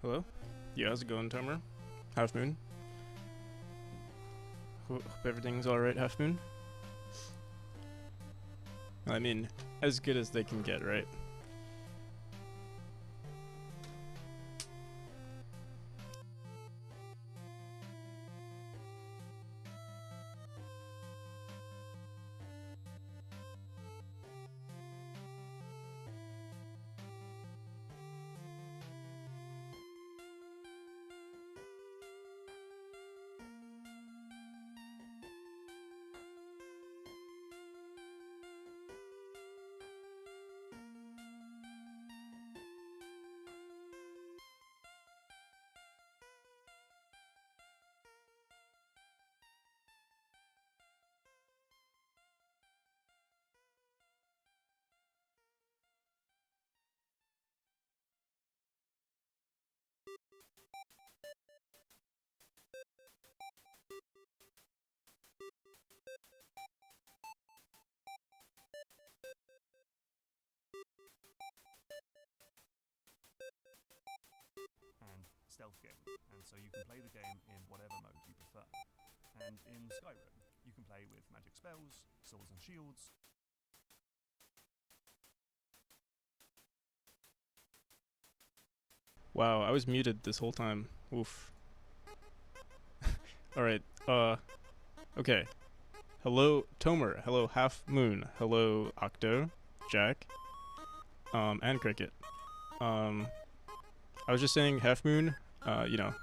Hello? Yeah, how's it going, Tomer? Half Moon? Hope everything's alright, Half Moon? I mean, as good as they can get, right? And stealth game, and so you can play the game in whatever mode you prefer. And in Skyrim, you can play with magic spells, swords and shields. Wow, I was muted this whole time. Oof. Alright, okay. Hello, Tomer. Hello, Half Moon. Hello, Octo, Jack, and Cricket. I was just saying, Half Moon, you know,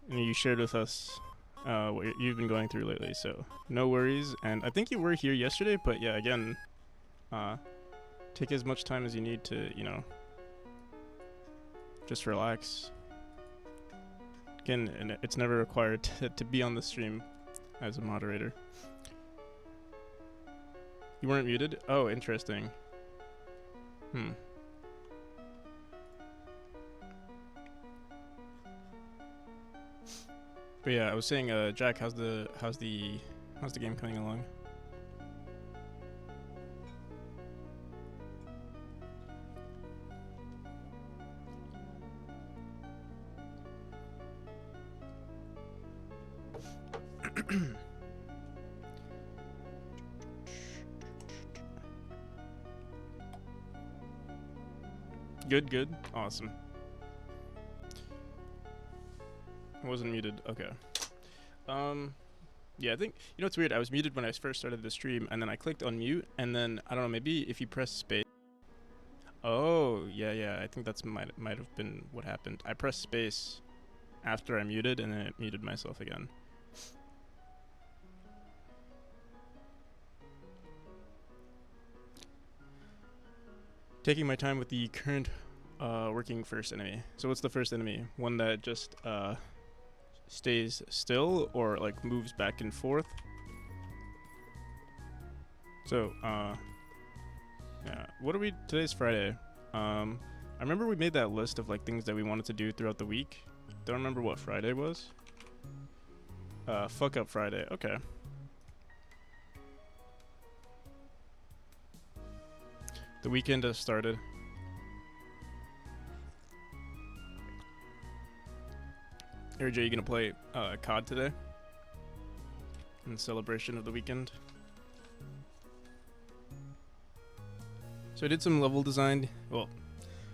and you shared with us what you've been going through lately, so no worries. And I think you were here yesterday, but yeah, again, take as much time as you need to, you know, just relax. Again, and it's never required to be on the stream as a moderator. You weren't muted? Oh, interesting. But yeah, I was saying, Jack, how's the game coming along? Good, good, awesome. I wasn't muted. Okay. Yeah, I think you know it's weird. I was muted when I first started the stream, and then I clicked unmute, and then I don't know. Maybe if you press space. Oh, yeah, yeah. I think that's might have been what happened. I pressed space after I muted, and then it muted myself again. Taking my time with the current working first enemy. So what's the first enemy? One that just stays still or like moves back and forth? So yeah, what are we? Today's Friday. I remember we made that list of like things that we wanted to do throughout the week. Don't remember what Friday was. Fuck up Friday. Okay. The weekend has started. RJ, you gonna play COD today? In celebration of the weekend. So I did some level design. Well,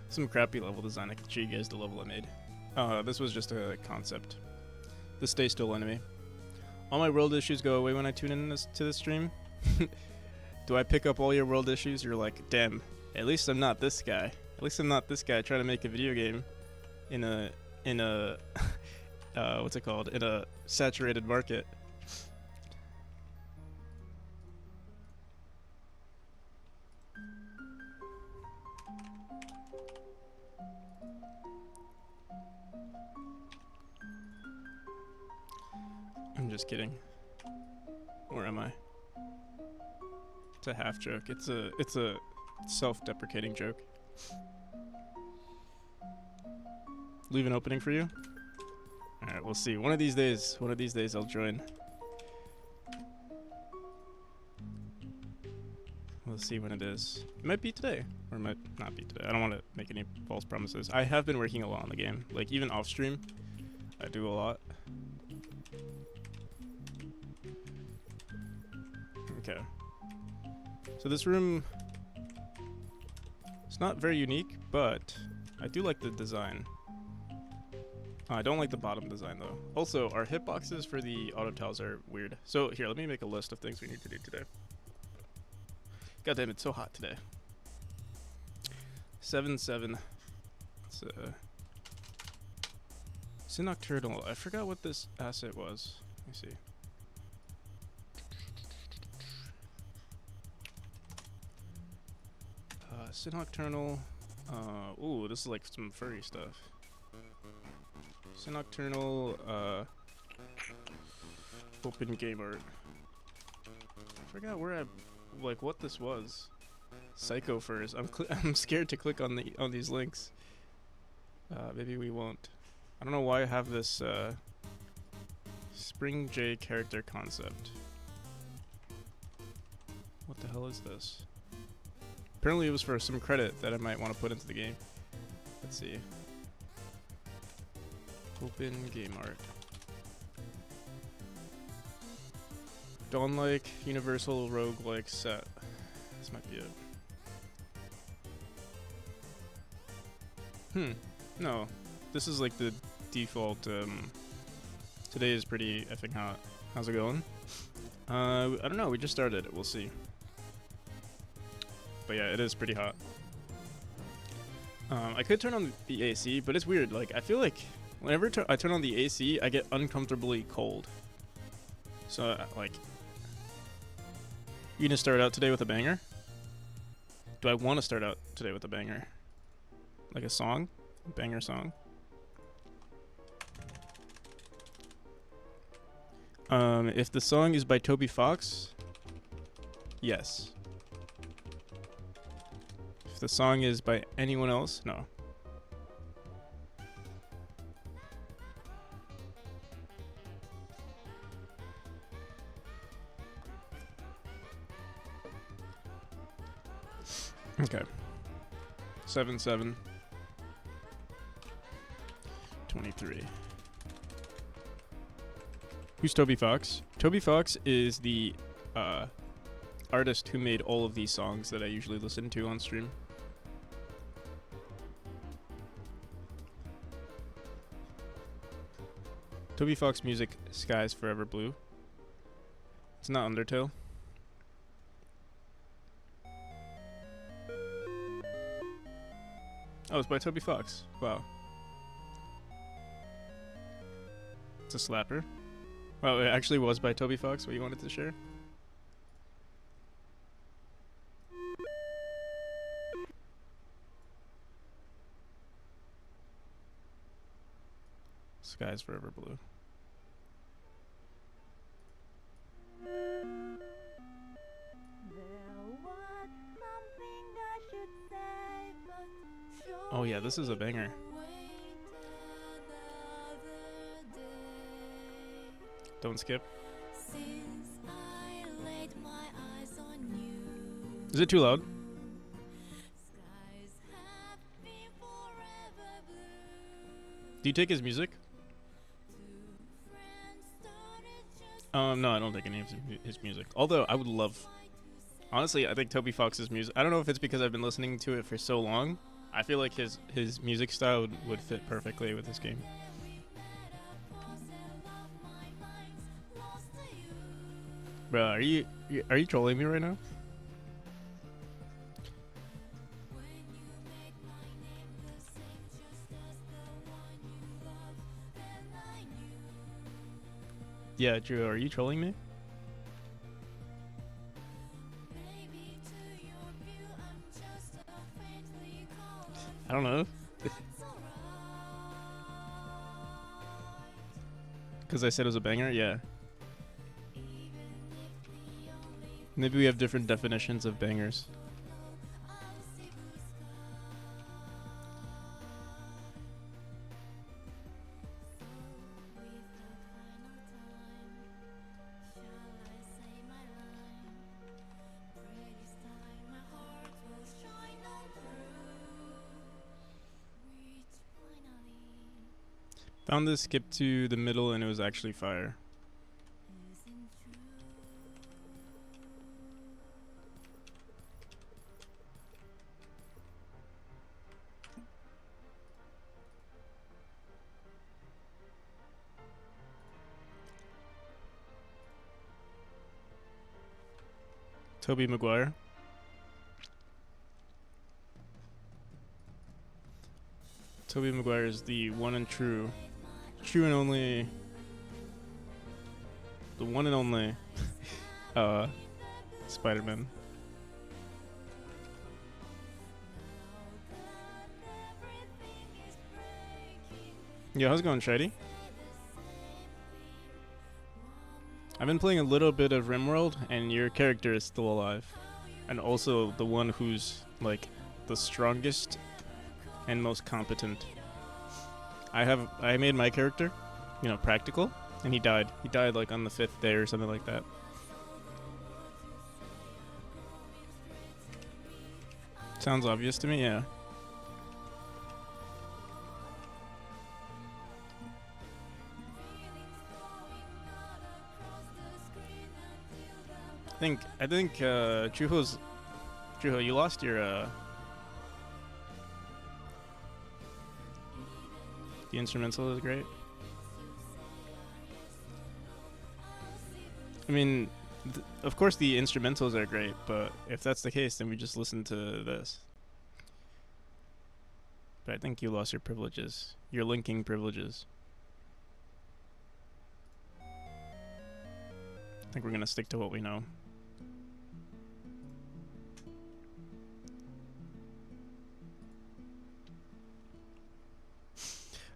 some crappy level design. I can show you guys the level I made. This was just a concept. The stay still enemy. All my world issues go away when I tune in to this stream. Do I pick up all your world issues? You're like, damn, at least I'm not this guy. At least I'm not this guy trying to make a video game in a what's it called? In a saturated market. I'm just kidding. Where am I? It's a half joke. It's a self-deprecating joke. Leave an opening for you? Alright, we'll see. One of these days I'll join. Let's see when it is. It might be today, or it might not be today. I don't want to make any false promises. I have been working a lot on the game. Like, even off stream, I do a lot. Okay. So this room, it's not very unique, but I do like the design. I don't like the bottom design, though. Also, our hitboxes for the auto tiles are weird. So, here, let me make a list of things we need to do today. God damn, it's so hot today. 7-7. It's Nocturnal. I forgot what this asset was. Let me see. Nocturnal. Ooh, this is like some furry stuff. Nocturnal. Open game art. I forgot where like what this was. Psycho furs. I'm scared to click on these links. Maybe we won't. I don't know why I have this Spring J character concept. What the hell is this? Apparently it was for some credit that I might want to put into the game. Let's see. Open game art. Dawn-like universal roguelike set. This might be it. No. This is like the default. Today is pretty effing hot. How's it going? I don't know. We just started it. We'll see. But yeah, it is pretty hot. I could turn on the AC, but it's weird. Like, I feel like whenever I turn on the AC, I get uncomfortably cold. So, like, you gonna start out today with a banger? Do I want to start out today with a banger? Like a song? A banger song? If the song is by Toby Fox, yes. If the song is by anyone else, no. Okay. 7-7. 23. Who's Toby Fox? Toby Fox is the artist who made all of these songs that I usually listen to on stream. Toby Fox music, Skies Forever Blue. It's not Undertale. Oh, it's by Toby Fox. Wow. It's a slapper. Well, it actually was by Toby Fox, what you wanted to share? Skies Forever Blue. Oh yeah, this is a banger. Don't skip. Is it too loud? Do you take his music? No, I don't take any of his music. Although I would love, honestly, I think Toby Fox's music. I don't know if it's because I've been listening to it for so long. I feel like his music style would fit perfectly with this game. Bro, are you trolling me right now? Yeah, Drew, are you trolling me? I don't know. Because I said it was a banger? Yeah. Maybe we have different definitions of bangers. Found this, skip to the middle, and it was actually fire. Toby Maguire. Toby Maguire is the one and true and only, the one and only Spider-Man. Yo, how's it going, Shady? I've been playing a little bit of RimWorld, and your character is still alive. And also the one who's, like, the strongest and most competent. I made my character, you know, practical, and he died. He died, like, on the 5th day or something like that. Sounds obvious to me, yeah. I think Juho, you lost your the instrumental is great. I mean, of course the instrumentals are great, but if that's the case, then we just listen to this. But I think you lost your privileges, your linking privileges. I think we're gonna stick to what we know.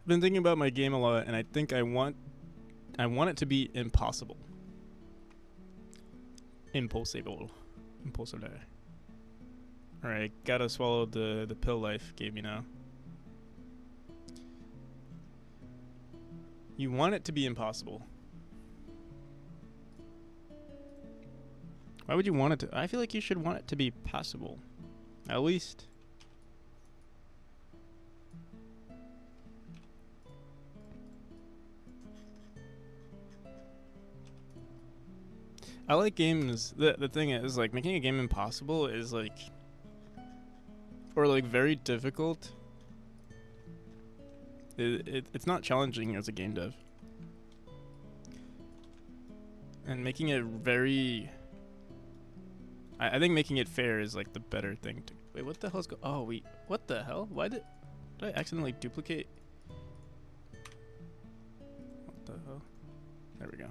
I've been thinking about my game a lot, and I think I want it to be impossible. Impossible. Alright, gotta swallow the pill life gave me now. You want it to be impossible. Why would you want it to? I feel like you should want it to be possible. At least. I like games. The thing is, like, making a game impossible is like, or like very difficult. It's not challenging as a game dev. And making it very, I think making it fair is like the better thing to. Wait, what the hell's go? Oh wait, what the hell? Why did I accidentally duplicate? What the hell? There we go.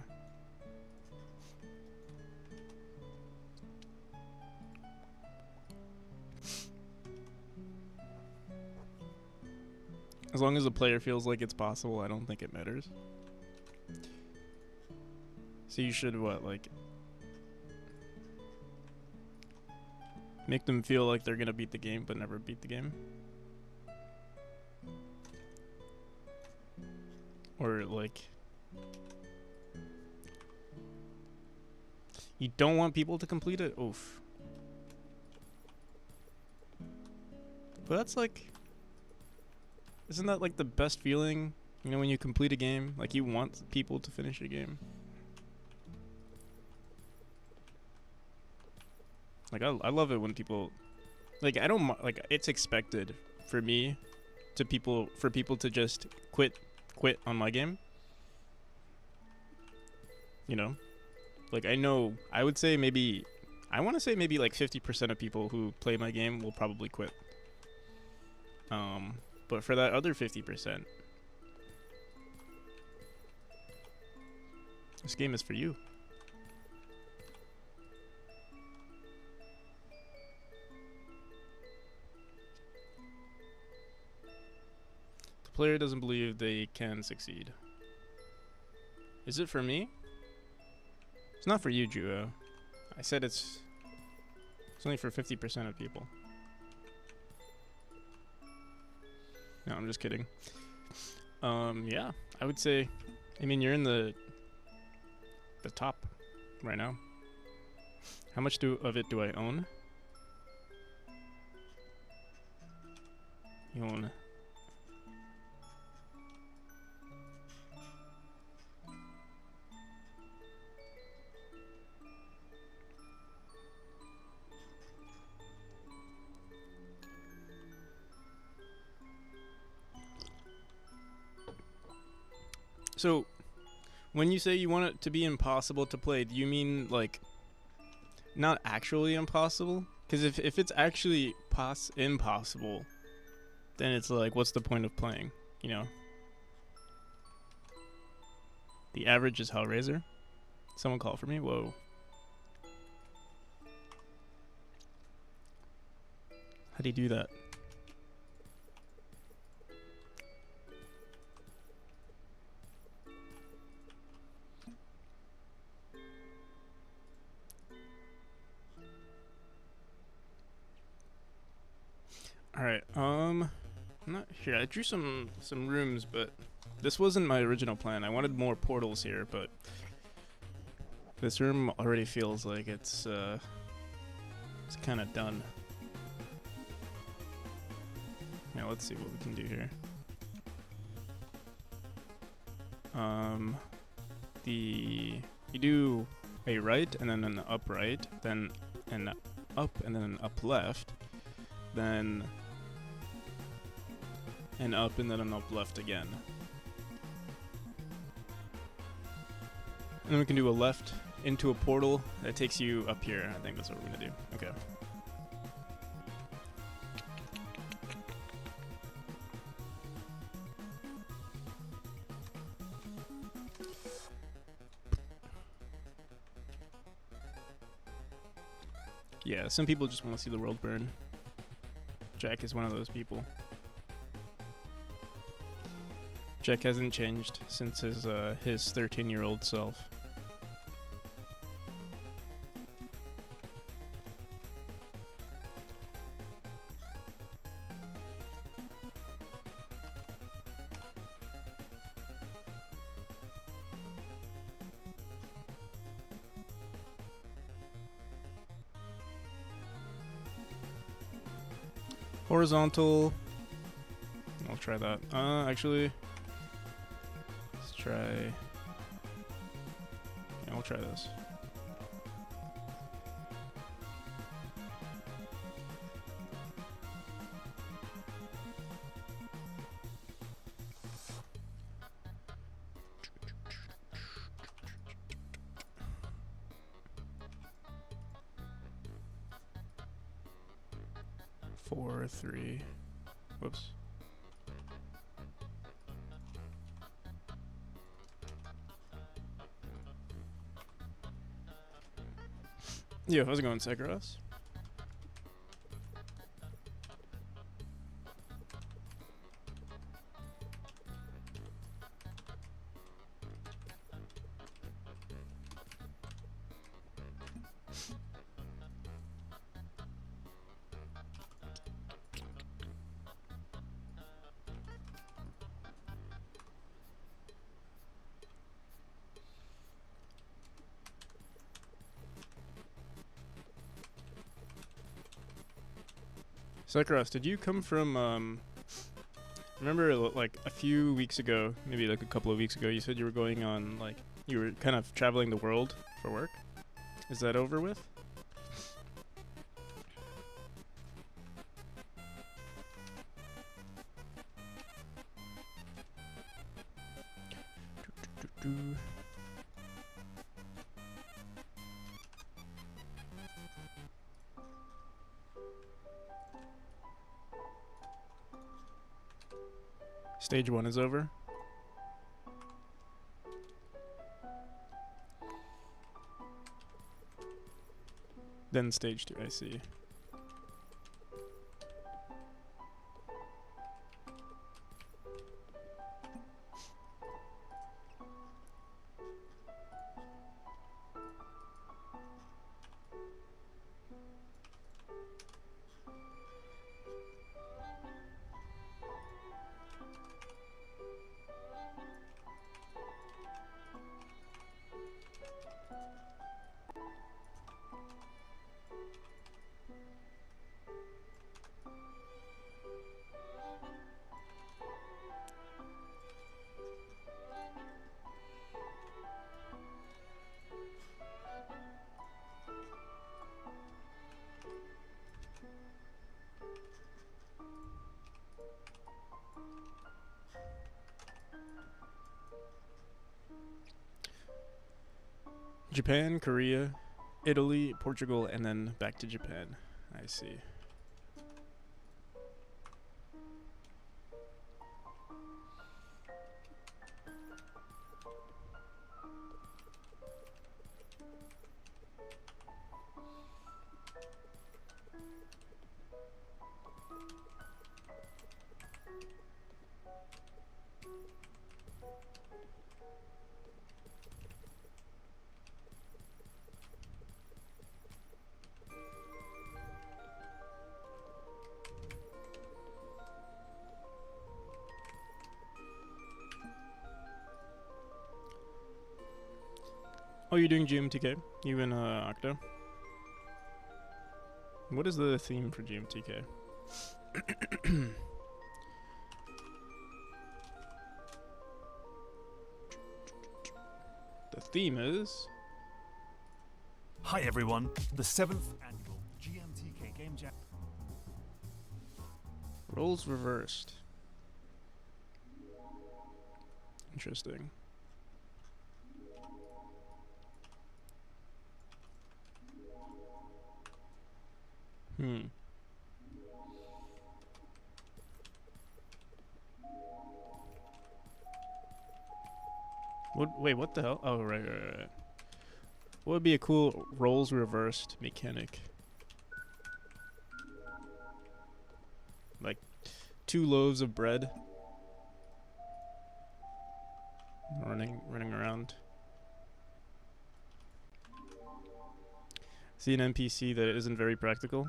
As long as the player feels like it's possible, I don't think it matters. So you should what, like, make them feel like they're gonna beat the game but never beat the game? Or like, you don't want people to complete it? Oof. But that's like, isn't that like the best feeling, you know, when you complete a game? Like, you want people to finish a game. Like, I love it when people, like, I don't, like, it's expected for me to for people to just quit on my game. You know? Like, I know, I would say maybe, I want to say maybe like 50% of people who play my game will probably quit. But for that other 50%, this game is for you. The player doesn't believe they can succeed. Is it for me? It's not for you, Juo. I said it's only for 50% of people. No, I'm just kidding. Yeah, I would say, I mean, you're in the top right now. How much of it do I own? You own So, when you say you want it to be impossible to play, do you mean like not actually impossible? Because if it's actually impossible, then it's like, what's the point of playing? You know? The average is Hellraiser. Someone call for me? Whoa. How do you do that? Alright, I'm not here. I drew some rooms, but this wasn't my original plan. I wanted more portals here, but this room already feels like it's kind of done. Now let's see what we can do here. You do a right and then an up right, then an up and then an up left, then an up and then an up left again. And then we can do a left into a portal that takes you up here. I think that's what we're gonna do. Okay. Yeah, some people just want to see the world burn. Jack is one of those people. Jack hasn't changed since his 13-year-old self. Horizontal. I'll try that. Actually, let's try. Yeah, we'll try this. Four, three. Whoops. Yo, how's it going, Sekros? Sekros, did you come from, remember like a few weeks ago, maybe like a couple of weeks ago, you said you were going on, like, you were kind of traveling the world for work? Is that over with? Stage 1 is over. Then stage 2, I see. Japan, Korea, Italy, Portugal, and then back to Japan. I see. Oh, you're doing GMTK? You and Octo? What is the theme for GMTK? The theme is... Hi everyone, the 7th annual GMTK Game Jam. Roles reversed. Interesting. Wait, what the hell? Oh, right. What would be a cool roles reversed mechanic? Like 2 loaves of bread running around. See an NPC that isn't very practical.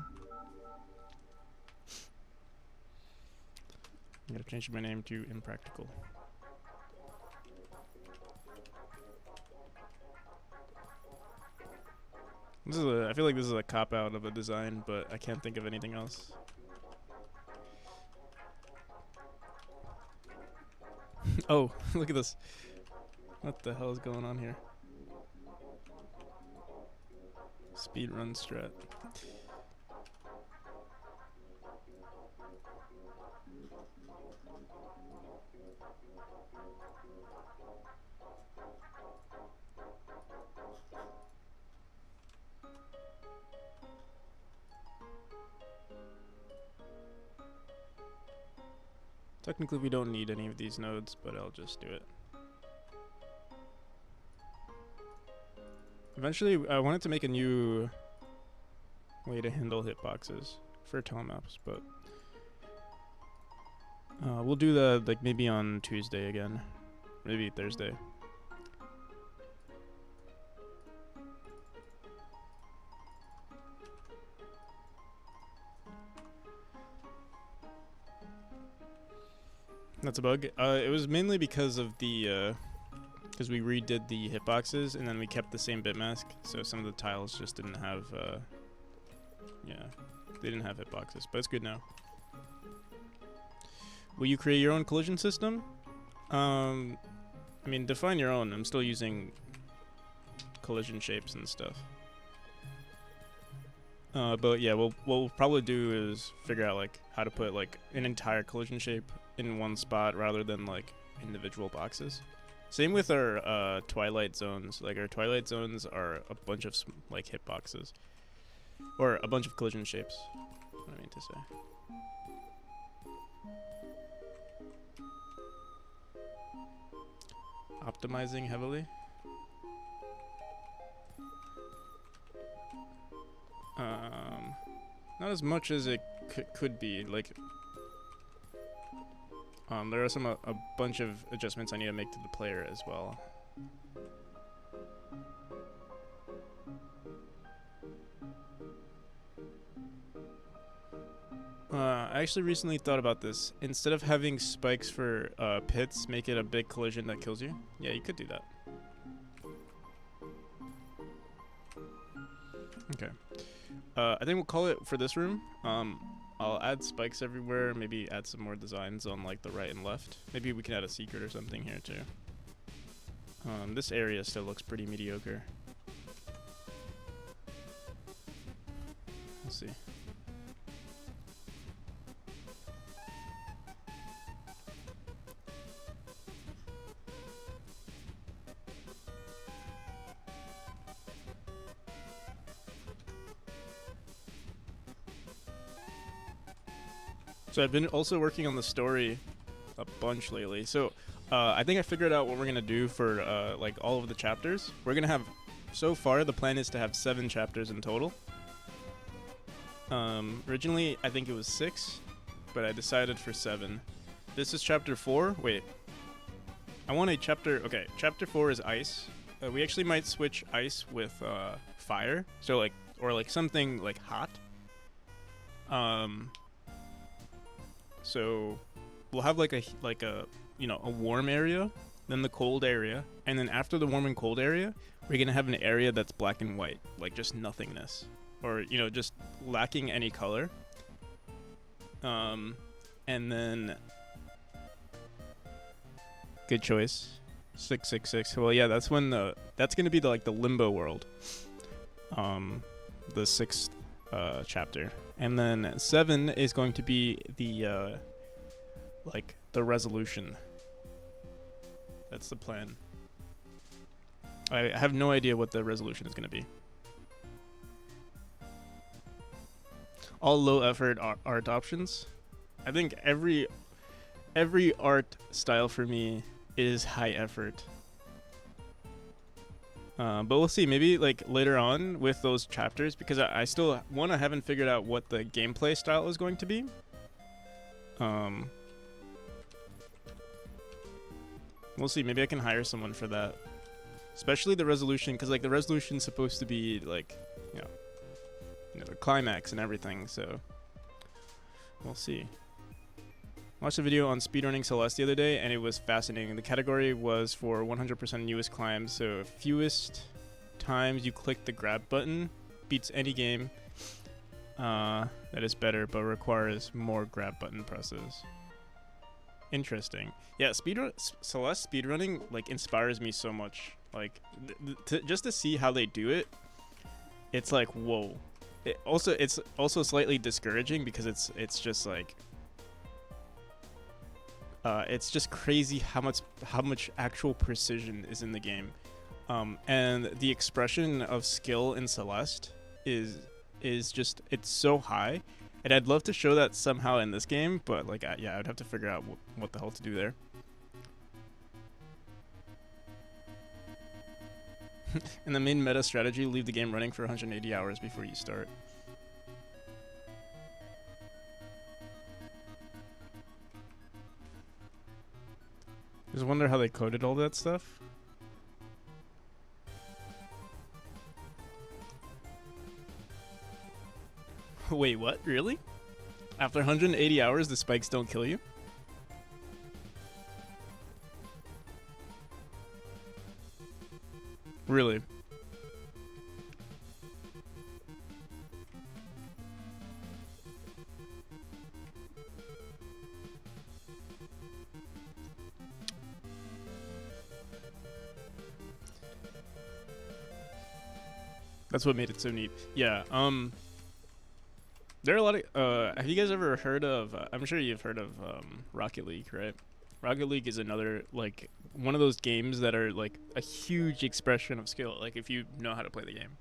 I'm gonna change my name to Impractical. I feel like this is a cop out of a design, but I can't think of anything else. Oh, look at this. What the hell is going on here? Speedrun strat. Technically we don't need any of these nodes, but I'll just do it. Eventually I wanted to make a new way to handle hitboxes for telemaps, but we'll do that like maybe on Tuesday again. Maybe Thursday. That's a bug. It was mainly because of the because we redid the hitboxes and then we kept the same bit mask, so some of the tiles just didn't have yeah, they didn't have hitboxes, but it's good now. Will you create your own collision system? I mean, define your own. I'm still using collision shapes and stuff. But yeah, what we'll probably do is figure out like how to put like an entire collision shape in one spot rather than like individual boxes. Same with our twilight zones. Like our twilight zones are a bunch of like hitboxes, or a bunch of collision shapes. What I mean to say. Optimizing heavily. Not as much as it could be. Like, there are a bunch of adjustments I need to make to the player as well. I actually recently thought about this. Instead of having spikes for pits, make it a big collision that kills you. Yeah, you could do that. Okay. I think we'll call it for this room. I'll add spikes everywhere, maybe add some more designs on like the right and left. Maybe we can add a secret or something here too. This area still looks pretty mediocre. Let's see. So I've been also working on the story a bunch lately. So I think I figured out what we're gonna do for like all of the chapters. We're gonna have, so far the plan is to have 7 chapters in total. Originally I think it was 6, but I decided for 7. This is chapter 4. Wait, I want a chapter. Okay, chapter 4 is ice. We actually might switch ice with fire. So like, or like something like hot. So we'll have like a a warm area, then the cold area, and then after the warm and cold area, we're gonna have an area that's black and white, like just nothingness, or just lacking any color. And then good choice, 666. Well, yeah, that's when that's gonna be the limbo world, the 6th chapter, and then 7 is going to be the the resolution. That's the plan. I have no idea what the resolution is going to be. All low effort art options. I think every art style for me is high effort. But we'll see. Maybe like later on with those chapters, because I still I haven't figured out what the gameplay style is going to be. We'll see. Maybe I can hire someone for that. Especially the resolution, because like the resolution's supposed to be like, the climax and everything. So we'll see. Watched a video on speedrunning Celeste the other day, and it was fascinating. The category was for 100% newest climbs, so fewest times you click the grab button beats any game that is better, but requires more grab button presses. Interesting. Yeah, Celeste speedrunning like inspires me so much. Like just to see how they do it, it's like whoa. It's also slightly discouraging because it's just like it's just crazy how much actual precision is in the game, and the expression of skill in Celeste is just, it's so high, and I'd love to show that somehow in this game, but like I'd have to figure out what the hell to do there. And the main meta strategy: leave the game running for 180 hours before you start. Just wonder how they coded all that stuff. Wait, what? Really? After 180 hours, the spikes don't kill you? Really? That's what made it so neat. Yeah, there are a lot of, have you guys ever heard of, I'm sure you've heard of, Rocket League, right? Rocket League is another, like, one of those games that are, like, a huge expression of skill, like, if you know how to play the game.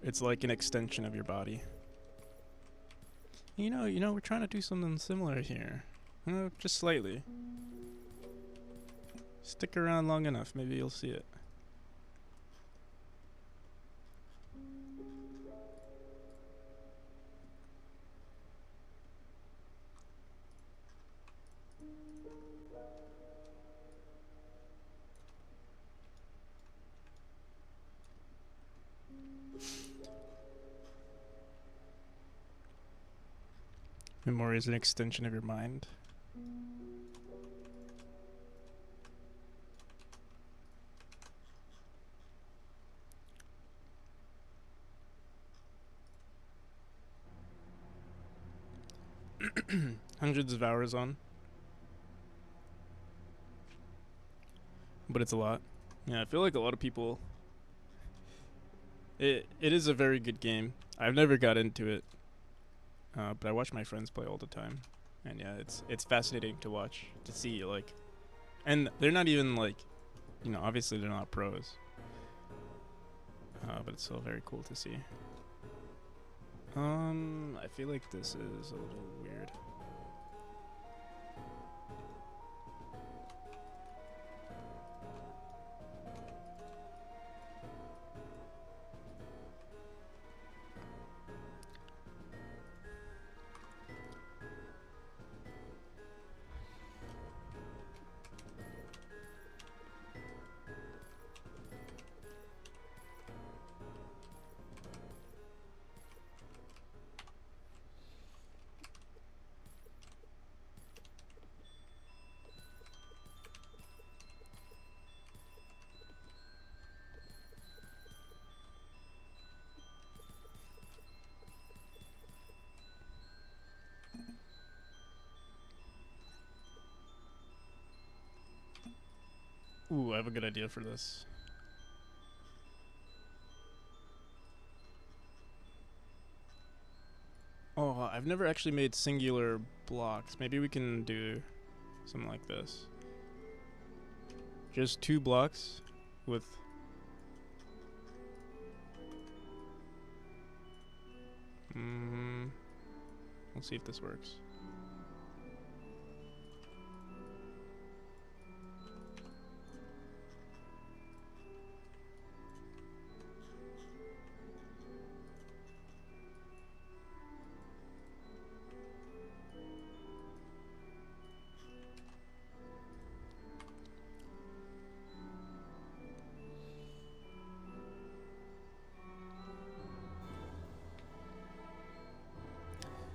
It's like an extension of your body. You know, we're trying to do something similar here. Just slightly. Stick around long enough, maybe you'll see it. Memori is an extension of your mind. Hundreds of hours on. But it's a lot. Yeah, I feel like a lot of people... It is a very good game. I've never got into it. But I watch my friends play all the time. And yeah, it's fascinating to watch, to see, like... And they're not even, like... obviously they're not pros. But it's still very cool to see. I feel like this is a little weird. Ooh, I have a good idea for this. Oh, I've never actually made singular blocks. Maybe we can do something like this. Just 2 blocks with... We'll see if this works.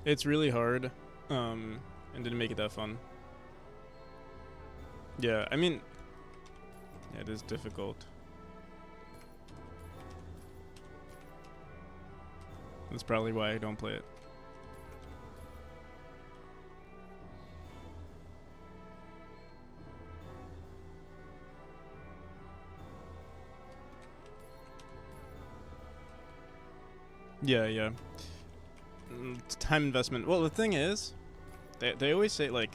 It's really hard, and didn't make it that fun. Yeah, I mean, yeah, it is difficult. That's probably why I don't play it. Yeah, yeah. It's time investment. Well, the thing is, they always say, like,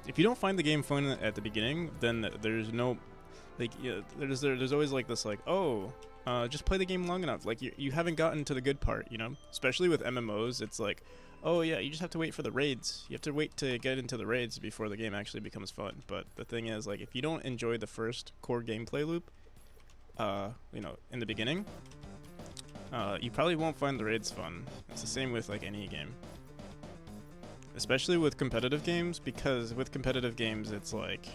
if you don't find the game fun at the beginning, then there's no, like, yeah, there's always like this, like, oh, just play the game long enough. Like, you haven't gotten to the good part, you know? Especially with MMOs, it's like, oh yeah, you just have to wait for the raids. You have to wait to get into the raids before the game actually becomes fun. But the thing is, like, if you don't enjoy the first core gameplay loop, you know, in the beginning, you probably won't find the raids fun. It's the same with, like, any game. Especially with competitive games, because with competitive games, it's like...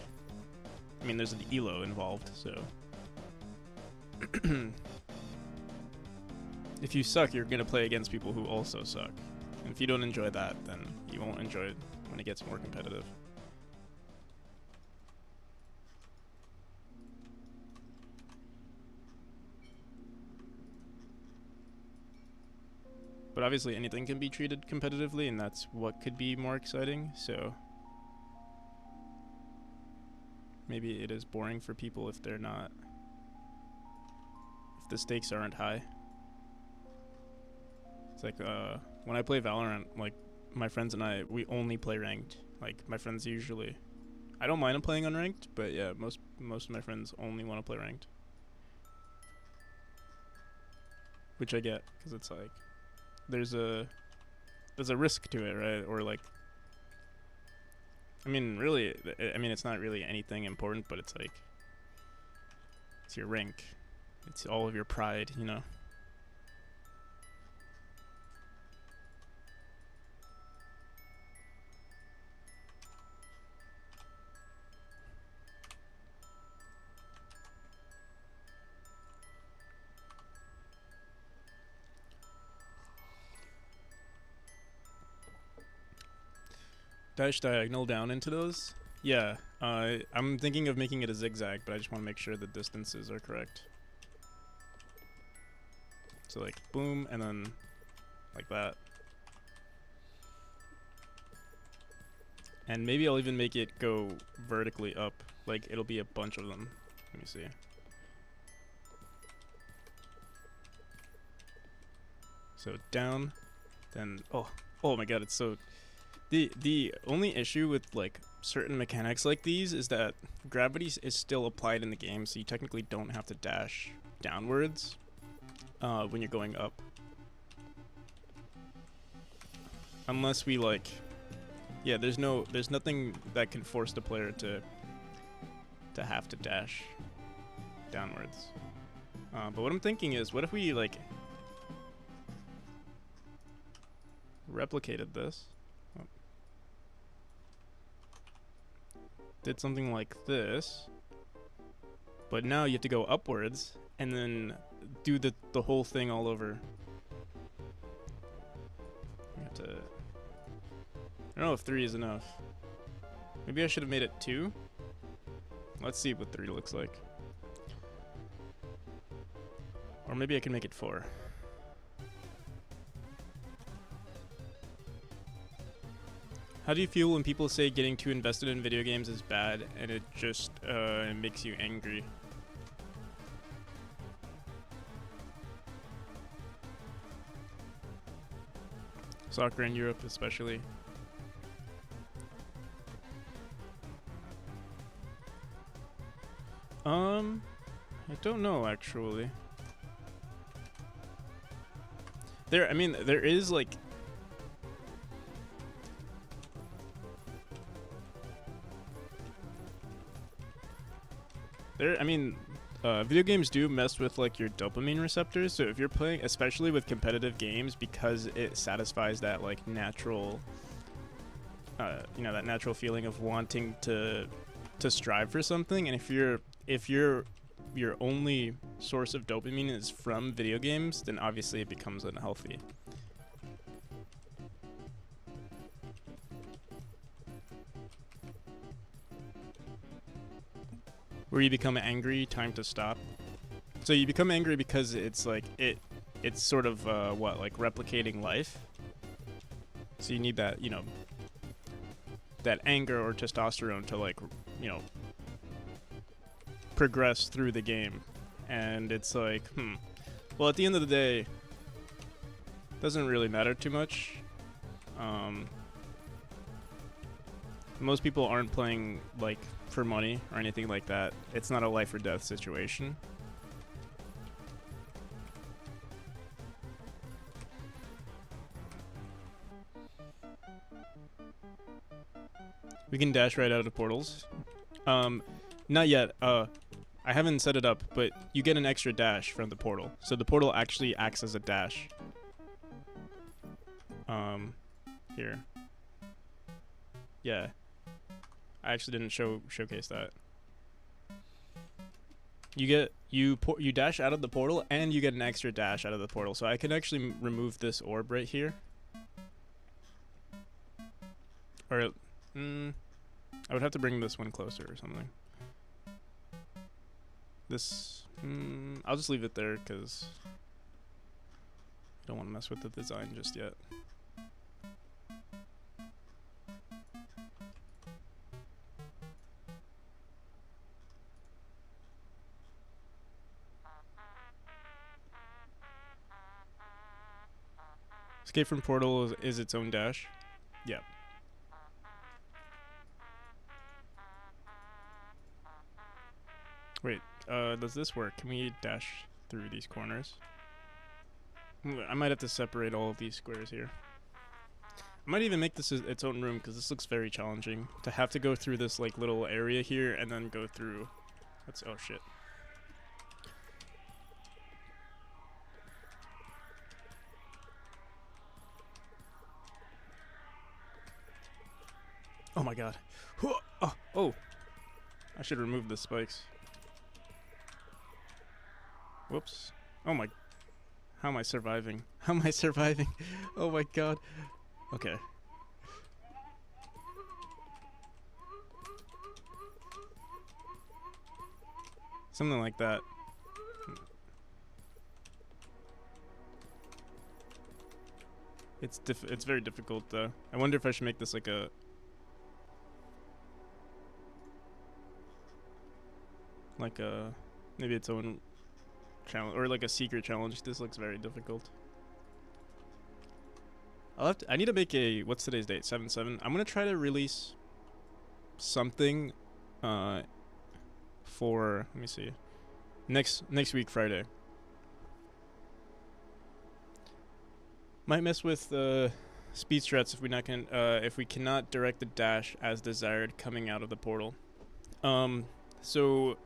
I mean, there's an elo involved, so... If you suck, you're gonna play against people who also suck. And if you don't enjoy that, then you won't enjoy it when it gets more competitive. But obviously anything can be treated competitively, and that's what could be more exciting, so... Maybe it is boring for people if they're not... if the stakes aren't high. It's like, when I play Valorant, like, my friends and I, we only play ranked. Like, my friends usually... I don't mind them playing unranked, but yeah, most of my friends only want to play ranked. Which I get, because it's like... There's a risk to it, right? Or like, I mean, really, I mean, it's not really anything important, but it's like, it's your rank. It's all of your pride, you know? Dash diagonal down into those? Yeah, I'm thinking of making it a zigzag, but I just want to make sure the distances are correct. So like, boom, and then like that. And maybe I'll even make it go vertically up. Like, it'll be a bunch of them. Let me see. So down, then, oh my god, it's so... The only issue with, like, certain mechanics like these is that gravity is still applied in the game, so you technically don't have to dash downwards when you're going up. unless we like, yeah, there's nothing that can force the player to have to dash downwards. But what I'm thinking is, what if we like replicated this, did something like this, but now you have to go upwards and then do the whole thing all over. You have to. I don't know if 3 is enough. Maybe I should have made it 2. Let's see what 3 looks like. Or maybe I can make it 4. How do you feel when people say getting too invested in video games is bad and it just makes you angry? Soccer in Europe especially. I don't know actually. There is like video games do mess with like your dopamine receptors. So if you're playing, especially with competitive games, because it satisfies that like natural, that natural feeling of wanting to strive for something. And if your only source of dopamine is from video games, then obviously it becomes unhealthy. Where you become angry, time to stop. So you become angry because it's like it's sort of like replicating life. So you need that, that anger or testosterone to like, progress through the game. And it's like, well, at the end of the day, doesn't really matter too much. Most people aren't playing like for money or anything like that. It's not a life or death situation. We can dash right out of portals. Not yet. I haven't set it up, but you get an extra dash from the portal. So the portal actually acts as a dash. Here. Yeah. I actually didn't showcase that. You dash out of the portal and you get an extra dash out of the portal. So I can actually remove this orb right here. Or I would have to bring this one closer or something. This I'll just leave it there because I don't want to mess with the design just yet. Escape from portal is its own dash. Yeah. Wait, does this work? Can we dash through these corners? I might have to separate all of these squares here. I might even make this its own room because this looks very challenging. To have to go through this like little area here and then go through. That's, oh shit. Oh my god. Oh. I should remove the spikes. Whoops. Oh my. How am I surviving? How am I surviving? Oh my god. Okay. Something like that. It's very difficult though. I wonder if I should make this like a maybe its own challenge or like a secret challenge. This looks very difficult. I need to make a, what's today's date? 7/7. I'm gonna try to release something for, let me see, next week Friday. Might mess with speed strats if we cannot direct the dash as desired coming out of the portal. So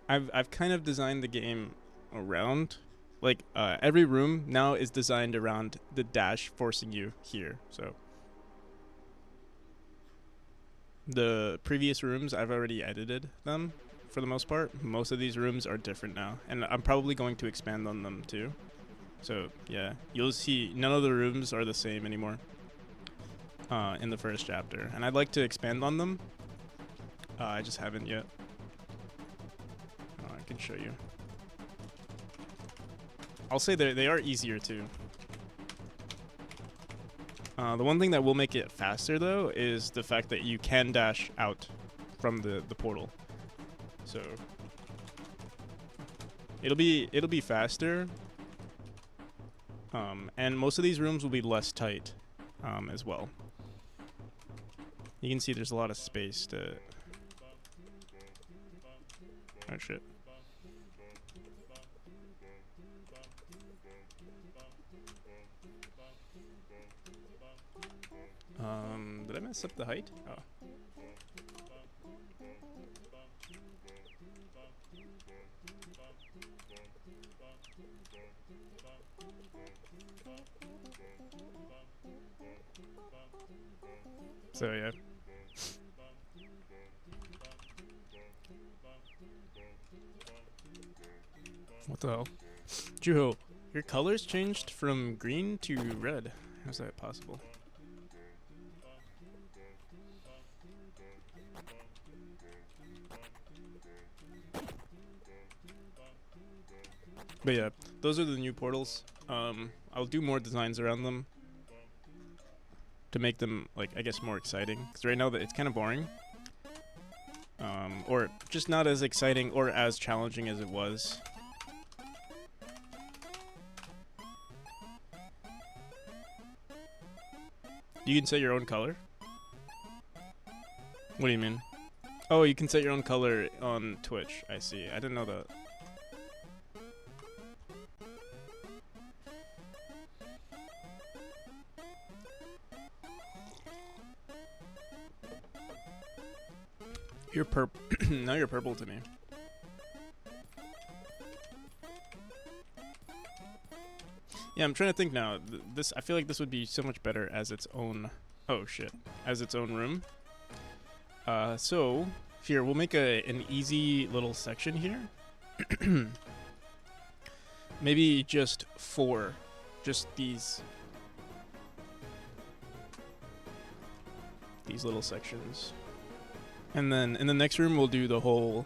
I've kind of designed the game around, like, every room now is designed around the dash forcing you here. So the previous rooms, I've already edited them for the most part. Most of these rooms are different now, and I'm probably going to expand on them too. So yeah, you'll see none of the rooms are the same anymore in the first chapter, and I'd like to expand on them. I just haven't yet. I can show you. I'll say they are easier too. The one thing that will make it faster though is the fact that you can dash out from the portal. So it'll be faster. And most of these rooms will be less tight as well. You can see there's a lot of space to... Oh shit. Did I mess up the height? Oh. So yeah. What the hell? Juho, your colors changed from green to red. How's that possible? But yeah, those are the new portals. I'll do more designs around them to make them, like, I guess more exciting. Because right now it's kind of boring. Or just not as exciting or as challenging as it was. You can set your own color? What do you mean? Oh, you can set your own color on Twitch. I see. I didn't know that. You're purple. Now you're purple to me. Yeah, I'm trying to think now. I feel like this would be so much better as its own... Oh, shit. As its own room. So, here, we'll make an easy little section here. Maybe just 4. Just these little sections. And then in the next room, we'll do the whole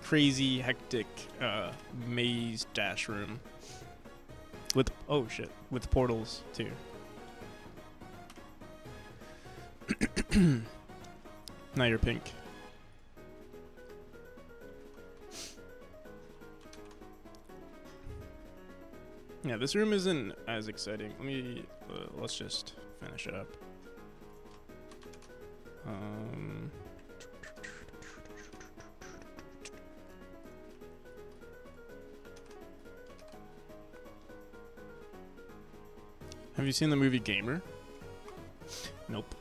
crazy, hectic maze dash room. With, oh shit, with portals too. Now you're pink. Yeah, this room isn't as exciting. Let's just finish it up. Have you seen the movie Gamer? Nope.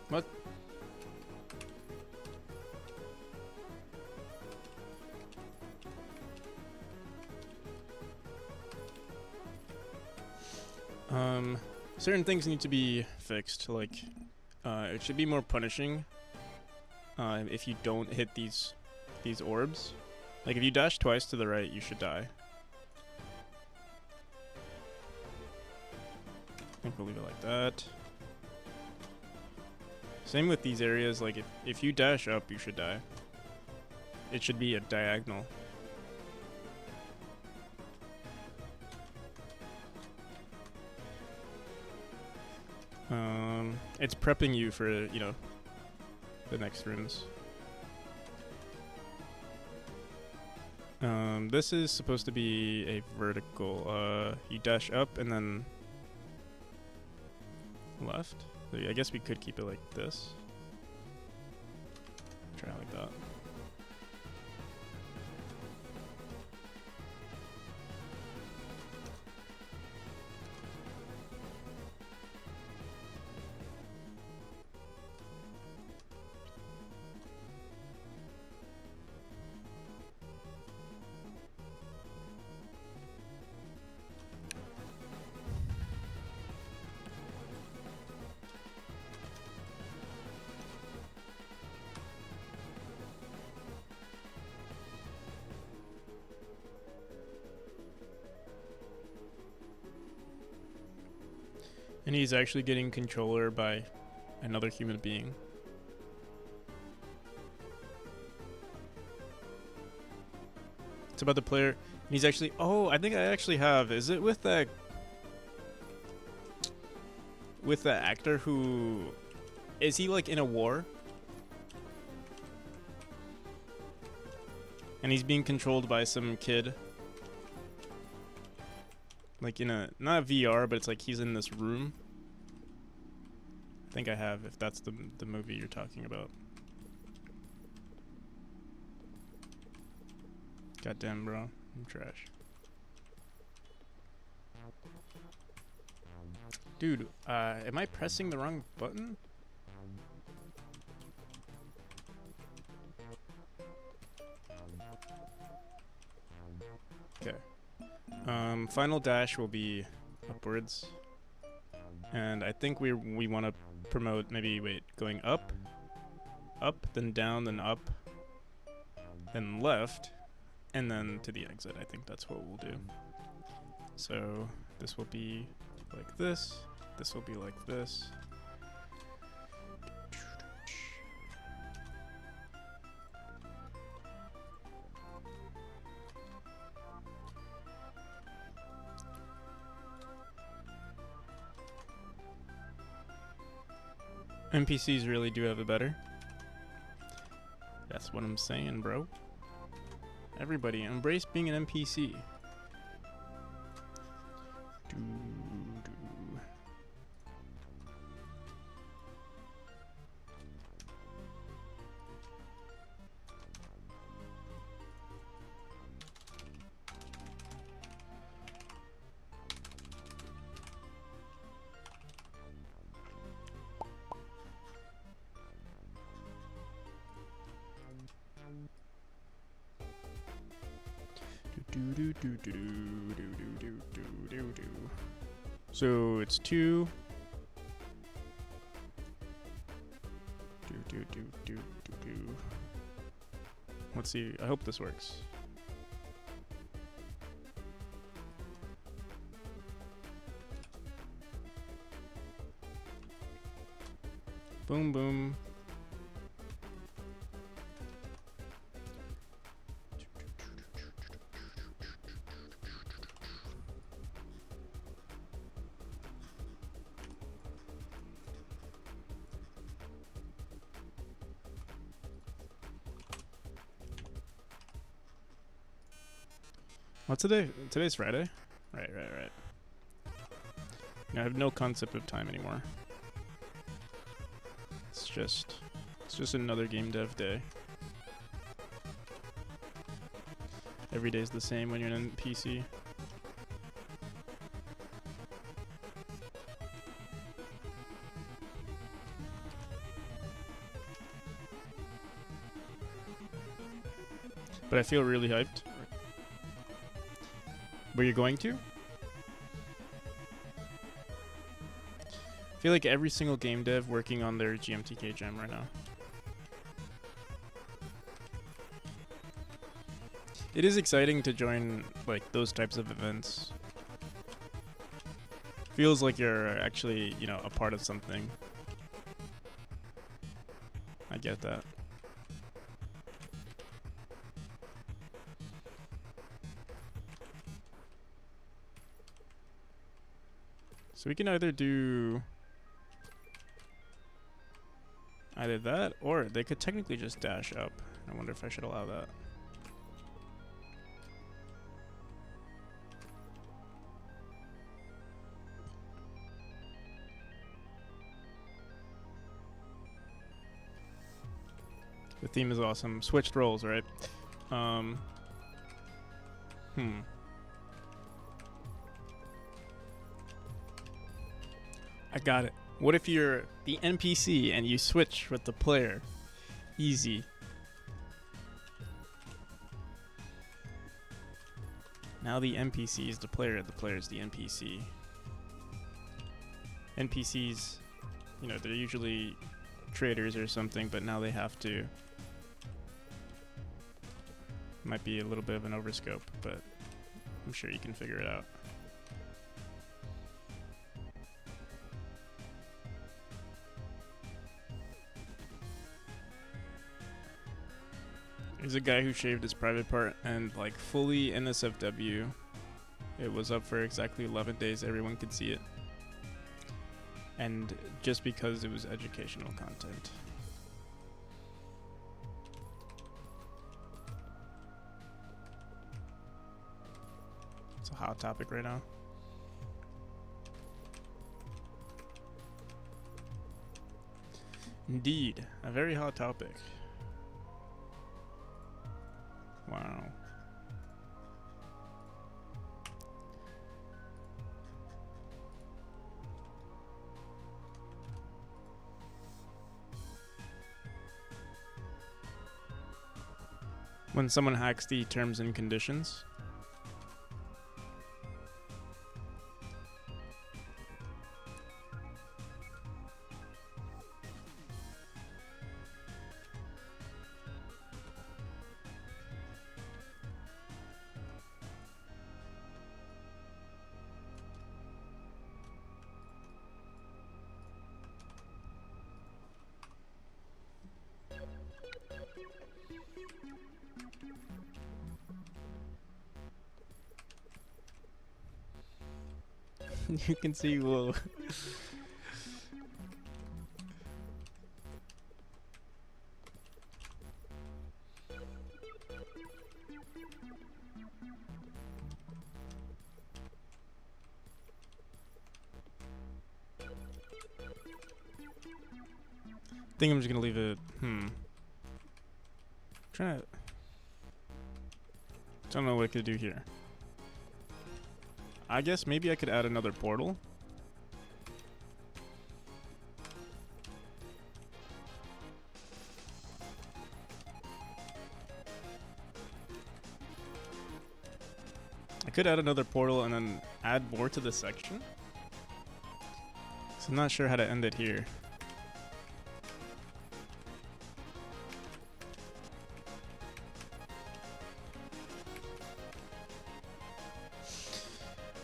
What? Certain things need to be fixed, like, it should be more punishing, if you don't hit these orbs. Like, if you dash twice to the right, you should die. I think we'll leave it like that. Same with these areas, like, if you dash up, you should die. It should be a diagonal. It's prepping you for, you know, the next rooms. This is supposed to be a vertical. You dash up and then left. So I guess we could keep it like this. Try it like that. And he's actually getting controller by another human being. It's about the player. He's actually... Oh, I think I actually have. Is it with that... With the actor who... Is he like in a war? And he's being controlled by some kid. Like in a... Not VR, but it's like he's in this room. I think I have, if that's the movie you're talking about. Goddamn, bro. I'm trash. Dude, am I pressing the wrong button? Okay. Final dash will be upwards. And I think we want to promote maybe, going up, then down, then up, then left, and then to the exit. I think that's what we'll do. So this will be like this. This will be like this. NPCs really do have it better. That's what I'm saying, bro. Everybody, embrace being an NPC. So it's 2. Let's see. I hope this works. Boom, boom. What's today? Today's Friday? Right. I have no concept of time anymore. It's just another game dev day. Every day's the same when you're in PC. But I feel really hyped. Were you going to? I feel like every single game dev working on their GMTK gem right now. It is exciting to join like those types of events. Feels like you're actually, a part of something. I get that. So we can either do either that, or they could technically just dash up. I wonder if I should allow that. The theme is awesome. Switched roles, right? I got it. What if you're the NPC and you switch with the player? Easy. Now the NPC is the player is the NPC. NPCs, they're usually traders or something, but now they have to. Might be a little bit of an overscope, but I'm sure you can figure it out. He's a guy who shaved his private part and like fully NSFW. It was up for exactly 11 days. Everyone could see it. And just because it was educational content. It's a hot topic right now. Indeed, a very hot topic. Wow. When someone hacks the terms and conditions. You can see, whoa. I think I'm just gonna leave it. Trying to. Don't know what I could do here. I guess maybe I could add another portal. I could add another portal and then add more to this section. So I'm not sure how to end it here.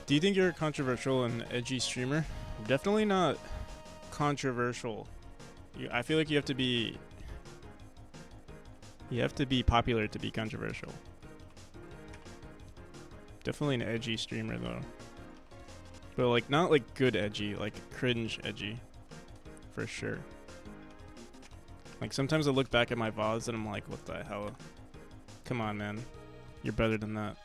Do you think you're a controversial and edgy streamer? Definitely not controversial. I feel like you have to be popular to be controversial. Definitely an edgy streamer though. But like not like good edgy, like cringe edgy. For sure. Like sometimes I look back at my VODs and I'm like, what the hell? Come on, man. You're better than that.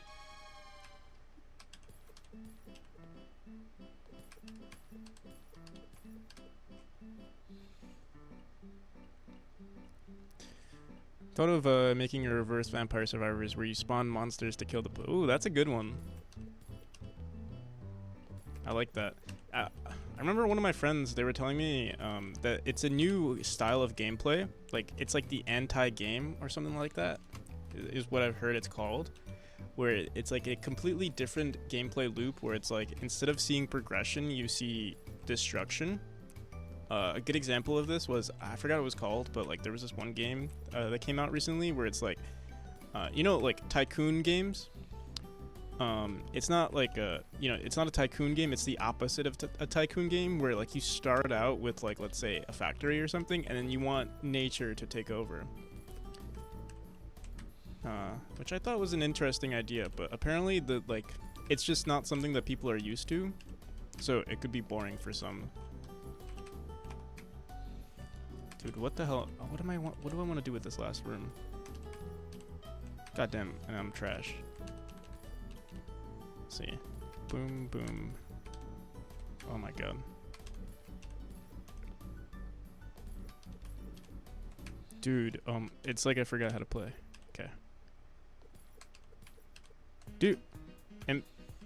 Thought of making a reverse Vampire Survivors where you spawn monsters to kill the Ooh, that's a good one. I like that. I remember one of my friends, they were telling me that it's a new style of gameplay. Like, it's like the anti-game or something like that, is what I've heard it's called. Where it's like a completely different gameplay loop where it's like, instead of seeing progression, you see destruction. A good example of this was, I forgot what it was called, but like there was this one game that came out recently where it's like, you know, like tycoon games. It's not like it's not a tycoon game. It's the opposite of a tycoon game where like you start out with like, let's say a factory or something, and then you want nature to take over. Which I thought was an interesting idea, but apparently it's just not something that people are used to, so it could be boring for some. Dude, what the hell? What do I want to do with this last room? Goddamn, and I'm trash. Let's see. Boom, boom. Oh my god. Dude, it's like I forgot how to play. Okay. Dude,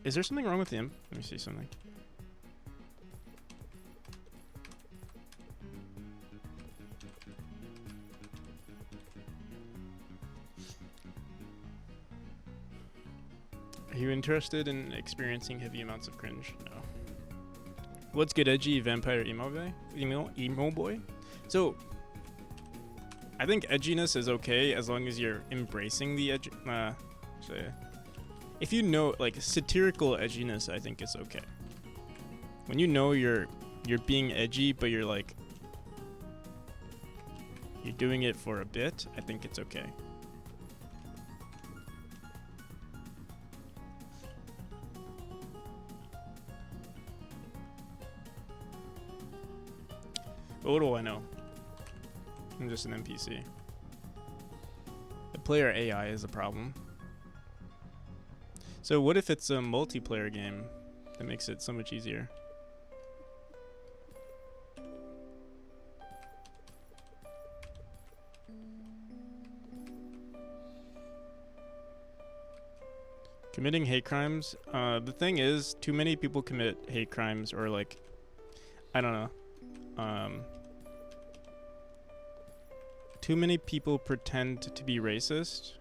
is there something wrong with the imp? Let me see something. Are you interested in experiencing heavy amounts of cringe? No. What's good, edgy vampire emo guy? Emo boy? So, I think edginess is okay as long as you're embracing the edge. If you know, like, satirical edginess, I think is okay. When you know you're being edgy, but you're like, you're doing it for a bit, I think it's okay. But what do I know? I'm just an NPC. The player AI is a problem. So what if it's a multiplayer game that makes it so much easier? Committing hate crimes. The thing is, too many people commit hate crimes, or like, I don't know. Too many people pretend to be racist,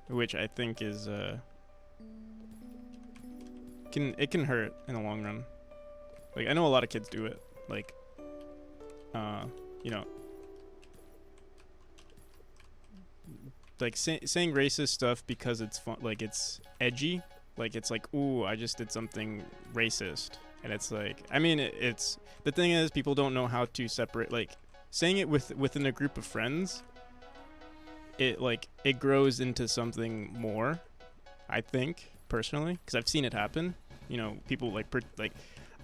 which I think is it can hurt in the long run. Like, I know a lot of kids do it. Like, you know, like saying racist stuff because it's fun, like it's edgy, like it's like, ooh, I just did something racist, and it's like, I mean, it's the thing is, people don't know how to separate, like saying it within a group of friends, it grows into something more, I think, personally, because I've seen it happen. You know, people like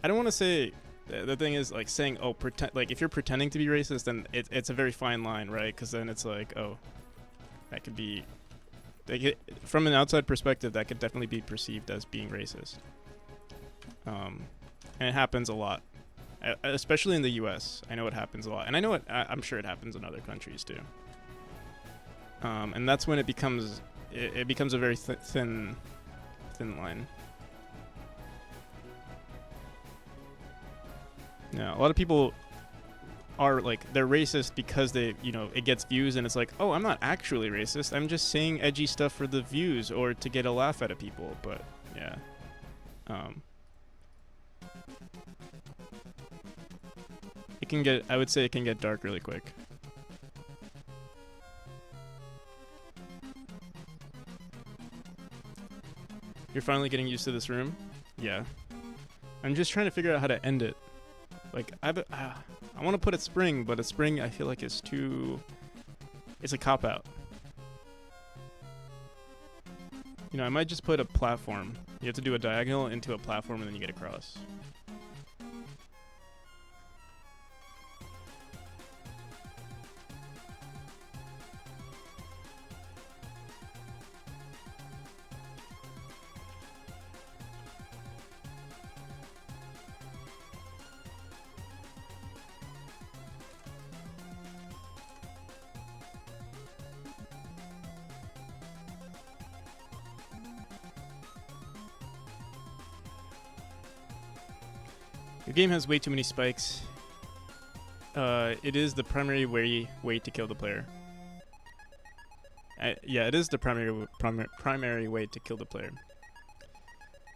I don't want to say, the thing is, like, saying, oh, pretend, like if you're pretending to be racist, then it's a very fine line, right? Because then it's like, oh, that could be, from an outside perspective, that could definitely be perceived as being racist. And it happens a lot, especially in the U.S. I know it happens a lot, and I know I'm sure it happens in other countries too. And that's when it becomes a very thin line. Yeah, a lot of people are like, they're racist because they, you know, it gets views, and it's like, oh, I'm not actually racist, I'm just saying edgy stuff for the views or to get a laugh out of people. But yeah, I would say it can get dark really quick. You're finally getting used to this room? Yeah. I'm just trying to figure out how to end it. Like, I want to put it spring, but a spring I feel like is too... It's a cop-out. You know, I might just put a platform. You have to do a diagonal into a platform, and then you get across. The game has way too many spikes. It is the primary way to kill the player. Yeah, it is the primary way to kill the player.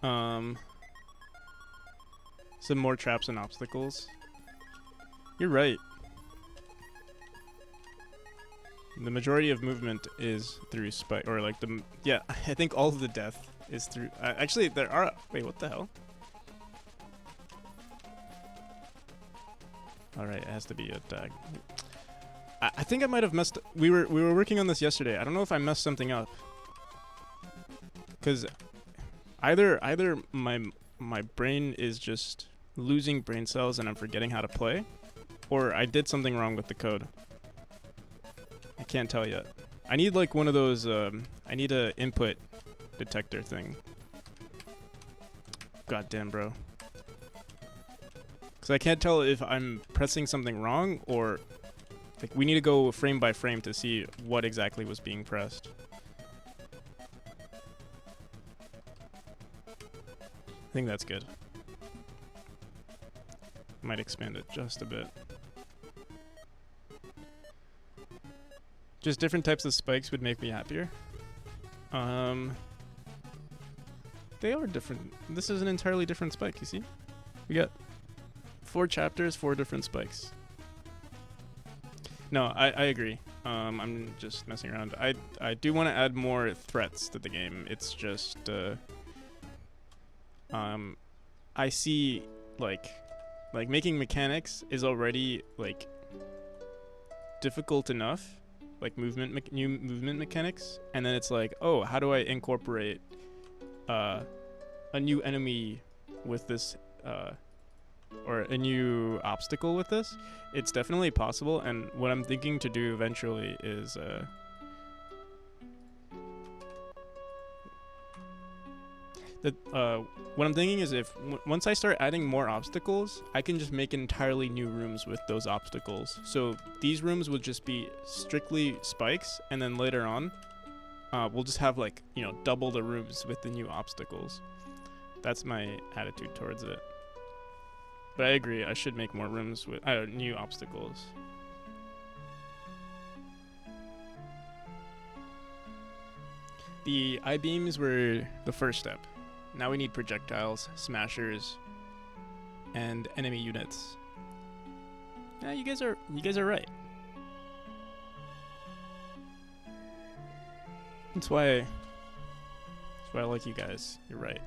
Some more traps and obstacles. You're right. The majority of movement is through spike, or like yeah. I think all of the death is through. Actually, there are. Wait, what the hell? All right, it has to be a tag. I think I might have messed. We were working on this yesterday. I don't know if I messed something up. Cause either my brain is just losing brain cells and I'm forgetting how to play, or I did something wrong with the code. I can't tell yet. I need like one of those. I need a input detector thing. God damn, bro. Because I can't tell if I'm pressing something wrong, or like we need to go frame by frame to see what exactly was being pressed. I think that's good. Might expand it just a bit. Just different types of spikes would make me happier. They are different. This is an entirely different spike, you see? We got 4 chapters, 4 different spikes. No, I agree. I'm just messing around. I do want to add more threats to the game. It's just I see like making mechanics is already like difficult enough, like new movement mechanics, and then it's like, oh, how do I incorporate a new enemy with this or a new obstacle with this, it's definitely possible. And what I'm thinking to do eventually is what I'm thinking is if once I start adding more obstacles, I can just make entirely new rooms with those obstacles. So these rooms will just be strictly spikes, and then later on, we'll just have like, you know, double the rooms with the new obstacles. That's my attitude towards it. But I agree, I should make more rooms with new obstacles. The I-beams were the first step. Now we need projectiles, smashers, and enemy units. Yeah, you guys are right. That's why I like you guys. You're right.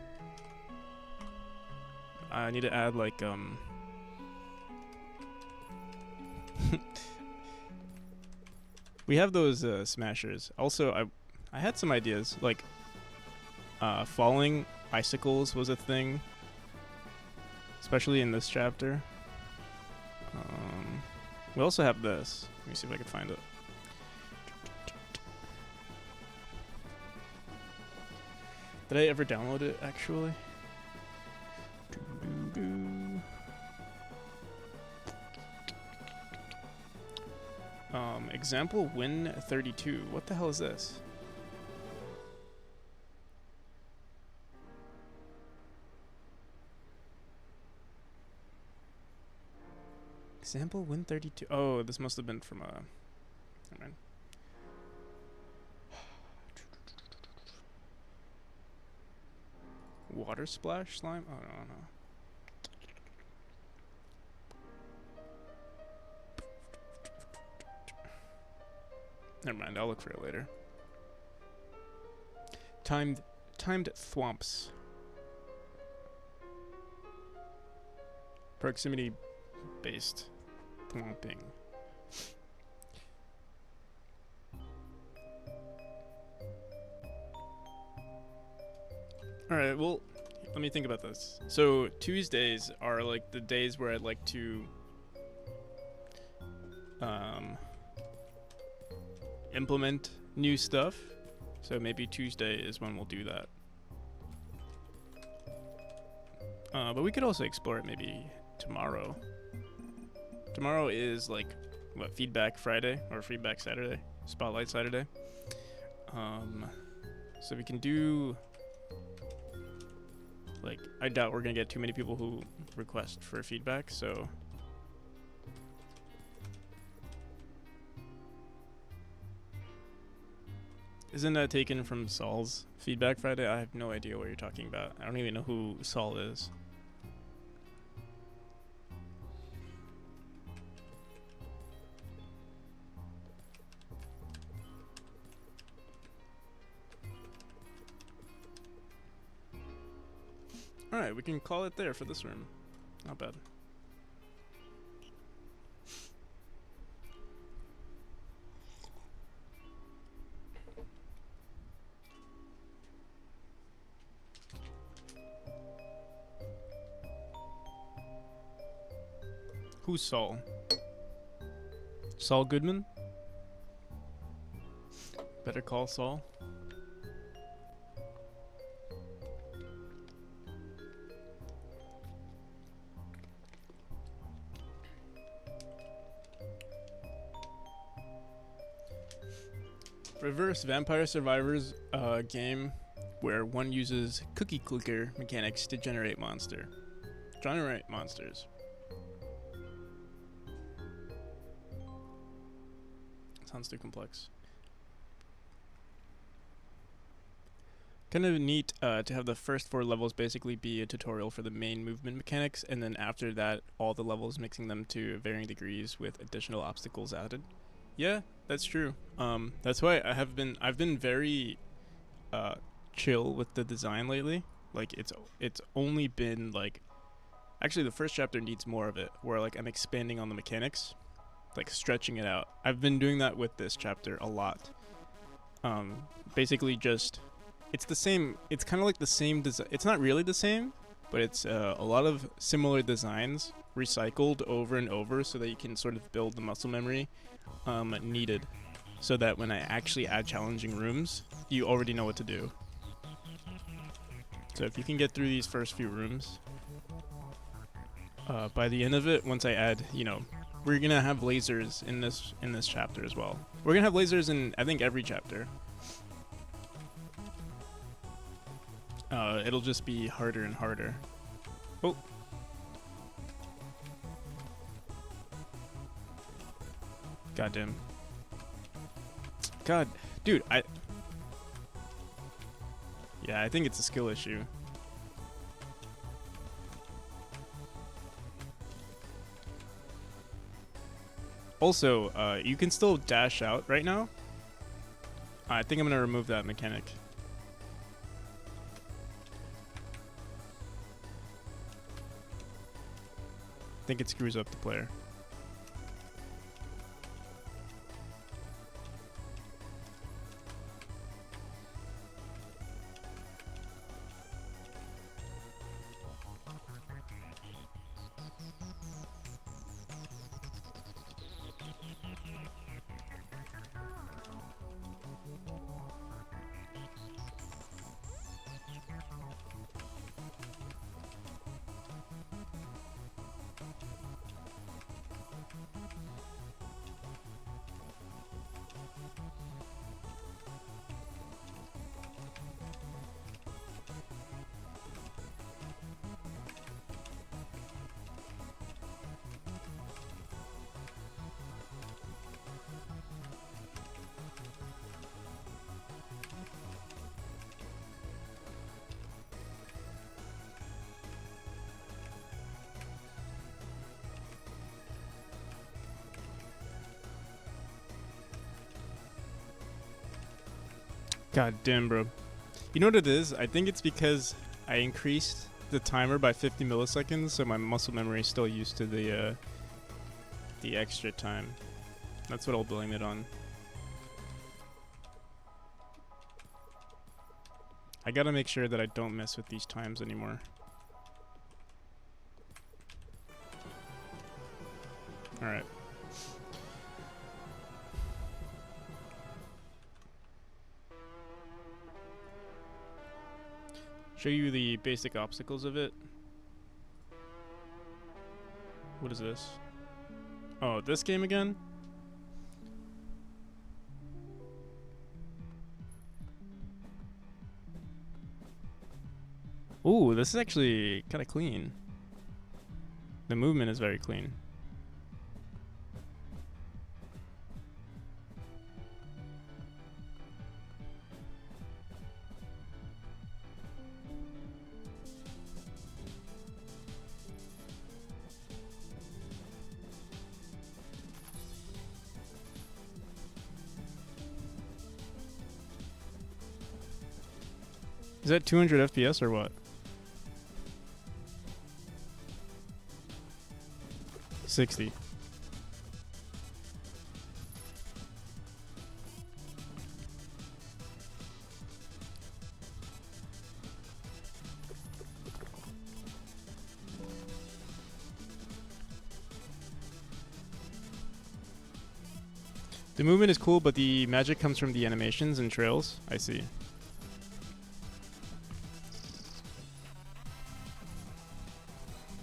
I need to add like we have those smashers. Also, I had some ideas like falling icicles was a thing, especially in this chapter. We also have this. Let me see if I can find it. Did I ever download it actually? Example win 32. What the hell is this? Example win 32. Oh, this must have been from never mind. Water splash slime? Oh no, no. Never mind, I'll look for it later. Timed thwomps. Proximity based thwomping. Alright, well, let me think about this. So Tuesdays are like the days where I'd like to implement new stuff. So maybe Tuesday is when we'll do that. But we could also explore it maybe tomorrow. Tomorrow is like, what, Feedback Friday or Feedback Saturday? Spotlight Saturday. So we can do, like, I doubt we're gonna get too many people who request for feedback, so. Isn't that taken from Saul's Feedback Friday? I have no idea what you're talking about. I don't even know who Saul is. Alright, we can call it there for this room. Not bad. Who's Saul? Saul Goodman? Better call Saul. Reverse Vampire Survivors game where one uses cookie clicker mechanics to generate monsters. Sounds too complex. Kind of neat to have the first 4 levels basically be a tutorial for the main movement mechanics, and then after that, all the levels mixing them to varying degrees with additional obstacles added. Yeah, that's true. That's why I've been very chill with the design lately. Like it's only been like, actually the first chapter needs more of it, where like I'm expanding on the mechanics, like stretching it out. I've been doing that with this chapter a lot. Basically just, it's the same, it's kind of like the same design. It's not really the same, but it's a lot of similar designs recycled over and over so that you can sort of build the muscle memory needed, so that when I actually add challenging rooms, you already know what to do. So if you can get through these first few rooms, by the end of it, once I add, we're gonna have lasers in this chapter as well. We're gonna have lasers in, I think, every chapter. It'll just be harder and harder. Oh. Goddamn. God, dude, yeah, I think it's a skill issue. Also, you can still dash out right now. I think I'm gonna remove that mechanic. I think it screws up the player. God damn, bro. You know what it is? I think it's because I increased the timer by 50 milliseconds, so my muscle memory is still used to the extra time. That's what I'll blame it on. I gotta make sure that I don't mess with these times anymore. Alright. Show you the basic obstacles of it. What is this? Oh, this game again? Ooh, this is actually kind of clean. The movement is very clean. Is that 200 FPS or what? 60. The movement is cool, but the magic comes from the animations and trails. I see.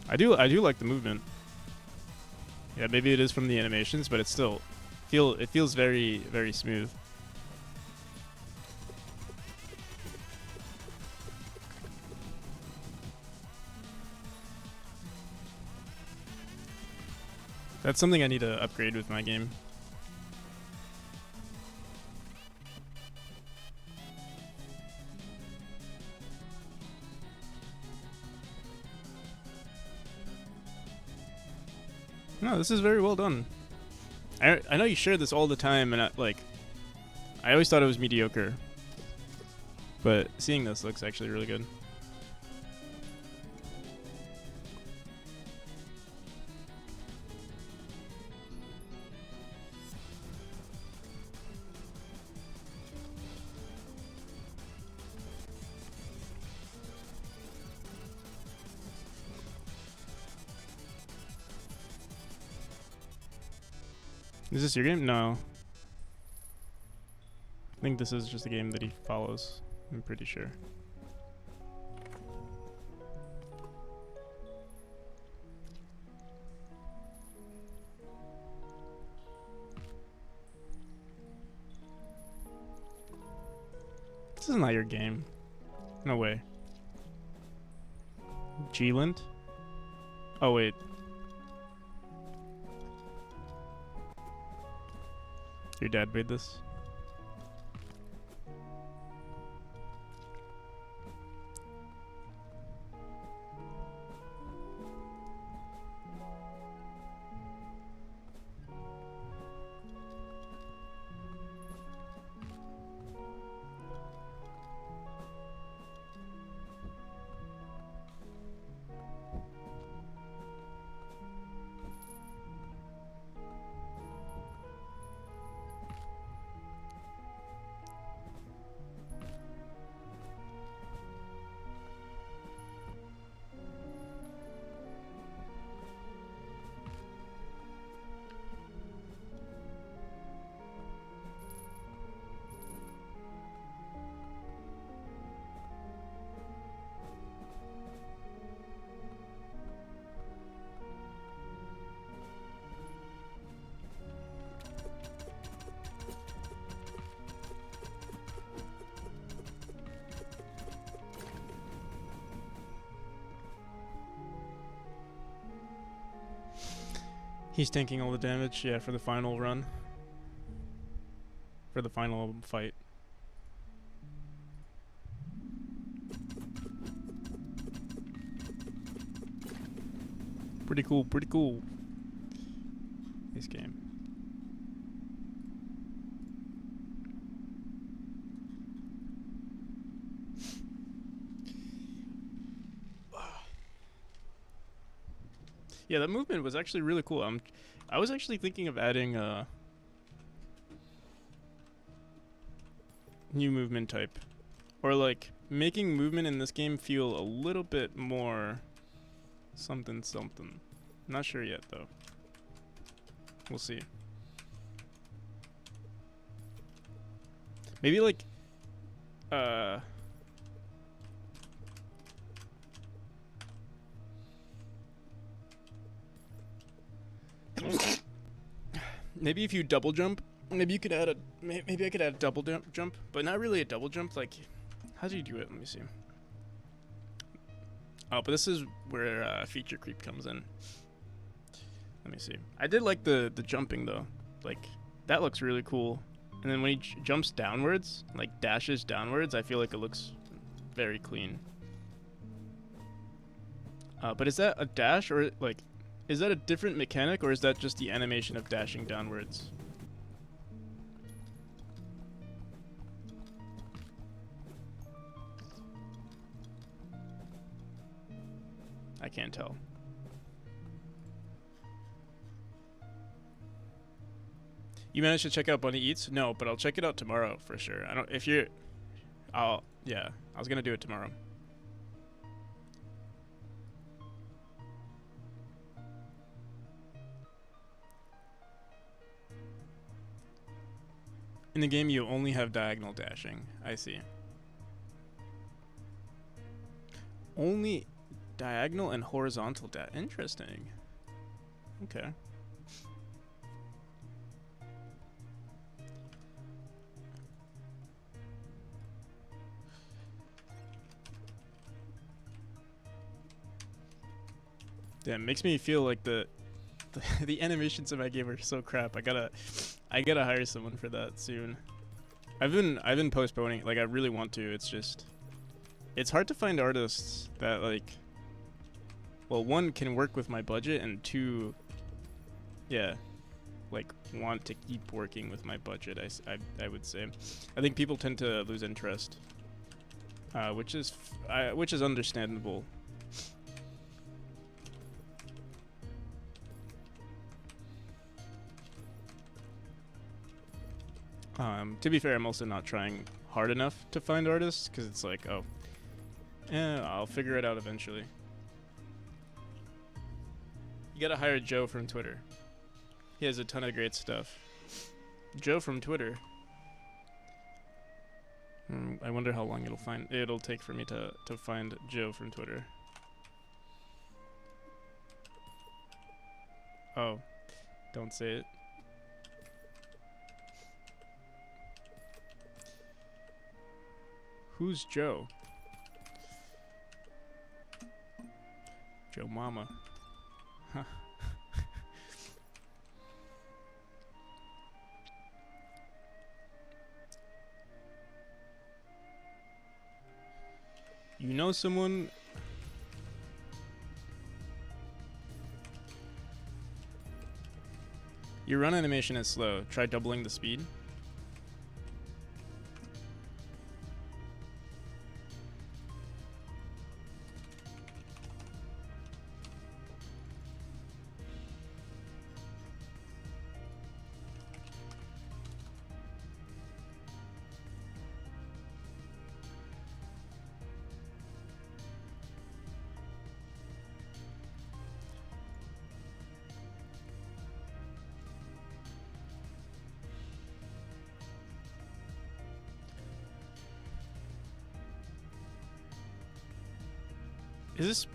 I do like the movement. Yeah, maybe it is from the animations, but it's still it feels very, very smooth. That's something I need to upgrade with my game. No, this is very well done. I know you share this all the time, and I always thought it was mediocre. But seeing this looks actually really good. Is this your game? No. I think this is just a game that he follows. I'm pretty sure. This is not your game. No way. G-Lint? Oh, wait. Your dad made this? He's tanking all the damage, yeah, for the final run. For the final fight. Pretty cool, pretty cool. This game. Yeah, that movement was actually really cool. I was actually thinking of adding new movement type, or like making movement in this game feel a little bit more something something. Not sure yet though. We'll see. Maybe like maybe if you double jump, maybe you could add a maybe I could add a double jump, but not really a double jump. Like, how do you do it? Let me see. Oh, but this is where feature creep comes in. Let me see. I did like the jumping though. Like, that looks really cool. And then when he jumps downwards, like dashes downwards, I feel like it looks very clean. But is that a dash, or like, is that a different mechanic, or is that just the animation of dashing downwards? I can't tell. You managed to check out Bunny Eats? No, but I'll check it out tomorrow for sure. I don't. If you're, yeah. I was gonna do it tomorrow. In the game, you only have diagonal dashing. I see. Only diagonal and horizontal dash. Interesting. Okay. Yeah, it makes me feel like the animations in my game are so crap. I gotta hire someone for that soon. I've been postponing it. Like, I really want to. It's just, it's hard to find artists that, like, well, one, can work with my budget, and two, yeah, like, want to keep working with my budget. I would say, I think people tend to lose interest, which is understandable. To be fair, I'm also not trying hard enough to find artists, because it's like, oh, I'll figure it out eventually. You gotta hire Joe from Twitter. He has a ton of great stuff. Joe from Twitter. I wonder how long it'll take for me to find Joe from Twitter. Oh, don't say it. Who's Joe? Joe Mama. Huh. You know someone? Your run animation is slow. Try doubling the speed. Is this?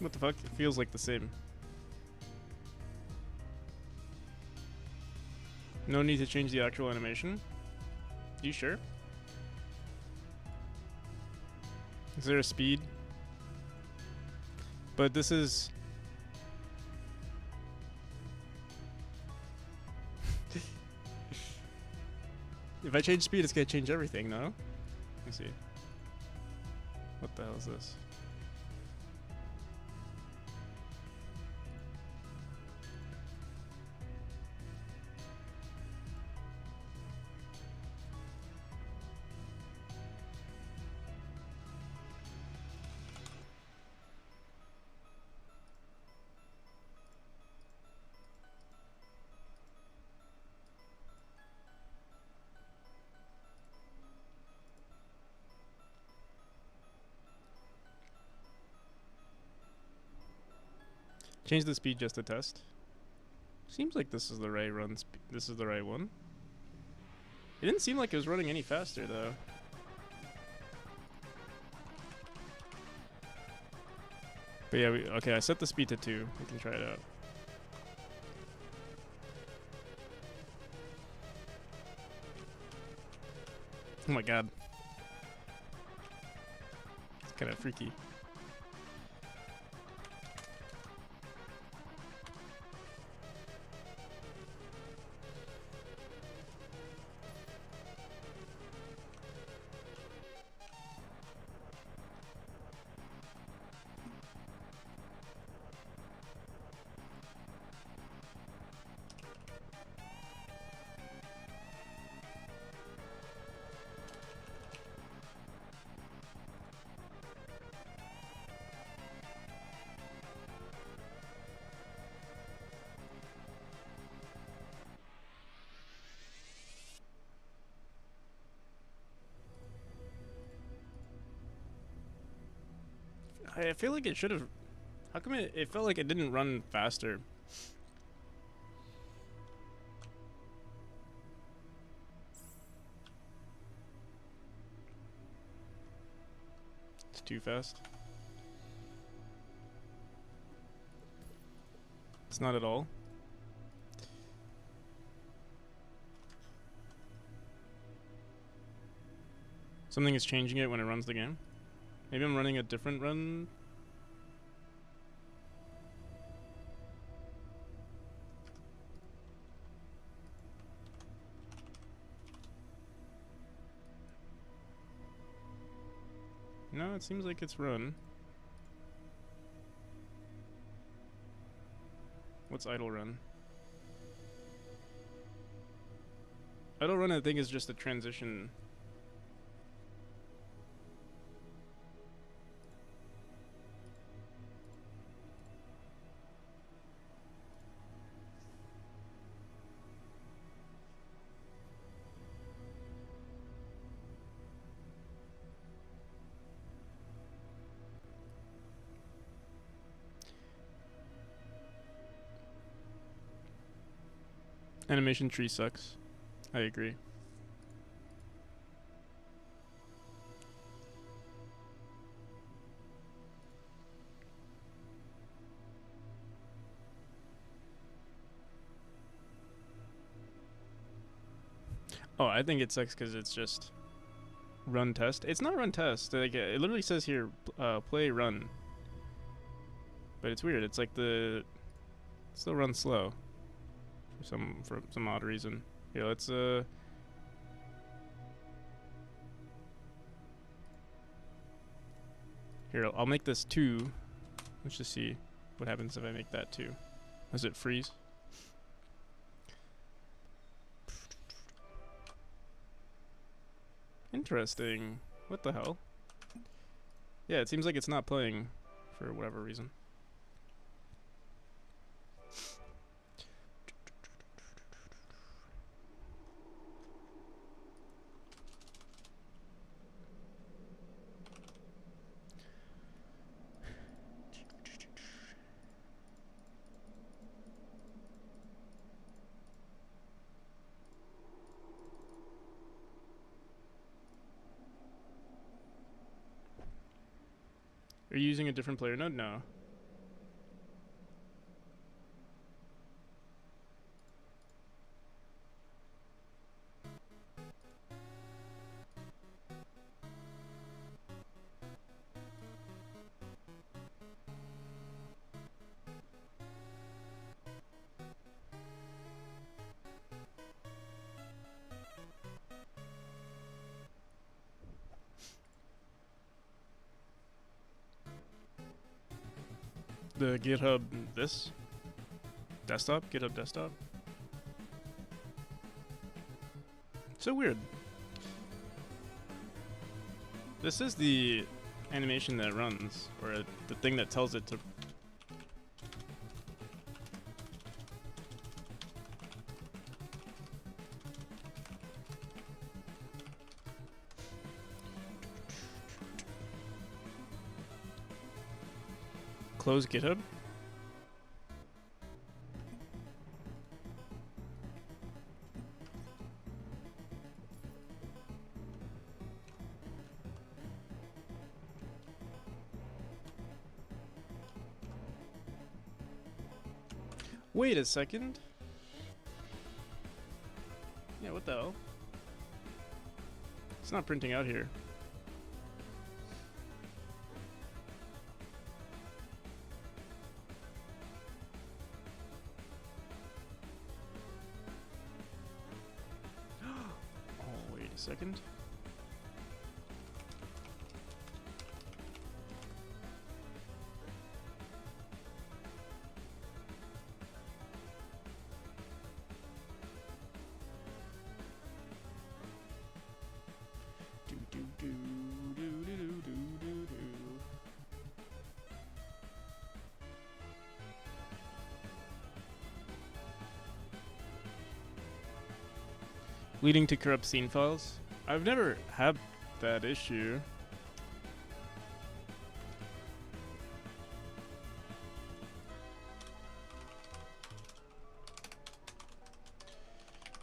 What the fuck? It feels like the same. No need to change the actual animation? You sure? Is there a speed? But this is... If I change speed, it's gonna change everything, no? Let me see. What the hell is this? Change the speed just to test. Seems like this is the right run. This is the right one. It didn't seem like it was running any faster though. But yeah, okay. I set the speed to 2. We can try it out. Oh my god, it's kind of freaky. I feel like it should have. How come it felt like it didn't run faster? It's too fast. It's not at all. Something is changing it when it runs the game. Maybe I'm running a different run. No, it seems like it's run. What's idle run? Idle run, I think, is just a transition. Animation tree sucks. I agree. Oh, I think it sucks because it's just run test. It's not run test. Like it literally says here, play run. But it's weird. It's like it still runs slow. For some odd reason. Yeah, let's here, I'll make this 2. Let's just see what happens if I make that 2. Does it freeze? Interesting. What the hell? Yeah, it seems like it's not playing for whatever reason. Are you using a different player node? No. The GitHub this? Desktop? GitHub desktop? So weird. This is the animation that runs, or the thing that tells it to. Close GitHub? Wait a second. Yeah, what the hell? It's not printing out here. Oh, wait a second. Leading to corrupt scene files. I've never had that issue.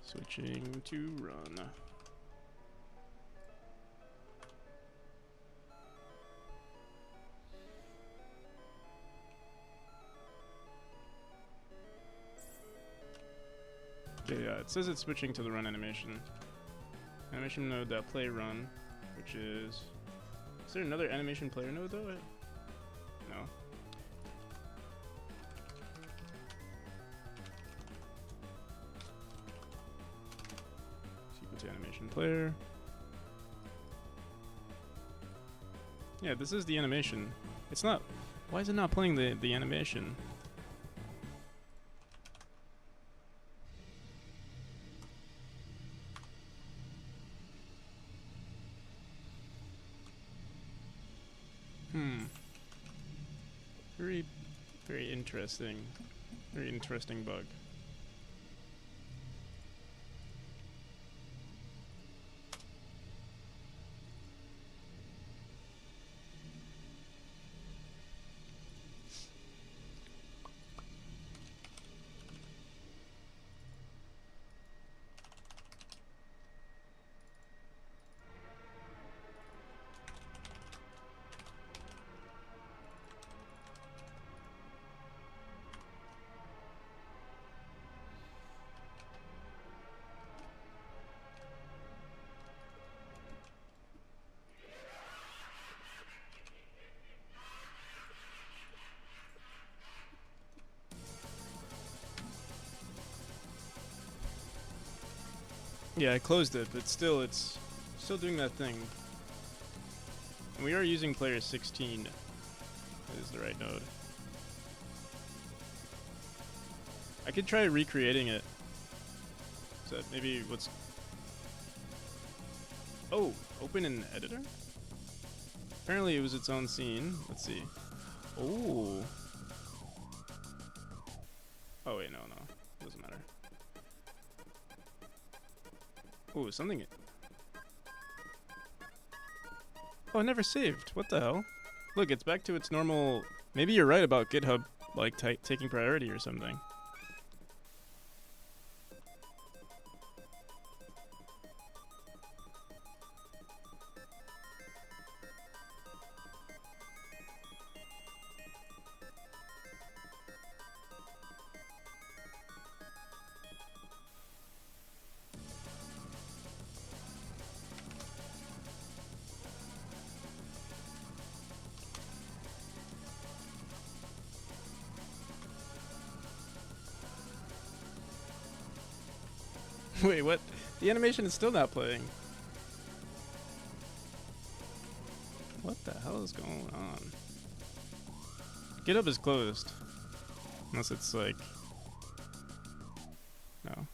Switching to run. Okay, yeah, it says it's switching to the run animation. Animation node play run. which is there another animation player node though? No. Sequence animation player. Yeah, this is the animation. It's not. Why is it not playing the animation? Very, very interesting. Very interesting bug. Yeah, I closed it, but still, it's still doing that thing. And we are using player 16 is the right node. I could try recreating it. So maybe what's... Oh, open an editor? Apparently it was its own scene. Let's see. Oh. Oh wait, no. Doesn't matter. Oh, something... Oh, it never saved. What the hell? Look, it's back to its normal... Maybe you're right about GitHub, like, taking priority or something. Wait, what? The animation is still not playing. What the hell is going on? GitHub is closed. Unless it's like... No.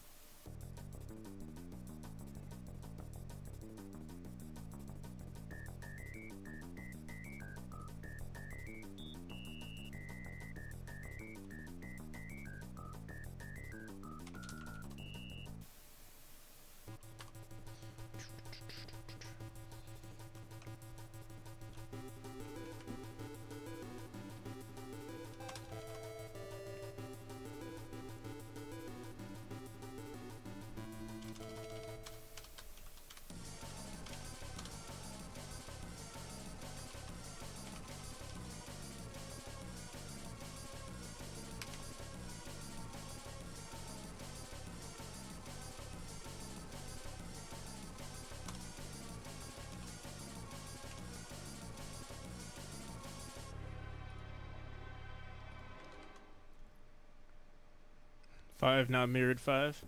Five, not mirrored 5.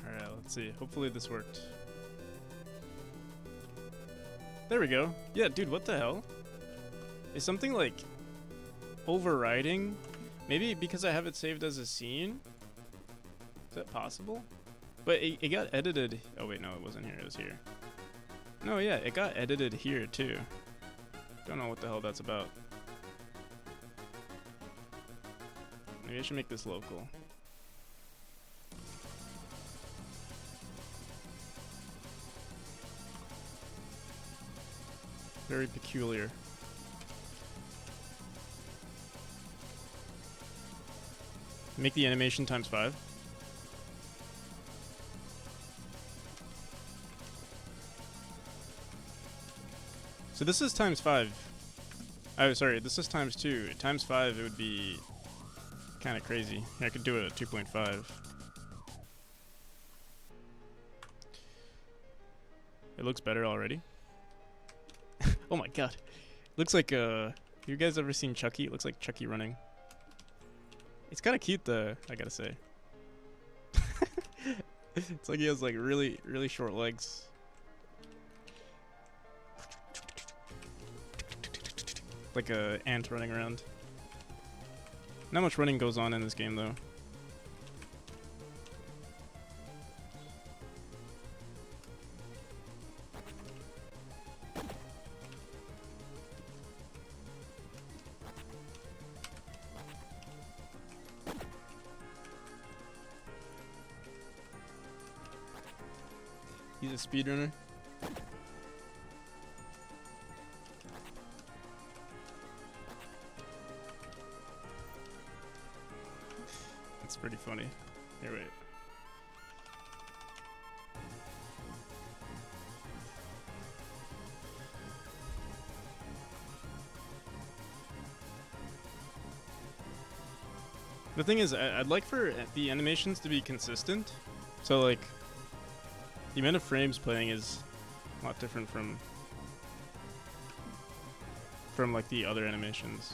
Alright, let's see. Hopefully this worked. There we go. Yeah, dude, what the hell? Is something like overriding? Maybe because I have it saved as a scene? Is that possible? But it got edited. Oh wait, no, it wasn't here. It was here. No, yeah, it got edited here too. Don't know what the hell that's about. Maybe I should make this local. Very peculiar. Make the animation times 5. So this is times 5. Oh, sorry, this is times 2. Times 5, it would be kind of crazy. I could do it at 2.5. It looks better already. Oh my god. Looks like you guys ever seen Chucky? It looks like Chucky running. It's kind of cute though, I gotta say. It's like he has like really, really short legs. Like a ant running around. Not much running goes on in this game though. He's a speedrunner. It's pretty funny. Here, wait. The thing is, I'd like for the animations to be consistent. So, like, the amount of frames playing is a lot different from like the other animations.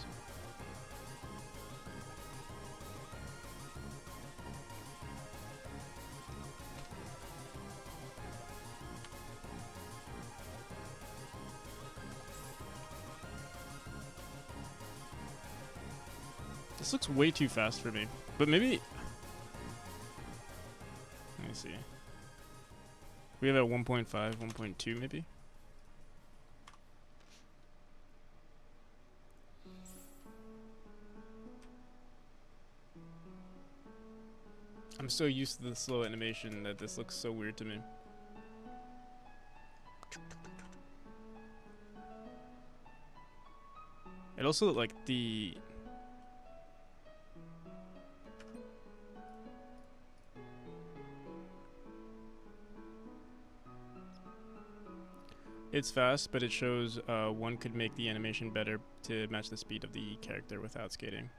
This looks way too fast for me, but maybe. Let me see. We have at 1.5, 1.2 maybe? I'm so used to the slow animation that this looks so weird to me. It also, like, the... It's fast, but it shows one could make the animation better to match the speed of the character without skating.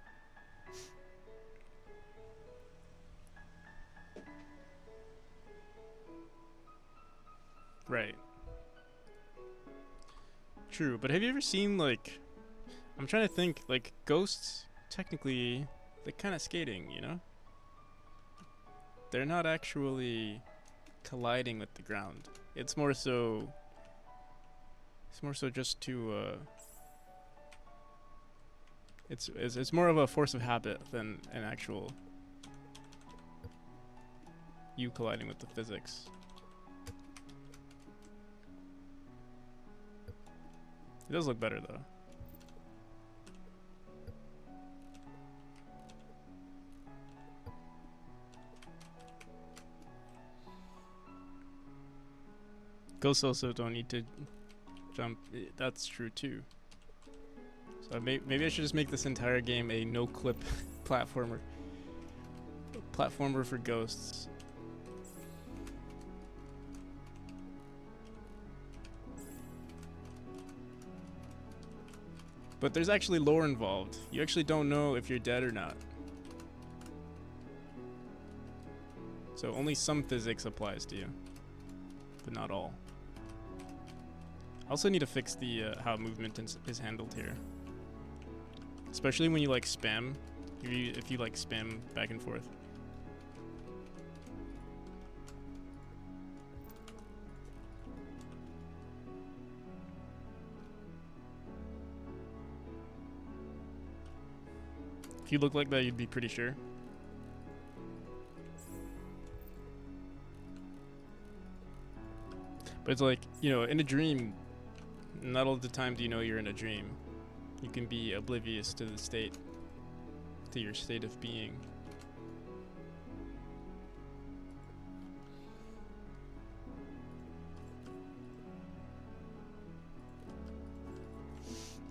Right. True, but have you ever seen, like... I'm trying to think, like, ghosts, technically, they're kind of skating, you know? They're not actually colliding with the ground. It's more so just to, it's more of a force of habit than an actual you colliding with the physics. It does look better though. Ghosts also don't need to jump. That's true too. So maybe I should just make this entire game a no-clip platformer for ghosts. But there's actually lore involved. You actually don't know if you're dead or not. So only some physics applies to you, but not all. I also need to fix the how movement is handled here. Especially when you like spam, if you like spam back and forth. If you look like that, you'd be pretty sure. But it's like, you know, in a dream, not all the time do you know you're in a dream. You can be oblivious to the state, to your state of being.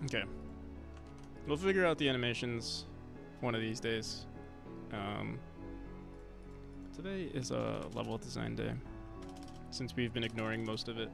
Okay. We'll figure out the animations one of these days. Today is a level design day, since we've been ignoring most of it.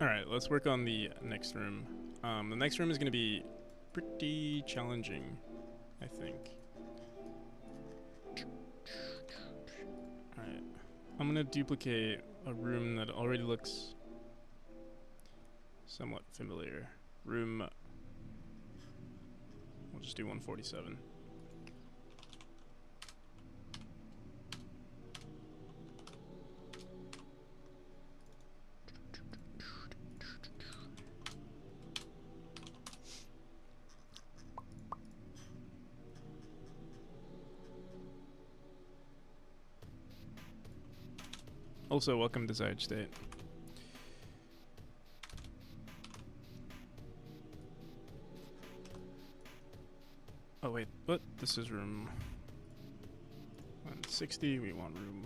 Alright, let's work on the next room. The next room is going to be pretty challenging, I think. Alright, I'm going to duplicate a room that already looks somewhat familiar. Room, we'll just do 147. Also, welcome to Side State. Oh wait, what? This is room 160. We want room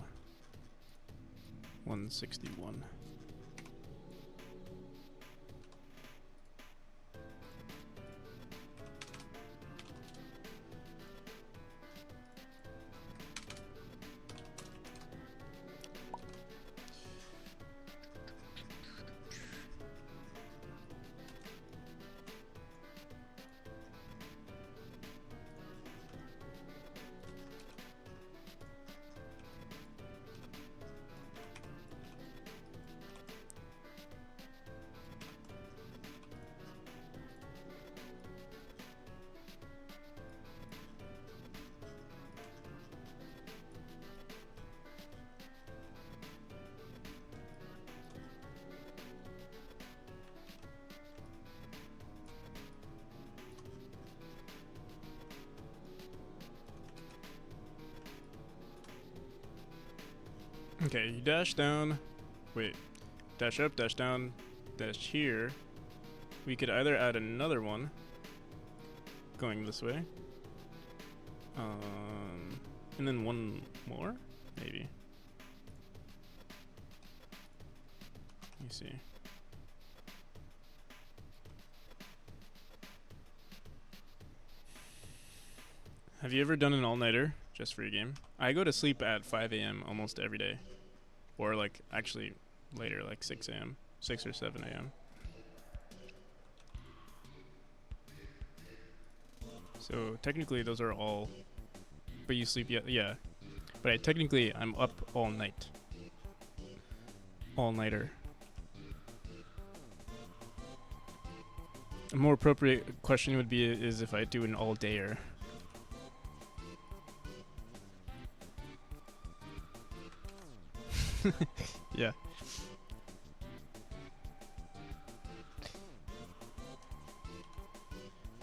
161. Okay, you dash down, wait, dash up, dash down, dash here. We could either add another one going this way, and then one more, maybe. Let me see. Have you ever done an all-nighter just for a game? I go to sleep at 5 a.m. almost every day. Or like actually later, like 6 a.m., 6 or 7 a.m. So technically those are all, but you sleep, yeah. But technically I'm up all night. All-nighter. A more appropriate question would be is if I do an all-dayer. Yeah.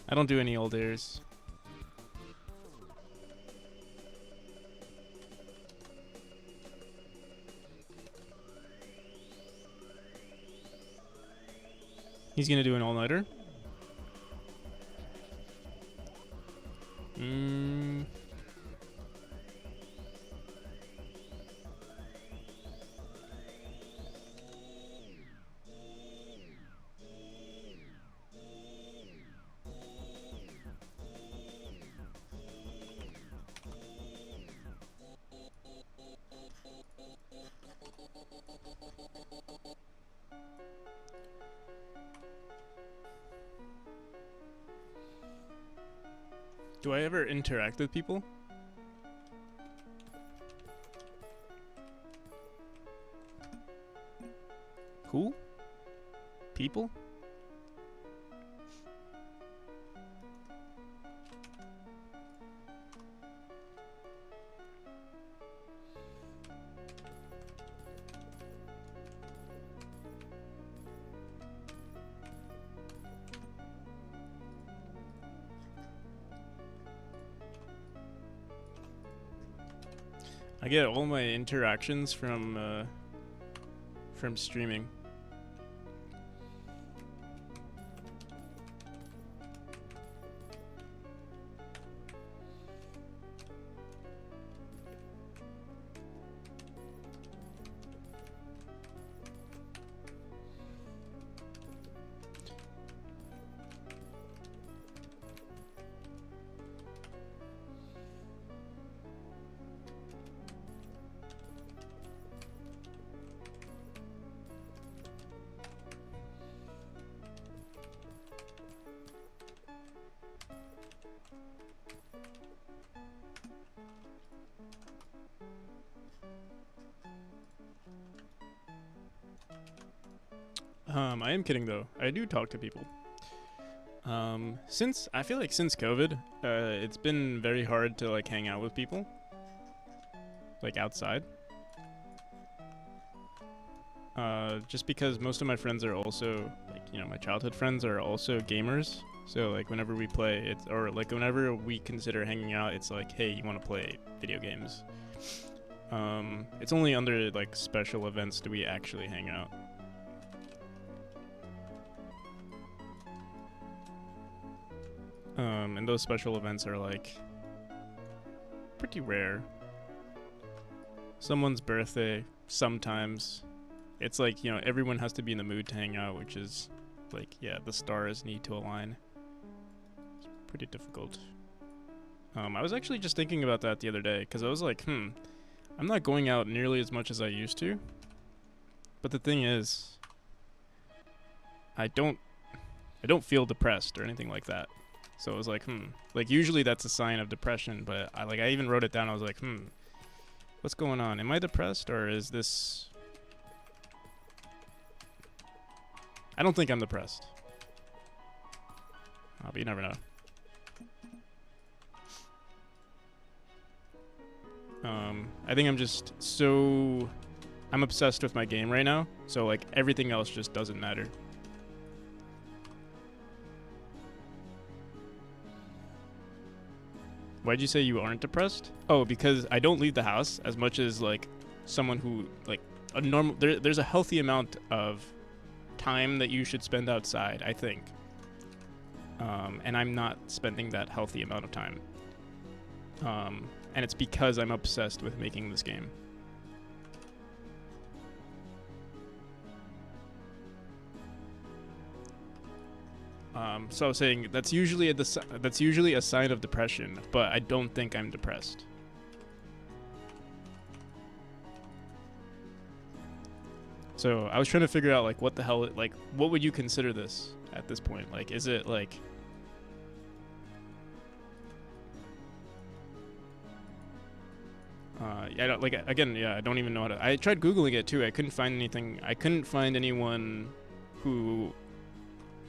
I don't do any all dayers. He's gonna do an all-nighter. Do I ever interact with people? Who? People? I get all my interactions from streaming. I am kidding though. I do talk to people. Since I feel like since COVID, it's been very hard to like hang out with people, like outside. Just because most of my friends are also like, you know, my childhood friends are also gamers. So like whenever we play, it's or like whenever we consider hanging out, it's like, hey, you want to play video games? It's only under like special events do we actually hang out. And those special events are like pretty rare. Someone's birthday, sometimes. It's like, you know, everyone has to be in the mood to hang out, which is like, yeah, the stars need to align. It's pretty difficult. I was actually just thinking about that the other day, because I was like, I'm not going out nearly as much as I used to. But the thing is, I don't feel depressed or anything like that. So I was like, like usually that's a sign of depression, but I even wrote it down. I was like, what's going on? Am I depressed or is this? I don't think I'm depressed. But you never know. I think I'm just I'm obsessed with my game right now. So like everything else just doesn't matter. Why'd you say you aren't depressed? Oh, because I don't leave the house as much as like someone who like a normal. There's a healthy amount of time that you should spend outside, I think. And I'm not spending that healthy amount of time. And it's because I'm obsessed with making this game. So I was saying that's usually a sign of depression, but I don't think I'm depressed. So I was trying to figure out like what the hell, like what would you consider this at this point? Like, is it like? Yeah, I don't, like again, yeah, I don't even know how to. I tried Googling it too. I couldn't find anything. I couldn't find anyone who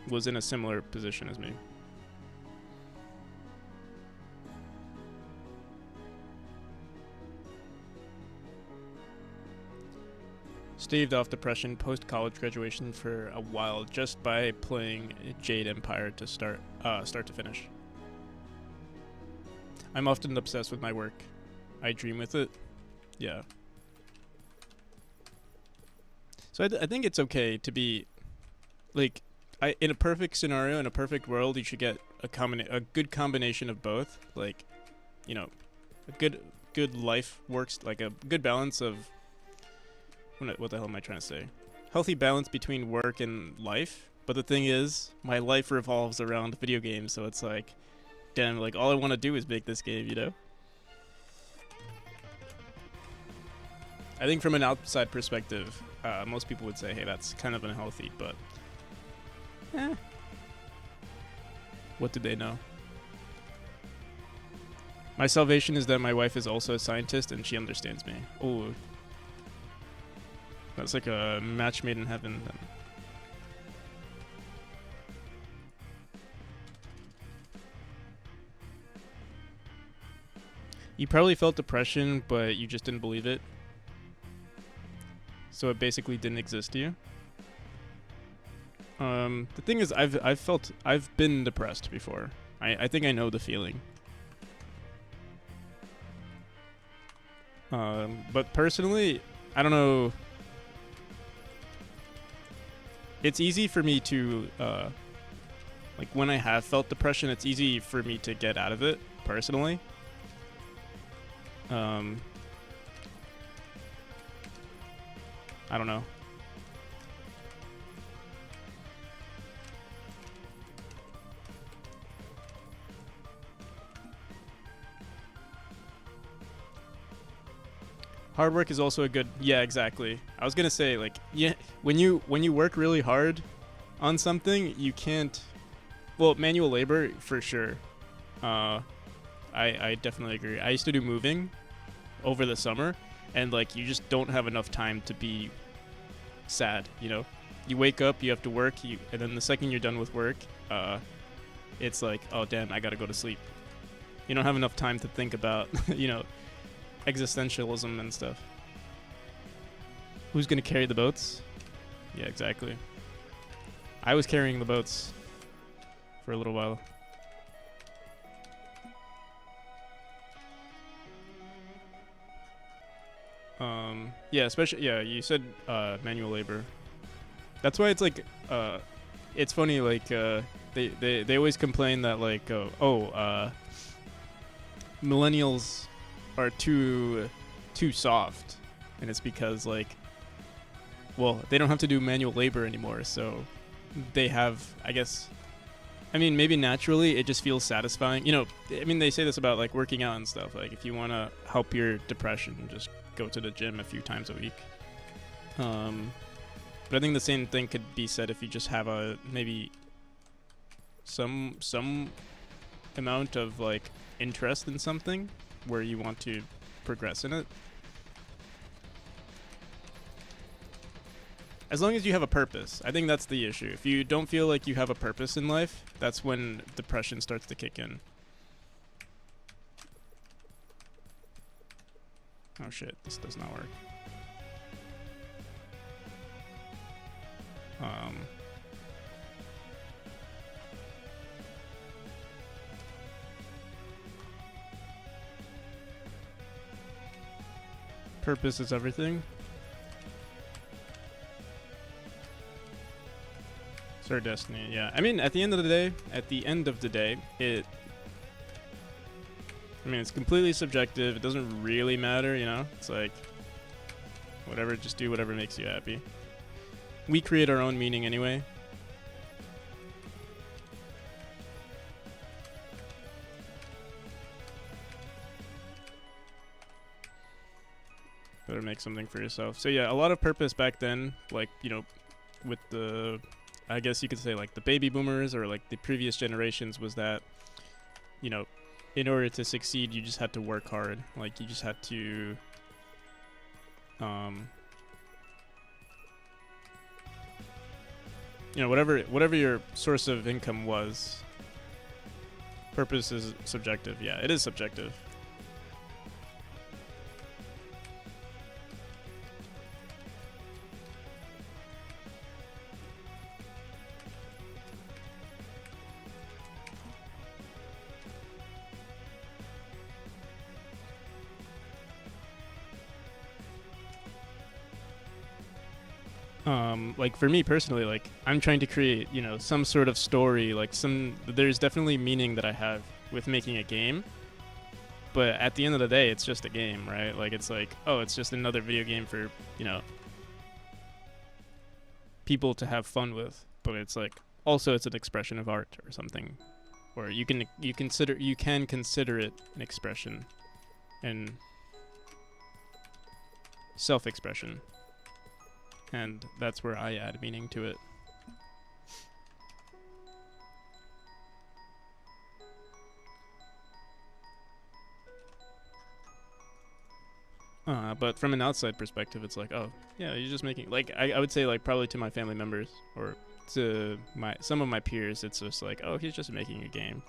was in a similar position as me. Staved off depression post-college graduation for a while just by playing Jade Empire to start to finish. I'm often obsessed with my work. I dream with it. Yeah. So I think it's okay to be like, in a perfect scenario, in a perfect world, you should get a good combination of both. Like, you know, a good life works, like a good balance of what the hell am I trying to say? Healthy balance between work and life. But the thing is, my life revolves around video games, so it's like, damn, like all I want to do is make this game, you know? I think from an outside perspective, most people would say, hey, that's kind of unhealthy, but what do they know? My salvation is that my wife is also a scientist and she understands me. Oh, that's like a match made in heaven then. You probably felt depression, but you just didn't believe it. So it basically didn't exist to you. The thing is, I've been depressed before. I think I know the feeling. But personally, I don't know. It's easy for me to, like when I have felt depression, it's easy for me to get out of it, personally. I don't know. Hard work is also a good. Yeah, exactly. I was gonna say, like, yeah, when you work really hard on something, you can't. Well, manual labor for sure. I definitely agree. I used to do moving over the summer, and like you just don't have enough time to be sad, you know. You wake up, you have to work, and then the second you're done with work, it's like, oh damn, I gotta go to sleep. You don't have enough time to think about, existentialism and stuff. Who's gonna carry the boats? Yeah, exactly. I was carrying the boats for a little while. Yeah, especially, yeah, you said manual labor. That's why it's like, it's funny, like, they always complain that, like, millennials are too soft. And it's because, like, well, they don't have to do manual labor anymore, so they have, I guess, I mean, maybe naturally it just feels satisfying. I mean, they say this about, like, working out and stuff. Like, if you want to help your depression, just go to the gym a few times a week. But I think the same thing could be said if you just have maybe some amount of, like, interest in something where you want to progress in it. As long as you have a purpose. I think that's the issue. If you don't feel like you have a purpose in life, that's when depression starts to kick in. Oh shit, this does not work. Purpose is everything. It's our destiny, yeah. I mean, at the end of the day, it's completely subjective. It doesn't really matter, It's like, whatever, just do whatever makes you happy. We create our own meaning anyway. Better make something for yourself. So yeah, a lot of purpose back then, like, with the, I guess you could say, like, the baby boomers or, like, the previous generations, was that, in order to succeed, you just had to work hard. Like, you just had to, whatever your source of income was. Purpose is subjective. Yeah, it is subjective. Like, for me personally, like, I'm trying to create, some sort of story, like, there's definitely meaning that I have with making a game, but at the end of the day, it's just a game, right? Like, it's like, oh, it's just another video game for, people to have fun with, but it's like, also it's an expression of art or something, or you can consider it an expression and self-expression. And that's where I add meaning to it. But from an outside perspective, it's like, oh, yeah, you're just making, like, I would say, like, probably to my family members or to some of my peers, it's just like, oh, he's just making a game.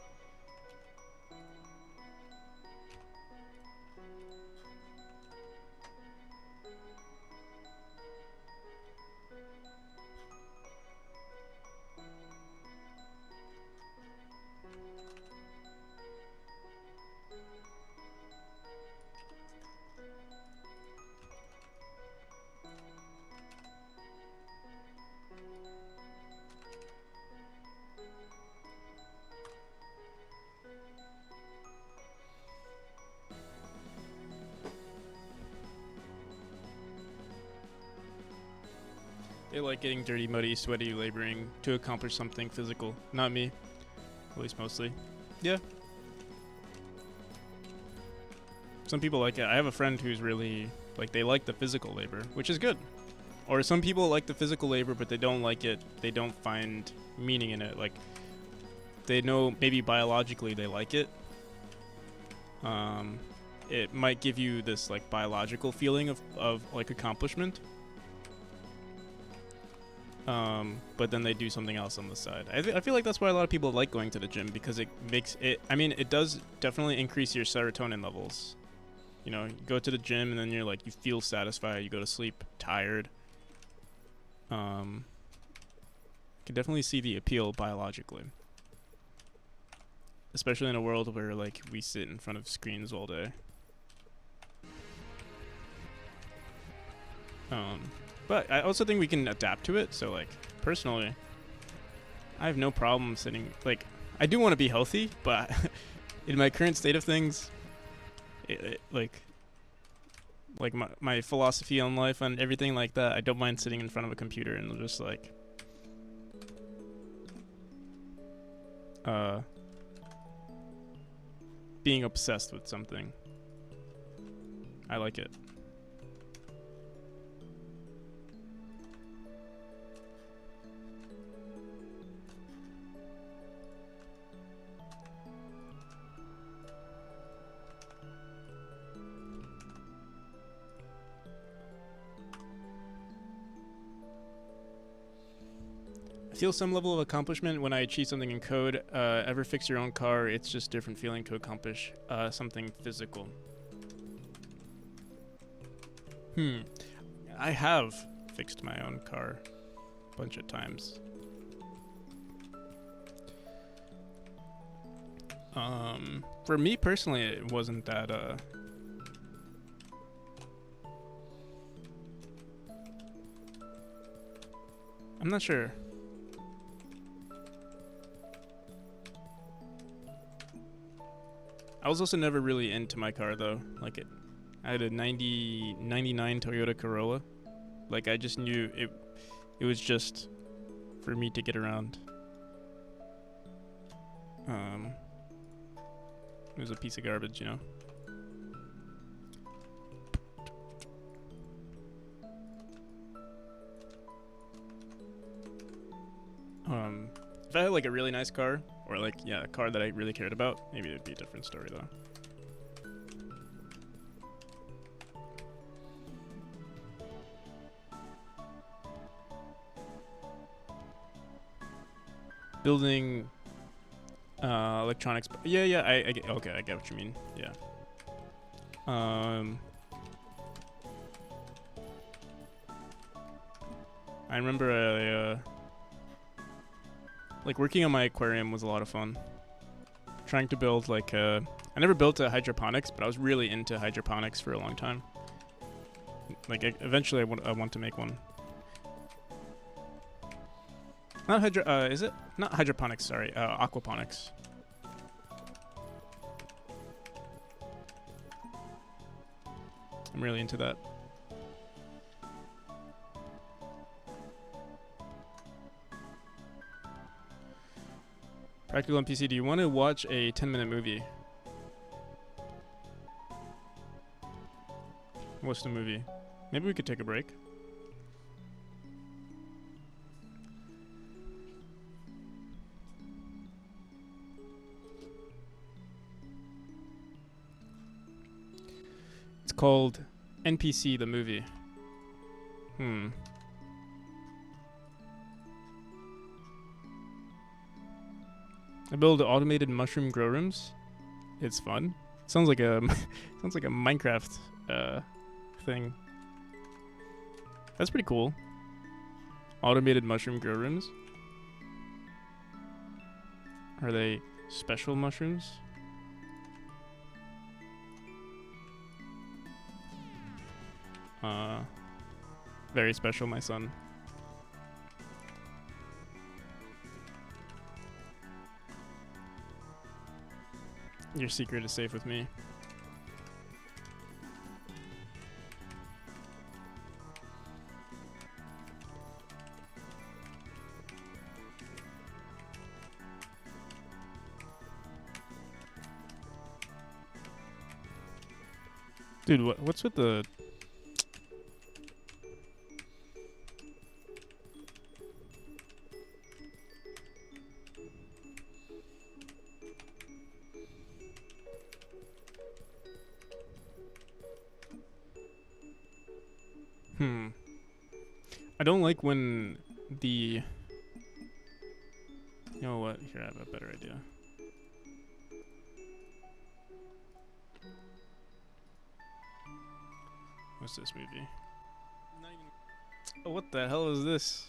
They like getting dirty, muddy, sweaty, laboring to accomplish something physical. Not me. At least mostly. Yeah. Some people like it. I have a friend who's really, like, they like the physical labor, which is good. Or some people like the physical labor, but they don't like it. They don't find meaning in it. Like, they know maybe biologically they like it. It might give you this, like, biological feeling of like, accomplishment. but then they do something else on the side. I feel like that's why a lot of people like going to the gym, because it makes it. I mean, it does definitely increase your serotonin levels. You know, you go to the gym and then you're like, you feel satisfied. You go to sleep tired. Can definitely see the appeal biologically, especially in a world where like we sit in front of screens all day. But I also think we can adapt to it. So like personally, I have no problem sitting. Like I do want to be healthy, but in my current state of things, like my philosophy on life and everything like that, I don't mind sitting in front of a computer and just like being obsessed with something. I like it. I feel some level of accomplishment when I achieve something in code. Ever fix your own car? It's just different feeling to accomplish something physical. I have fixed my own car a bunch of times. For me personally, it wasn't that I'm not sure. I was also never really into my car though. Like I had a 99 Toyota Corolla. Like I just knew it was just for me to get around. It was a piece of garbage, you know. If I had like a really nice car, or like a car that I really cared about, maybe it'd be a different story though. Building electronics. Yeah, I get, okay, I get what you mean. Yeah. I remember like working on my aquarium was a lot of fun. Trying to build like I never built a hydroponics, but I was really into hydroponics for a long time. Like eventually I want to make one. Not is it? Not hydroponics, sorry. Aquaponics. I'm really into that. Practical NPC, do you want to watch a 10-minute movie? What's the movie? Maybe we could take a break. It's called NPC the movie. I build automated mushroom grow rooms. It's fun. Sounds like a sounds like a Minecraft thing. That's pretty cool. Automated mushroom grow rooms. Are they special mushrooms? Very special, my son. Your secret is safe with me. Dude, what's with the... I don't like when the... You know what? Here, I have a better idea. What's this movie? Oh, what the hell is this?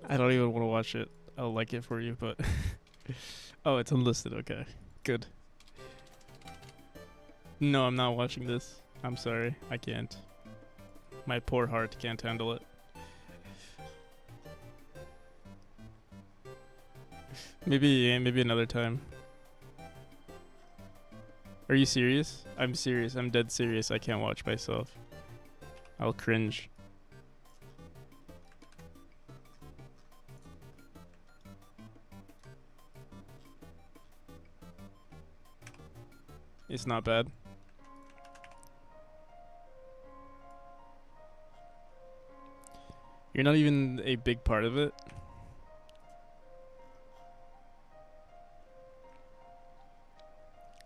I don't even want to watch it. I'll like it for you, but... Oh, it's unlisted. Okay. Good. No, I'm not watching this. I'm sorry. I can't. My poor heart can't handle it. Maybe another time. Are you serious? I'm serious. I'm dead serious. I can't watch myself. I'll cringe. It's not bad. You're not even a big part of it.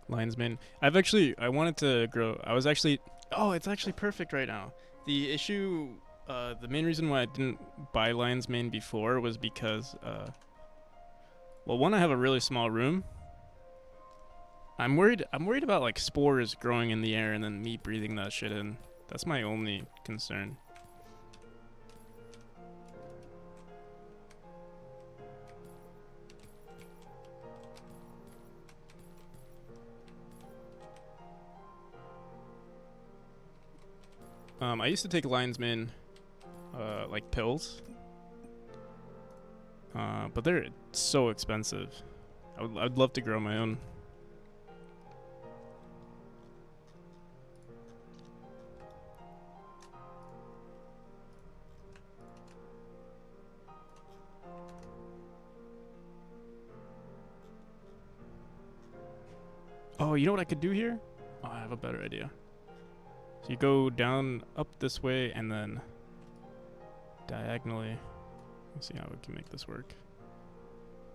Lionsman. I wanted to grow. Oh, it's actually perfect right now. The issue, the main reason why I didn't buy Lionsman before was because, well, one, I have a really small room. I'm worried about like spores growing in the air and then me breathing that shit in. That's my only concern. I used to take Lion's Mane, like pills, but they're so expensive. I'd love to grow my own. Oh, you know what I could do here? Oh, I have a better idea. So you go down, up this way, and then diagonally. Let's see how we can make this work.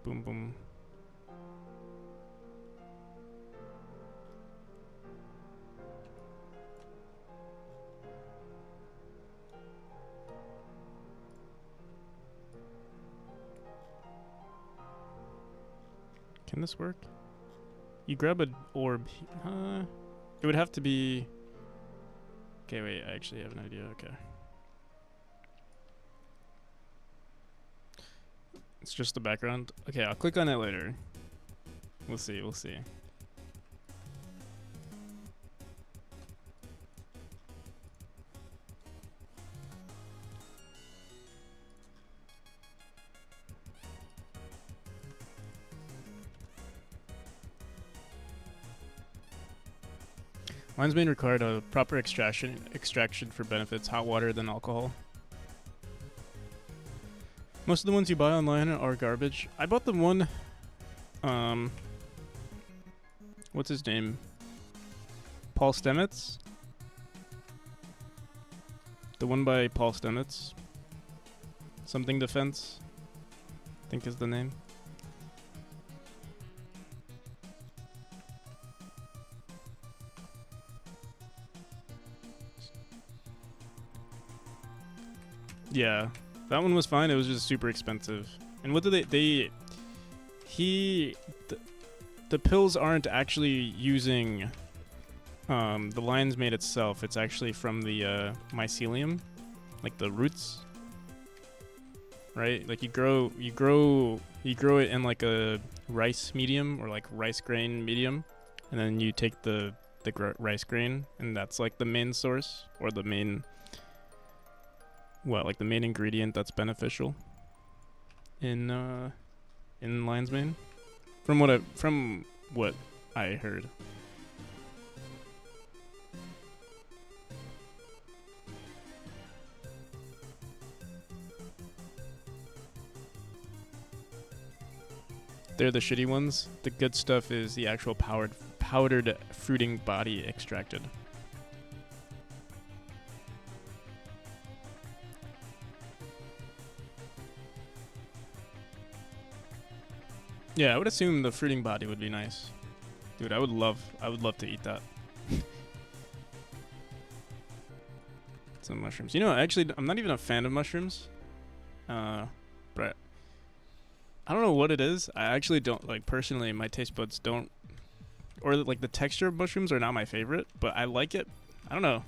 Boom, boom. Can this work? You grab an orb. It would have to be... Okay, wait, I actually have an idea. Okay. It's just the background. Okay, I'll click on it later. We'll see, we'll see. Lion's Mane required a proper extraction for benefits, hot water, then alcohol. Most of the ones you buy online are garbage. I bought the one, what's his name? Paul Stamets? The one by Paul Stamets. Something Defense, I think is the name. Yeah, that one was fine. It was just super expensive. And what do the pills aren't actually using the Lion's Mane itself. It's actually from the mycelium, like the roots, right? Like you grow it in like a rice medium or like rice grain medium, and then you take the rice grain, and that's like the main source or the main... like the main ingredient that's beneficial in Lion's Mane, from what I heard. They're the shitty ones. The good stuff is the actual powdered fruiting body extracted. Yeah, I would assume the fruiting body would be nice. Dude, I would love to eat that. some mushrooms. You know, actually, I'm not even a fan of mushrooms. But I don't know what it is. I actually don't like personally. My taste buds don't, or like the texture of mushrooms are not my favorite. But I like it. I don't know.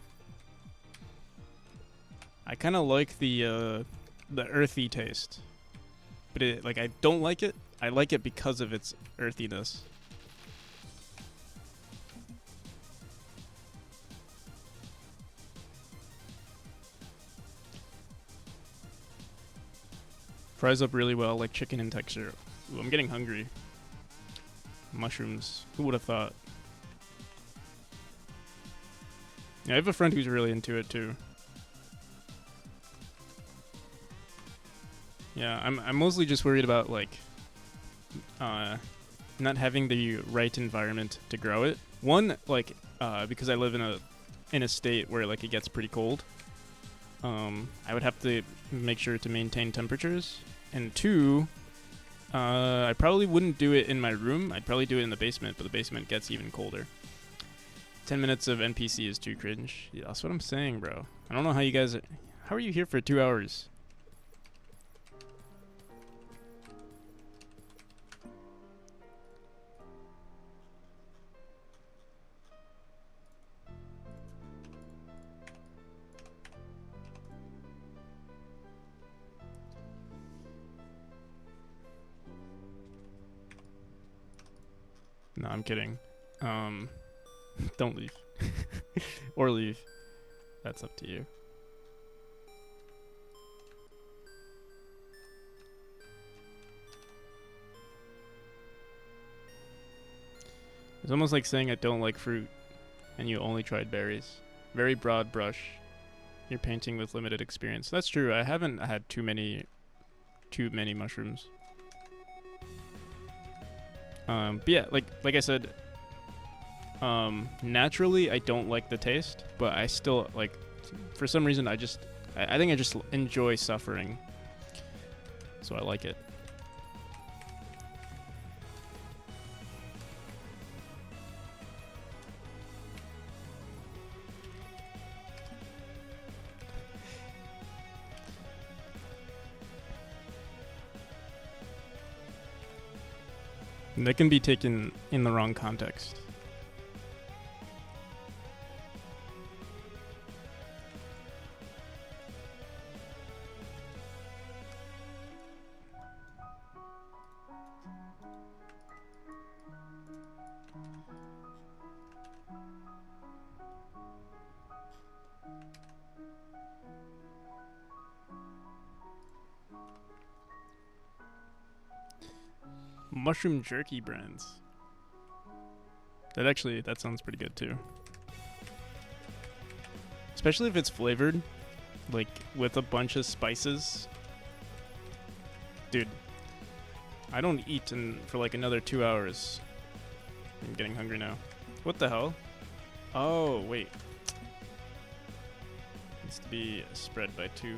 I kind of like the earthy taste, but I don't like it. I like it because of its earthiness. Fries up really well, like chicken in texture. Ooh, I'm getting hungry. Mushrooms. Who would have thought? Yeah, I have a friend who's really into it too. Yeah, I'm mostly just worried about like not having the right environment to grow it. One, like because I live in a state where like it gets pretty cold. I would have to make sure to maintain temperatures. And two, I probably wouldn't do it in my room. I'd probably do it in the basement, but the basement gets even colder. 10 minutes of NPC is too cringe. Yeah, that's what I'm saying, bro. I don't know how you guys... How are you here for 2 hours? No, I'm kidding. Don't leave. Or leave. That's up to you. It's almost like saying I don't like fruit and you only tried berries. Very broad brush. You're painting with limited experience. That's true. I haven't had too many mushrooms. But yeah, like I said, naturally I don't like the taste, but I still like, for some reason I think I just enjoy suffering, so I like it. And that can be taken in the wrong context. Mushroom jerky brands. That sounds pretty good too. Especially if it's flavored, like with a bunch of spices. Dude, I don't eat for like another 2 hours. I'm getting hungry now. What the hell? Oh, wait. Needs to be spread by 2.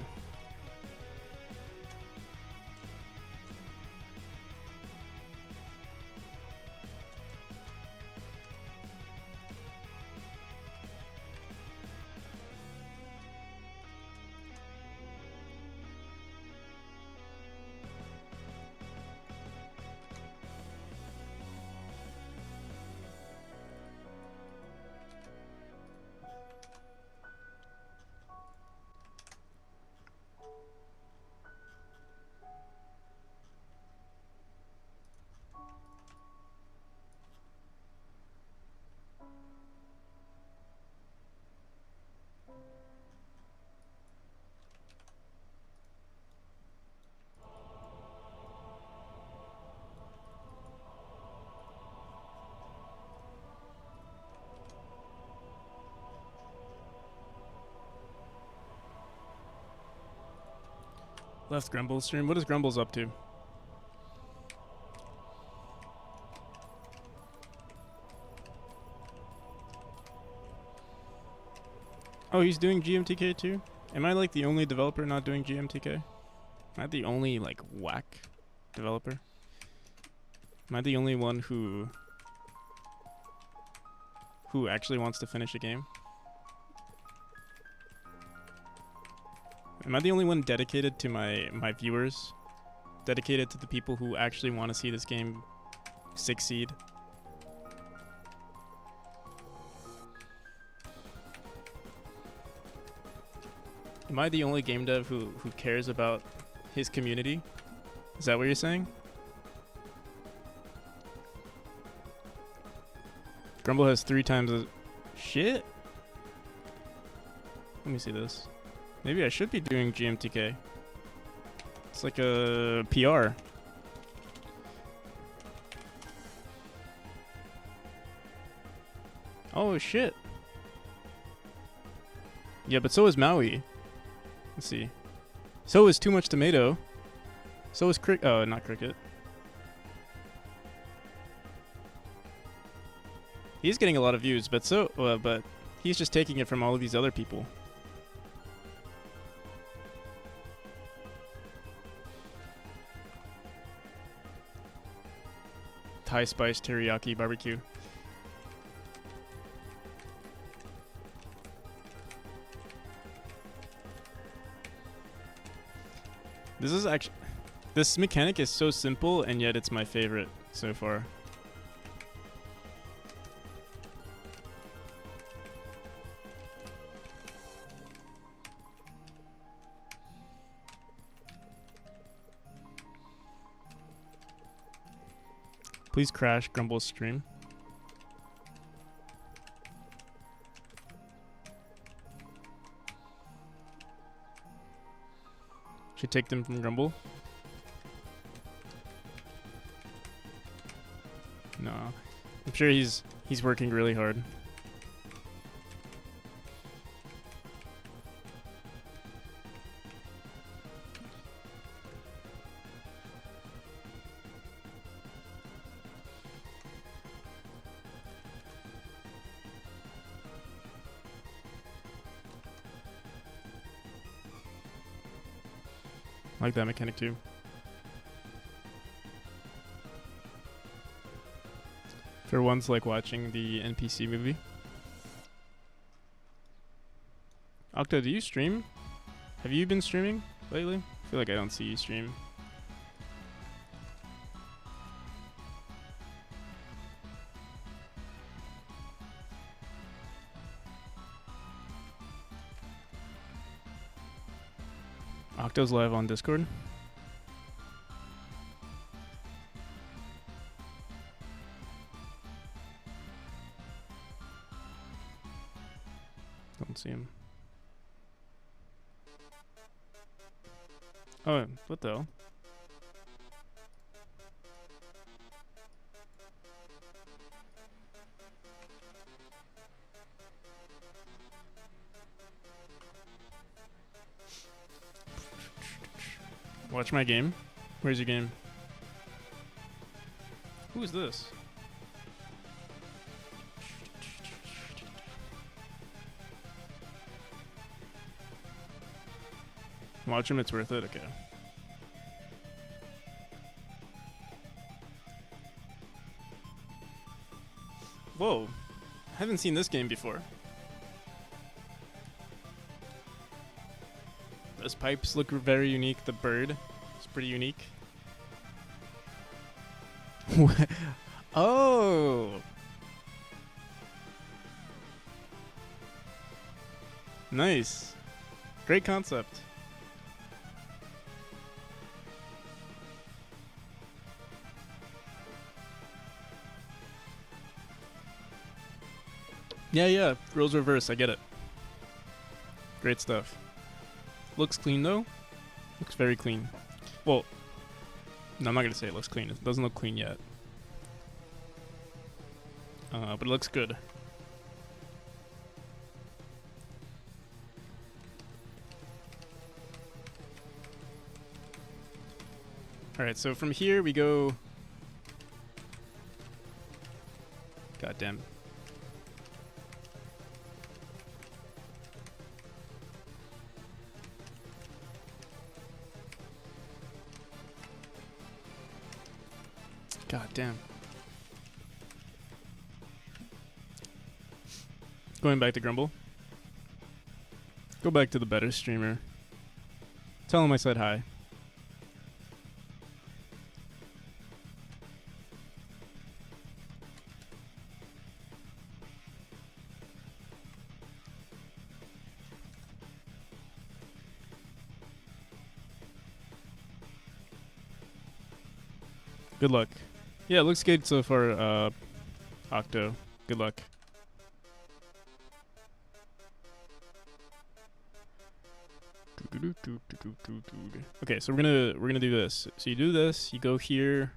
Left Grumble's stream. What is Grumble's up to? Oh, he's doing GMTK too? Am I like the only developer not doing GMTK? Am I the only like whack developer? Am I the only one who actually wants to finish a game? Am I the only one dedicated to my viewers? Dedicated to the people who actually want to see this game succeed? Am I the only game dev who cares about his community? Is that what you're saying? Grumble has 3 times as... Shit! Let me see this. Maybe I should be doing GMTK. It's like a PR. Oh shit. Yeah, but so is Maui. Let's see. So is Too Much Tomato. So is oh, not Cricket. He's getting a lot of views, but but he's just taking it from all of these other people. Thai spice teriyaki barbecue. This mechanic is so simple, and yet it's my favorite so far. Please crash Grumble's stream. Should take them from Grumble. No, I'm sure he's working really hard. I like that mechanic too. For once, like watching the NPC movie. Octo, do you stream? Have you been streaming lately? I feel like I don't see you stream. Octo's live on Discord. Don't see him. Oh, what the hell? Watch my game. Where's your game? Who is this? Watch him, it's worth it. Okay. Whoa. I haven't seen this game before. Those pipes look very unique. The bird is pretty unique. Oh! Nice. Great concept. Yeah, roles reverse, I get it. Great stuff. Looks clean though. Looks very clean. Well, no, I'm not gonna say it looks clean. It doesn't look clean yet. But it looks good. Alright, so from here we go... God damn. God damn. Going back to Grumble. Go back to the better streamer. Tell him I said hi. Good luck. Yeah, it looks good so far, Octo. Good luck. Okay, so we're gonna do this. So you do this, you go here,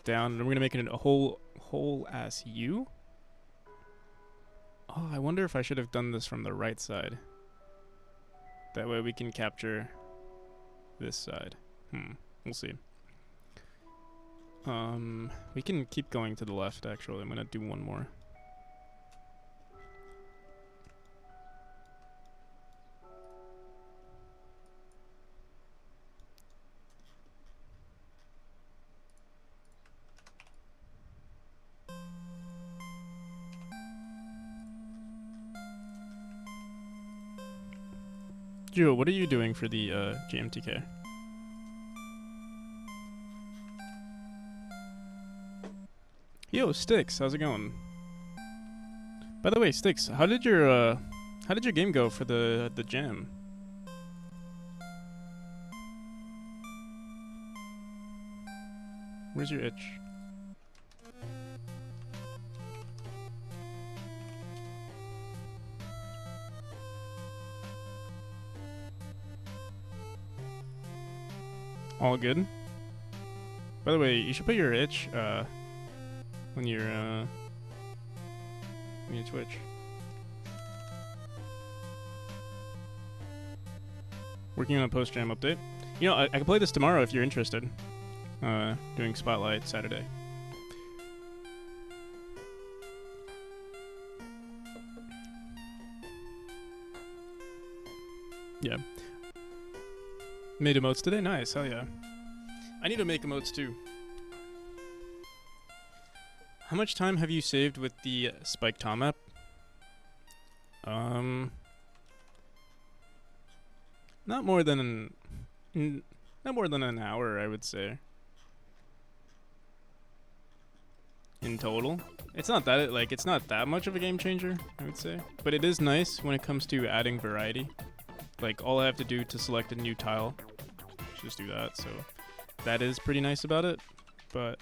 down, and we're gonna make it a whole ass U. Oh, I wonder if I should have done this from the right side. That way we can capture this side. We'll see. We can keep going to the left, actually. I'm gonna do one more. Joe, what are you doing for the GMTK? Yo, Sticks, how's it going? By the way, Sticks, how did your game go for the jam? Where's your itch? All good. By the way, you should put your itch when you Twitch. Working on a post jam update. You know, I can play this tomorrow if you're interested. Doing Spotlight Saturday. Yeah. Made emotes today? Nice, hell yeah. I need to make emotes too. How much time have you saved with the Spike Tom app? Not more than an hour, I would say. In total. It's not that much of a game changer, I would say. But it is nice when it comes to adding variety. Like, all I have to do to select a new tile, just do that, so that is pretty nice about it, but,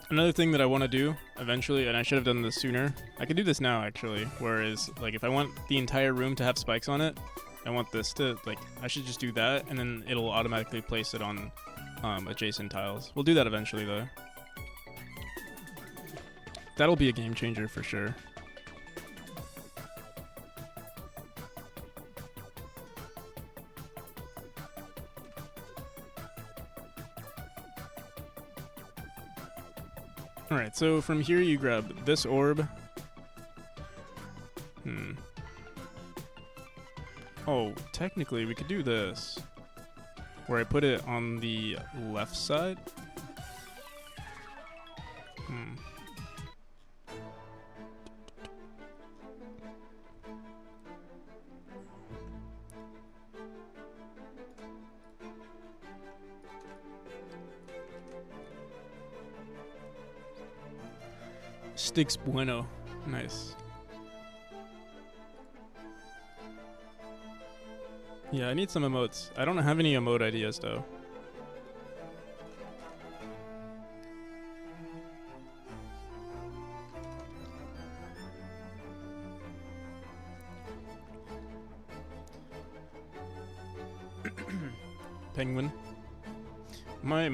another thing that I want to do eventually, and I should have done this sooner, I could do this now, actually, whereas, like, if I want the entire room to have spikes on it, I want this to, like, I should just do that, and then it'll automatically place it on adjacent tiles. We'll do that eventually, though. That'll be a game changer for sure. Alright, so from here you grab this orb. Oh, technically we could do this. Where I put it on the left side. Sticks bueno. Nice. Yeah, I need some emotes. I don't have any emote ideas, though. Penguin. My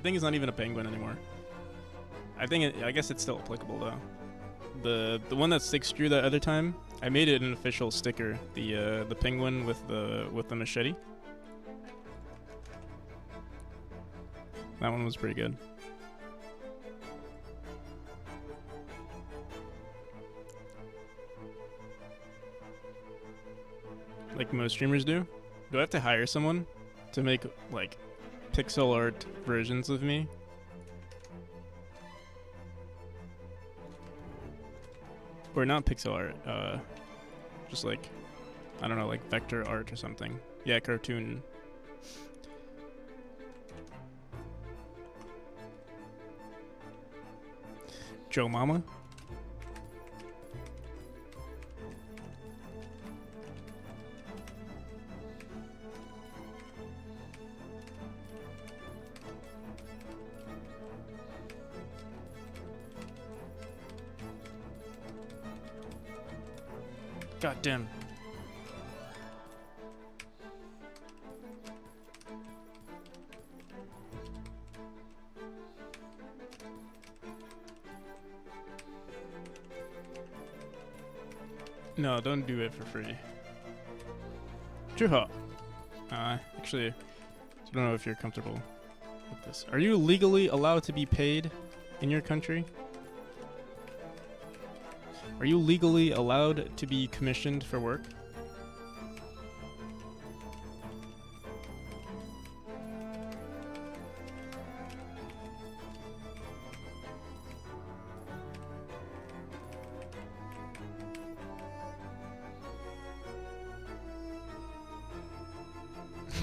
thing is not even a penguin anymore. I guess it's still applicable though. The one that Sticks drew that other time, I made it an official sticker. The penguin with the machete. That one was pretty good. Like most streamers do. Do I have to hire someone to make like pixel art versions of me? or not pixel art, just like, I don't know, like vector art or something. Yeah, cartoon. Joe Mama? God damn. No, don't do it for free. Juha. Actually, I don't know if you're comfortable with this. Are you legally allowed to be paid in your country? Are you legally allowed to be commissioned for work?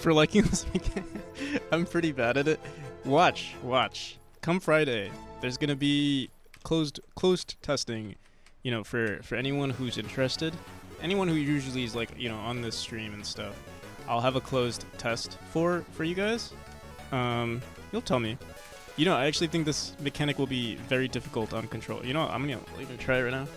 For liking this weekend? I'm pretty bad at it. Watch. Come Friday, there's gonna be closed testing, you know, for anyone who's interested. Anyone who usually is like, you know, on this stream and stuff. I'll have a closed test for you guys. You'll tell me. You know, I actually think this mechanic will be very difficult on control. You know, I'm gonna even try it right now.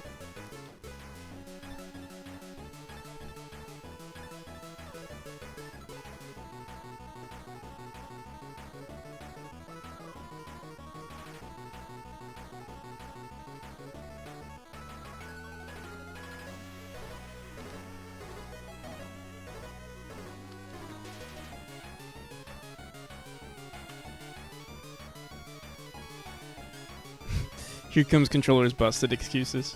Here comes controller's busted excuses.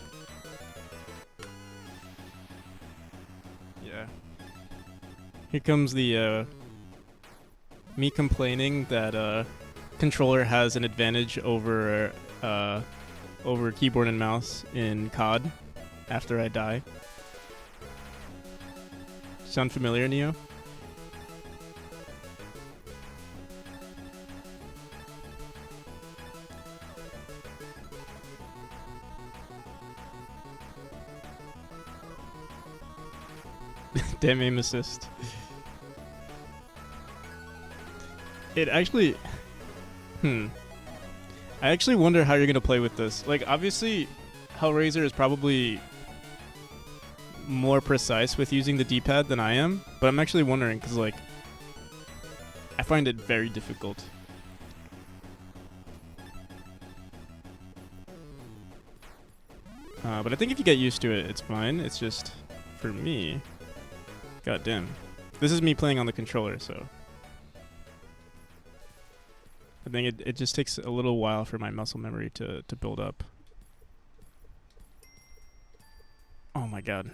Yeah. Here comes the me complaining that controller has an advantage over keyboard and mouse in COD after I die. Sound familiar, Neo? Damn aim assist. It actually... I actually wonder how you're gonna play with this. Like, obviously, Hellraiser is probably more precise with using the D-pad than I am, but I'm actually wondering, because, like, I find it very difficult. But I think if you get used to it, it's fine. It's just, for me... God damn. This is me playing on the controller, so... I think it just takes a little while for my muscle memory to build up. Oh my god.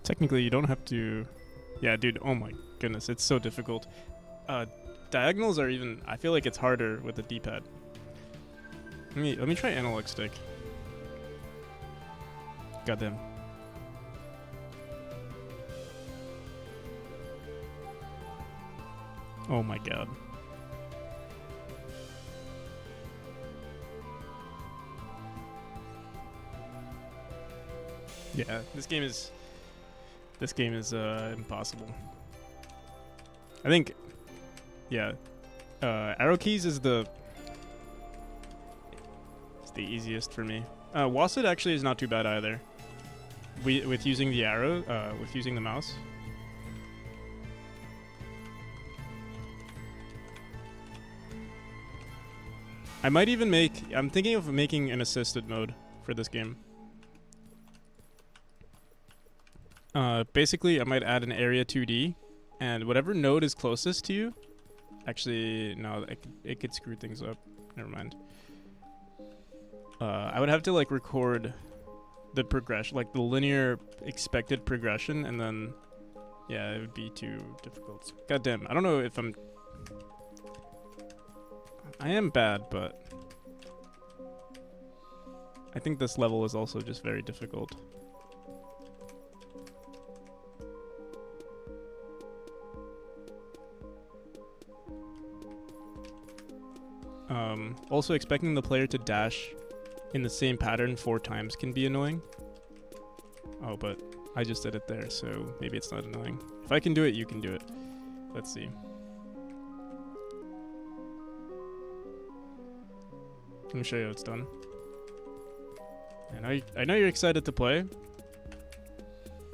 Technically, you don't have to... Yeah, dude, oh my goodness, it's so difficult. Diagonals are even... I feel like it's harder with the D-pad. Let me try analog stick. Goddamn. Oh my god. Yeah, this game is impossible. I think, yeah, arrow keys is the easiest for me. WASD actually is not too bad either. With using the arrow, with using the mouse. I might even make... I'm thinking of making an assisted mode for this game. Basically, I might add an area 2D, and whatever node is closest to you... Actually, no, it could screw things up. Never mind. I would have to, like, record the progression, like the linear expected progression, and then Yeah, it would be too difficult. God damn, I don't know if I am bad, but I think this level is also just very difficult. Also, expecting the player to dash in the same pattern 4 times can be annoying. Oh, but I just did it there, so maybe it's not annoying. If I can do it, you can do it. Let's see. Let me show you how it's done. And I know you're excited to play,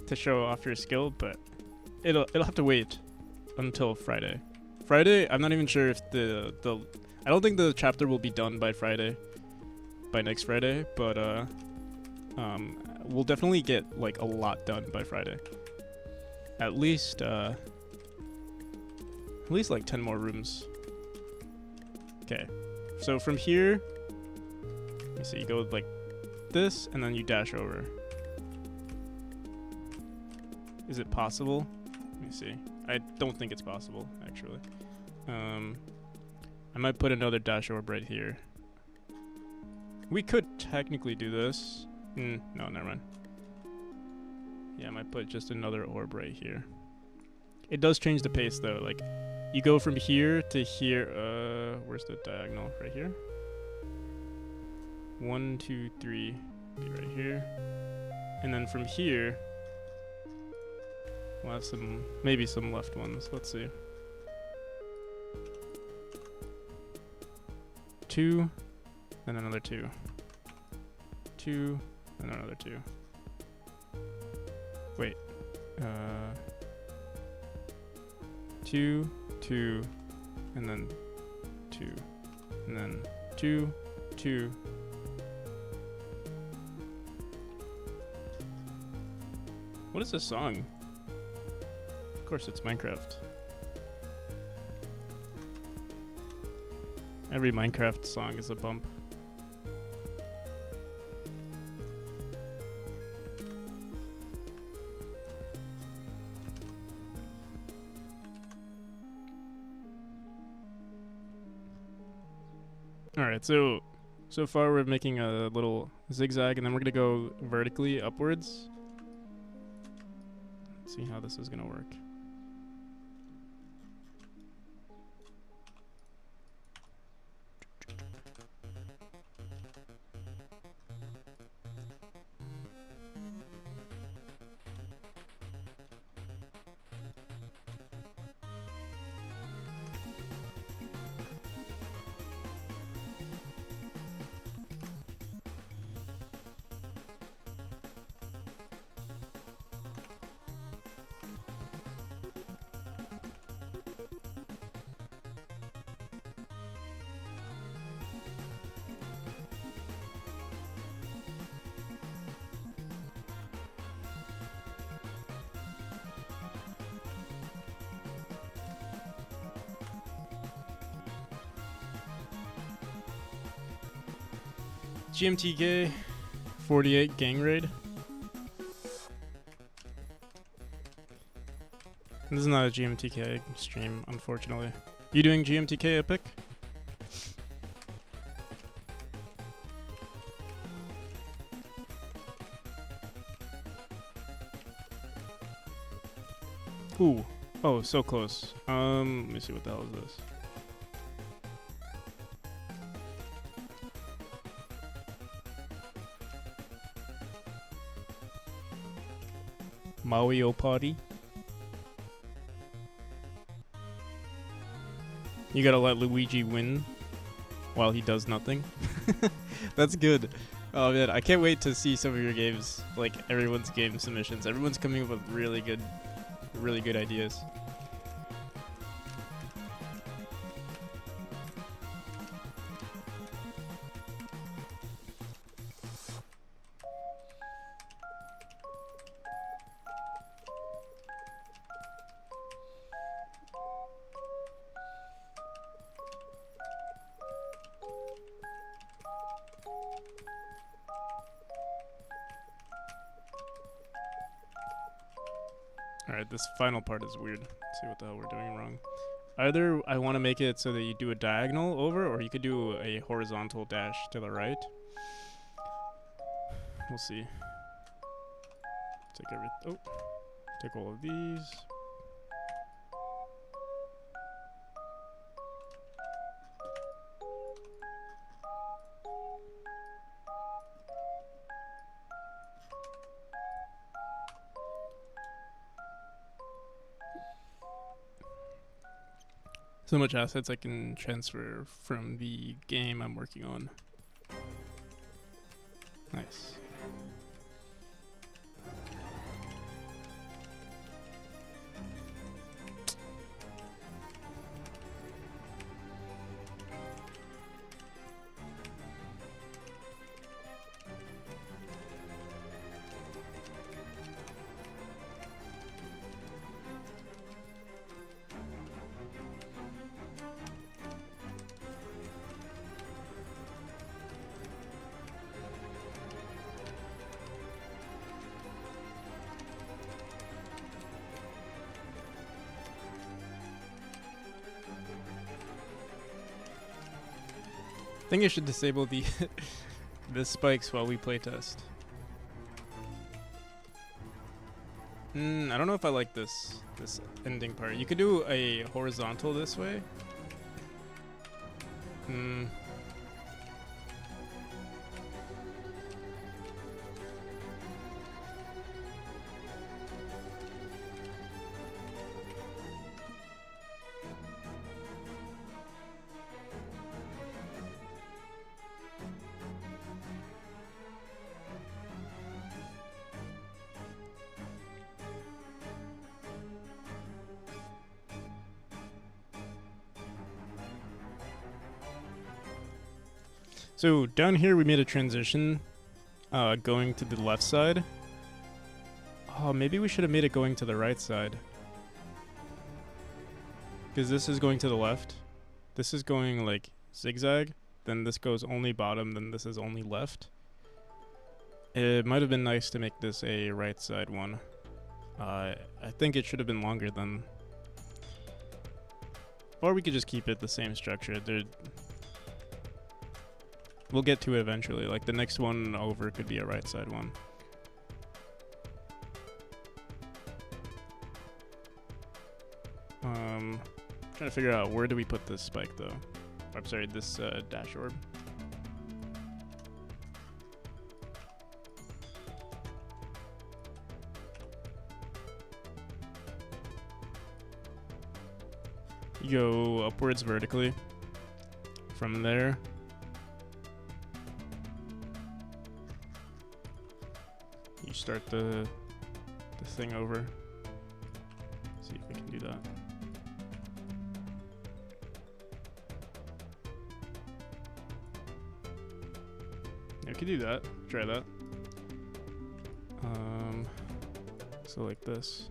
to show off your skill, but it'll have to wait until Friday. Friday, I'm not even sure if I don't think the chapter will be done by Friday, by next Friday, but we'll definitely get like a lot done by Friday. At least like 10 more rooms. Okay, so from here, let me see, you go like this, and then you dash over. Is it possible? Let me see. I don't think it's possible, actually. I might put another dash orb right here. We could technically do this. No, never mind. Yeah, I might put just another orb right here. It does change the pace, though. Like, you go from here to here. Where's the diagonal? Right here? 1, 2, 3. Be right here. And then from here, we'll have maybe some left ones. Let's see. 2, then another 2. 2, and another 2. Wait. 2, 2, and then 2, and then 2, 2. What is this song? Of course, it's Minecraft. Every Minecraft song is a bump. Alright, so far we're making a little zigzag, and then we're gonna go vertically upwards. Let's see how this is gonna work. GMTK 48 gang raid. This is not a GMTK stream, unfortunately. You doing GMTK Epic? Ooh. Oh, so close. Let me see, what the hell is this? Mario Party. You gotta let Luigi win while he does nothing. That's good. Oh man, I can't wait to see some of your games, like everyone's game submissions. Everyone's coming up with really good ideas. Alright, this final part is weird. Let's see what the hell we're doing wrong. Either I want to make it so that you do a diagonal over, or you could do a horizontal dash to the right. We'll see. Take all of these. So much assets I can transfer from the game I'm working on. Nice. I think I should disable the the spikes while we playtest. I don't know if I like this ending part. You could do a horizontal this way. So down here we made a transition going to the left side. Oh, maybe we should have made it going to the right side. Because this is going to the left. This is going like zigzag. Then this goes only bottom. Then this is only left. It might have been nice to make this a right side one. I think it should have been longer than... Or we could just keep it the same structure. We'll get to it eventually. Like the next one over could be a right side one. Trying to figure out where do we put this spike though. I'm sorry, this dash orb. You go upwards vertically. From there. You start the thing over. See if we can do that. Yeah, we can do that. Try that. So like this.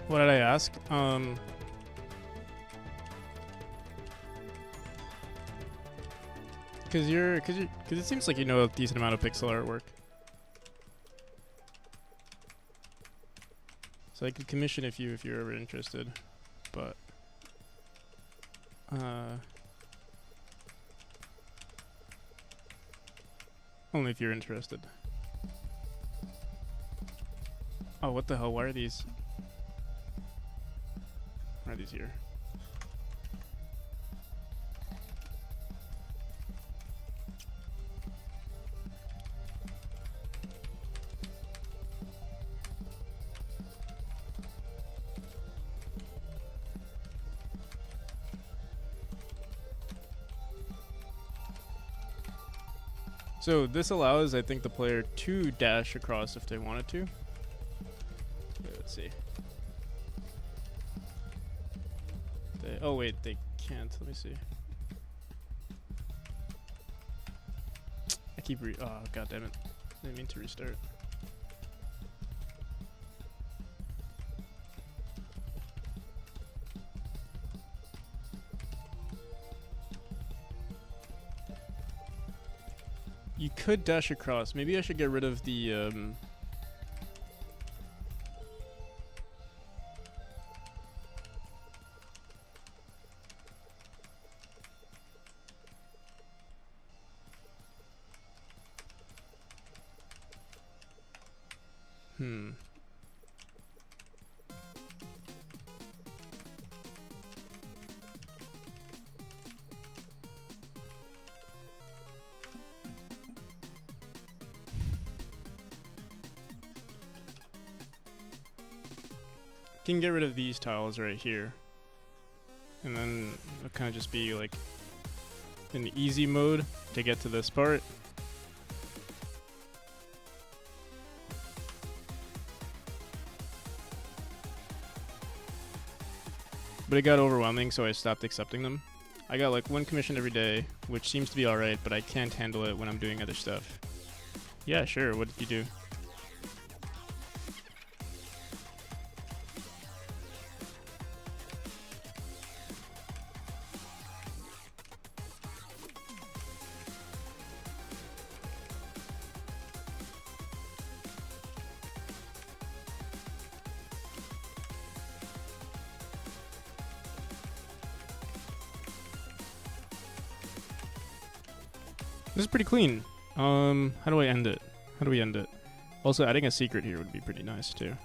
What did I ask? Cause it seems like you know a decent amount of pixel artwork. So I could commission if you're ever interested, but only if you're interested. Oh, what the hell? Why are these? Why are these here? So this allows, I think, the player to dash across if they wanted to. Let's see. Oh wait, they can't. Let me see. I keep oh god damn it. I didn't mean to restart. You could dash across. Maybe I should get rid of the Can get rid of these tiles right here. And then it'll kind of just be like in easy mode to get to this part. But it got overwhelming, so I stopped accepting them. I got like 1 commission every day, which seems to be alright, but I can't handle it when I'm doing other stuff. Yeah, sure, what did you do? This is pretty clean. How do I end it? How do we end it? Also, adding a secret here would be pretty nice too.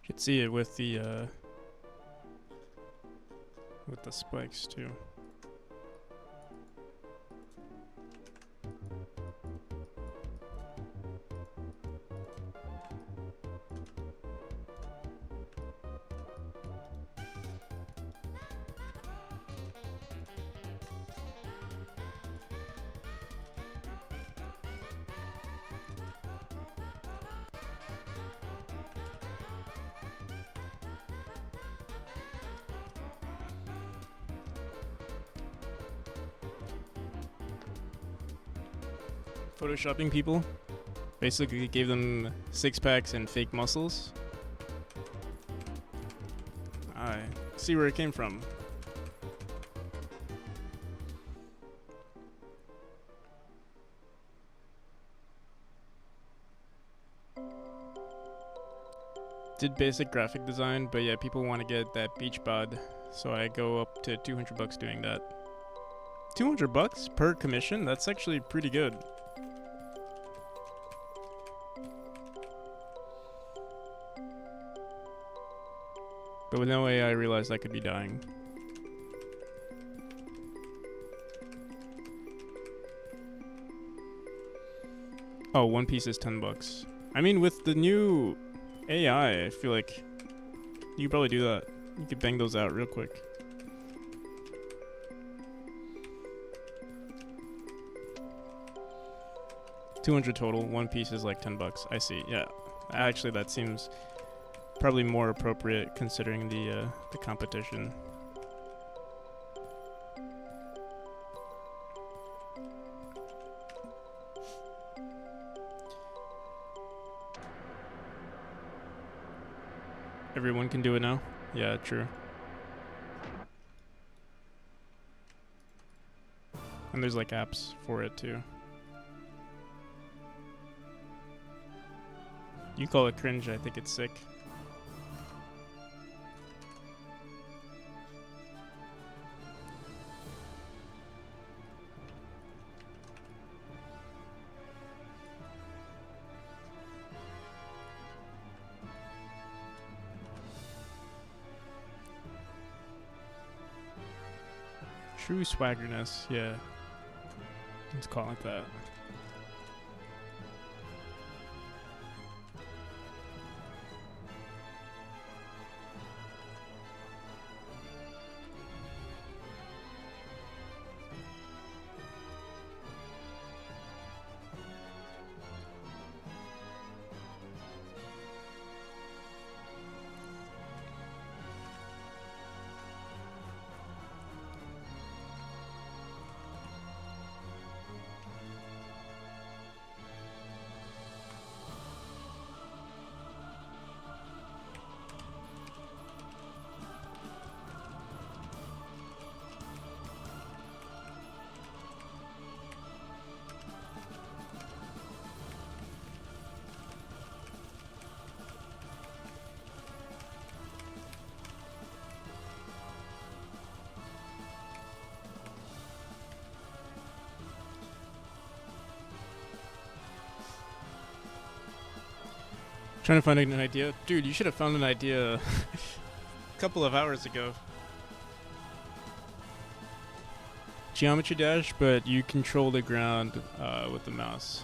Could see it with the spikes too. Photoshopping people. Basically gave them 6-packs and fake muscles. I see where it came from. Did basic graphic design, but yeah, people want to get that beach bod, so I go up to $200 doing that. $200 per commission? That's actually pretty good. But with no AI, I realized I could be dying. Oh, one piece is $10. I mean, with the new AI, I feel like you could probably do that. You could bang those out real quick. $200 total. One piece is like $10. I see. Yeah, actually, that seems probably more appropriate considering the competition. Everyone can do it now? Yeah, true. And there's like apps for it too. You call it cringe, I think it's sick. True swaggerness, yeah. Let's call it like that. Trying to find an idea. Dude, you should have found an idea a couple of hours ago. Geometry Dash, but you control the ground with the mouse.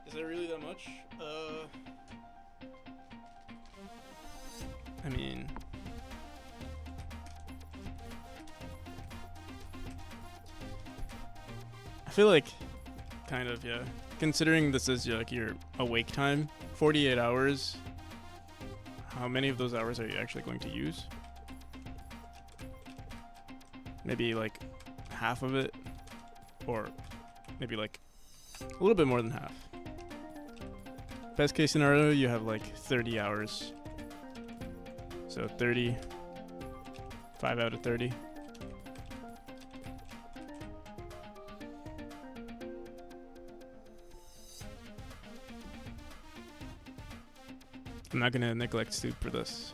Is that really that much? I mean, I feel like kind of, yeah. Considering this is like your awake time, 48 hours, how many of those hours are you actually going to use? Maybe like half of it, or maybe like a little bit more than half. Best case scenario, you have like 30 hours. So 30, 5 out of 30. I'm not gonna neglect sleep for this.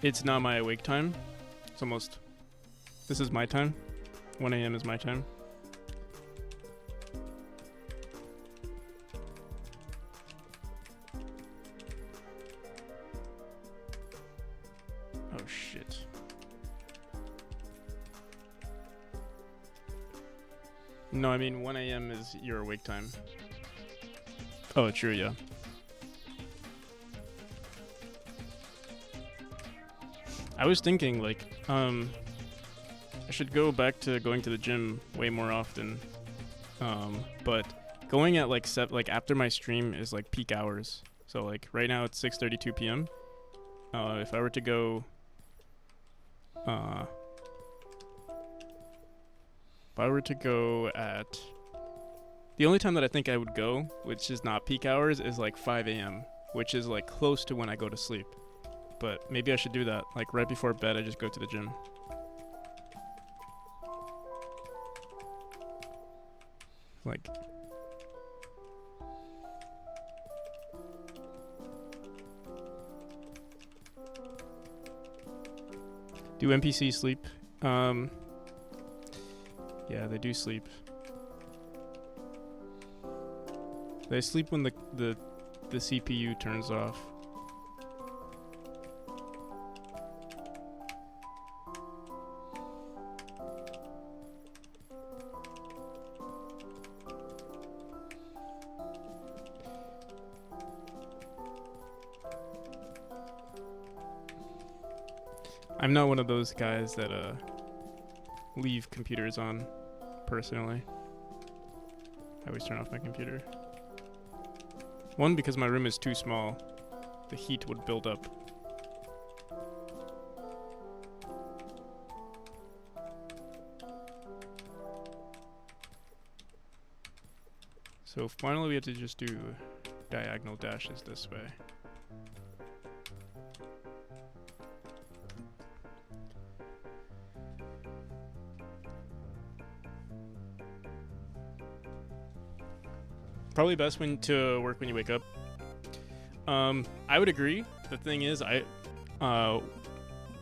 It's not my awake time. It's almost... This is my time. 1 a.m. is my time. Oh shit. No, I mean 1 a.m. is your awake time. Oh, true, yeah. I was thinking, like, I should go back to going to the gym way more often. But going at like after my stream is like peak hours. So like right now it's 6:32 p.m. If I were to go, at the only time that I think I would go, which is not peak hours, is like 5 a.m., which is like close to when I go to sleep. But maybe I should do that. Like right before bed, I just go to the gym. Like, do NPCs sleep? Yeah, they do sleep. They sleep when the CPU turns off. I'm not one of those guys that leave computers on, personally. I always turn off my computer. One, because my room is too small. The heat would build up. So finally we have to just do diagonal dashes this way. Probably best to work when you wake up. I would agree. The thing is,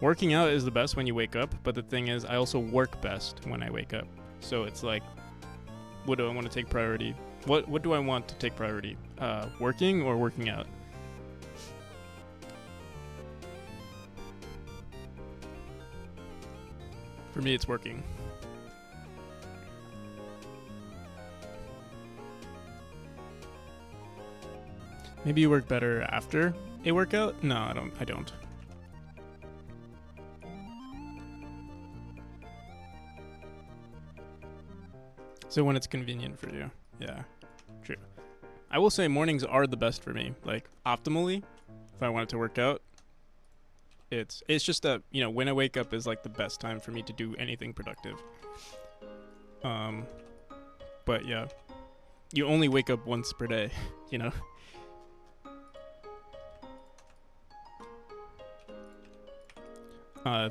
working out is the best when you wake up, but the thing is, I also work best when I wake up. So it's like, what do I want to take priority? What do I want to take priority? Working or working out? For me, it's working. Maybe you work better after a workout? No, I don't. So when it's convenient for you. Yeah, true. I will say mornings are the best for me. Like, optimally, if I wanted to work out, it's just that, you know, when I wake up is like the best time for me to do anything productive. But yeah, you only wake up once per day, you know?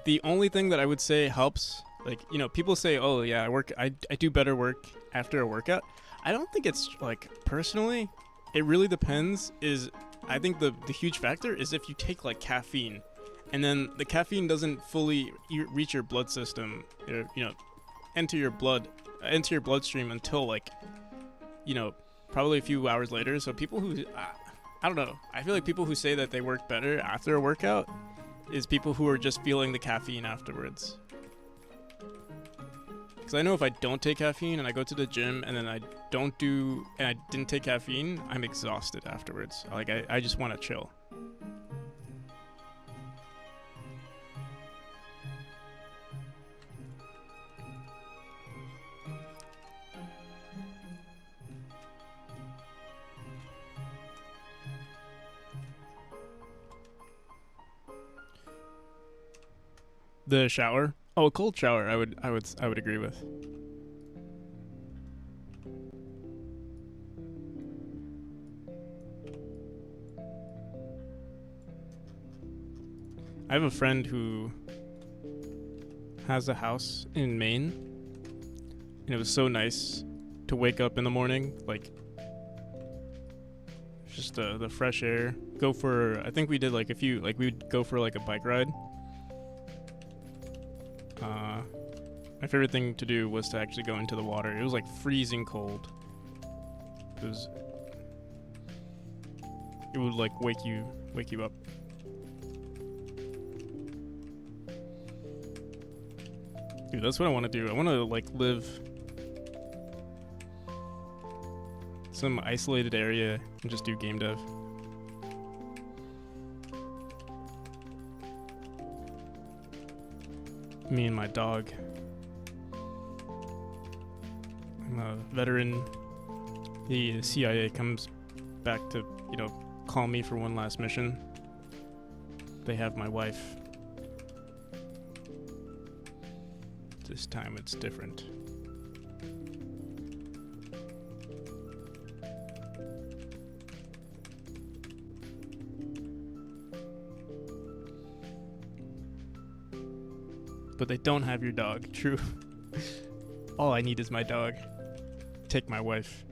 The only thing that I would say helps, like, you know, people say, oh yeah, I do better work after a workout. I don't think it's, like, personally, it really depends. I think the huge factor is if you take, like, caffeine, and then the caffeine doesn't fully reach your blood system, or, you know, enter your bloodstream until, like, you know, probably a few hours later. So people who, I don't know, I feel like people who say that they work better after a workout is people who are just feeling the caffeine afterwards. Because I know if I don't take caffeine and I go to the gym and then I didn't take caffeine, I'm exhausted afterwards. Like, I just want to chill. The shower? Oh, a cold shower. I would agree with. I have a friend who has a house in Maine, and it was so nice to wake up in the morning, like, just the fresh air. I think we did like we'd go for like a bike ride. My favorite thing to do was to actually go into the water. It was like freezing cold. It would like wake you up. Dude, that's what I want to do. I want to like live some isolated area and just do game dev. Me and my dog. I'm a veteran. The CIA comes back to, you know, call me for one last mission. They have my wife. This time it's different. But they don't have your dog. True. All I need is my dog. Take my wife.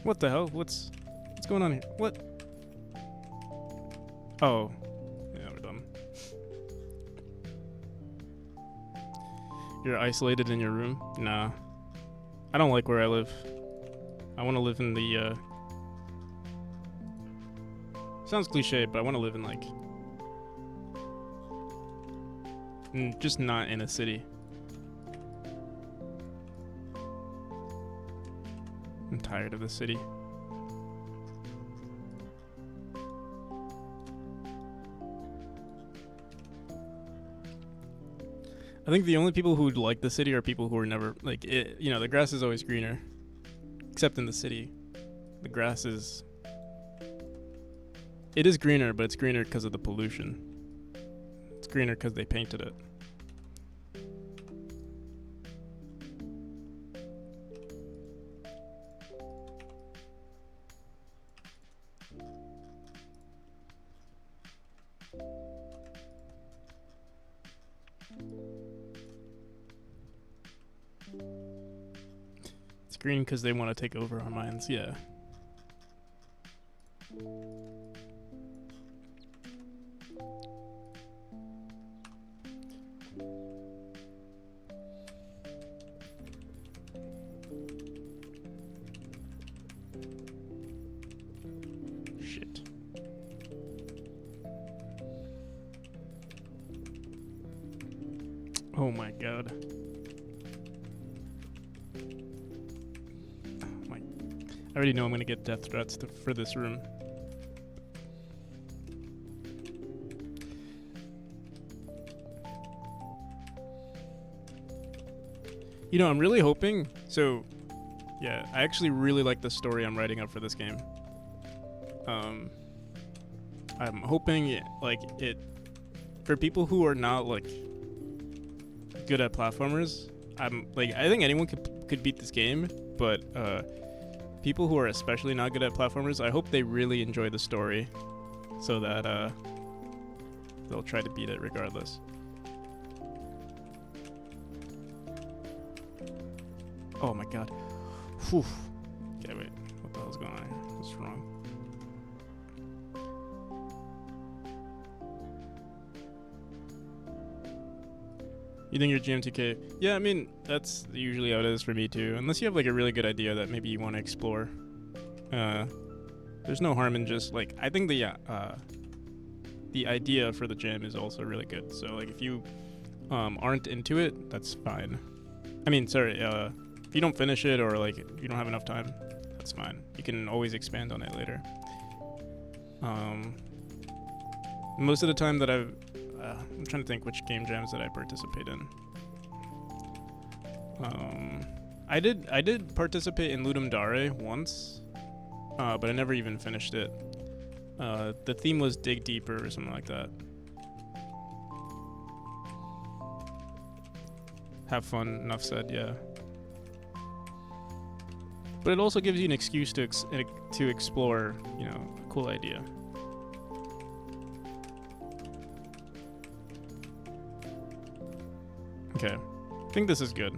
What the hell? What's going on here? What? Oh. Yeah, we're done. You're isolated in your room? Nah. I don't like where I live. I want to live in the, sounds cliche, but I want to live in, like, just not in a city. I'm tired of the city. I think the only people who like the city are people who are never, like, it, you know, the grass is always greener. Except in the city. The grass is It is greener, but it's greener because of the pollution. It's greener because they painted it. It's green because they want to take over our minds, yeah. Shit. Oh my god. I already know I'm gonna get death threats for this room. You know, I'm really hoping. So, yeah, I actually really like the story I'm writing up for this game. I'm hoping it for people who are not like good at platformers. I think anyone could beat this game, but people who are especially not good at platformers, I hope they really enjoy the story, so that they'll try to beat it regardless. Oh my god. Whew. Okay, wait. What the hell's going on here? What's wrong? You think you're GMTK? Yeah, I mean, that's usually how it is for me too. Unless you have like a really good idea that maybe you want to explore. There's no harm in just like, I think the idea for the jam is also really good. So like if you aren't into it, that's fine. I mean, sorry, if you don't finish it or like you don't have enough time, that's fine. You can always expand on it later. Most of the time that I'm trying to think which game jams that I participate in. I did participate in Ludum Dare once, but I never even finished it. The theme was Dig Deeper or something like that. Have fun, enough said, yeah. But it also gives you an excuse to explore, you know, a cool idea. Okay, I think this is good.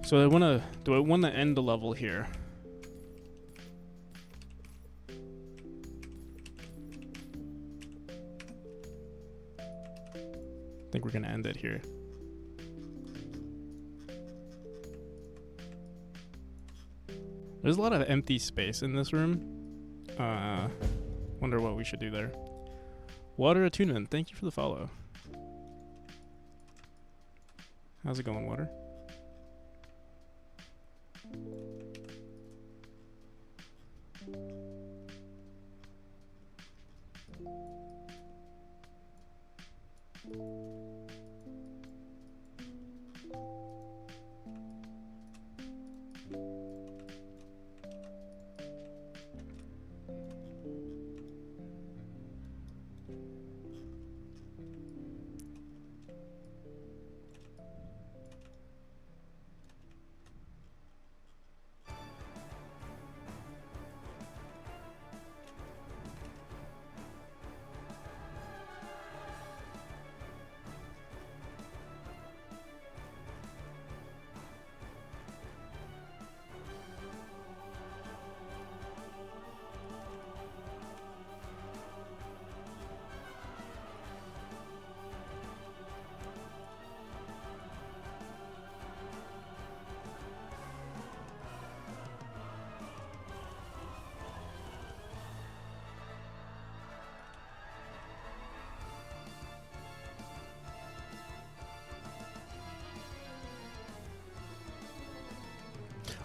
So do I want to end the level here? I think we're gonna end it here. There's a lot of empty space in this room. Wonder what we should do there. Water Attunement, thank you for the follow. How's it going, Water?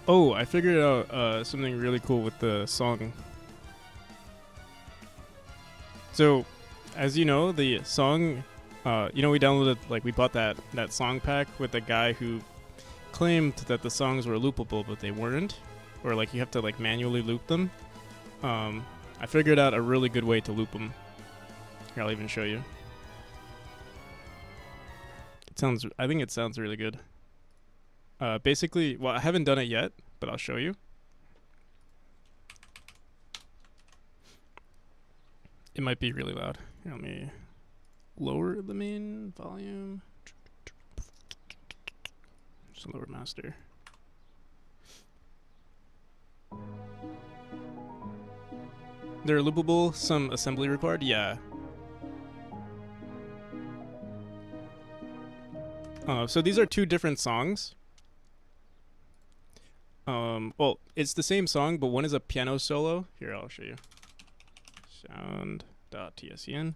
Oh, I figured out something really cool with the song. So, as you know, the song, we downloaded, we bought that song pack with the guy who claimed that the songs were loopable, but they weren't, or like you have to like manually loop them. I figured out a really good way to loop them. Here, I'll even show you. I think it sounds really good. Basically, well, I haven't done it yet, but I'll show you. It might be really loud. Here, let me lower the main volume. Just lower master. They're loopable, some assembly required? Yeah. So these are two different songs. Well, it's the same song, but one is a piano solo. Here, I'll show you. Sound.tscn.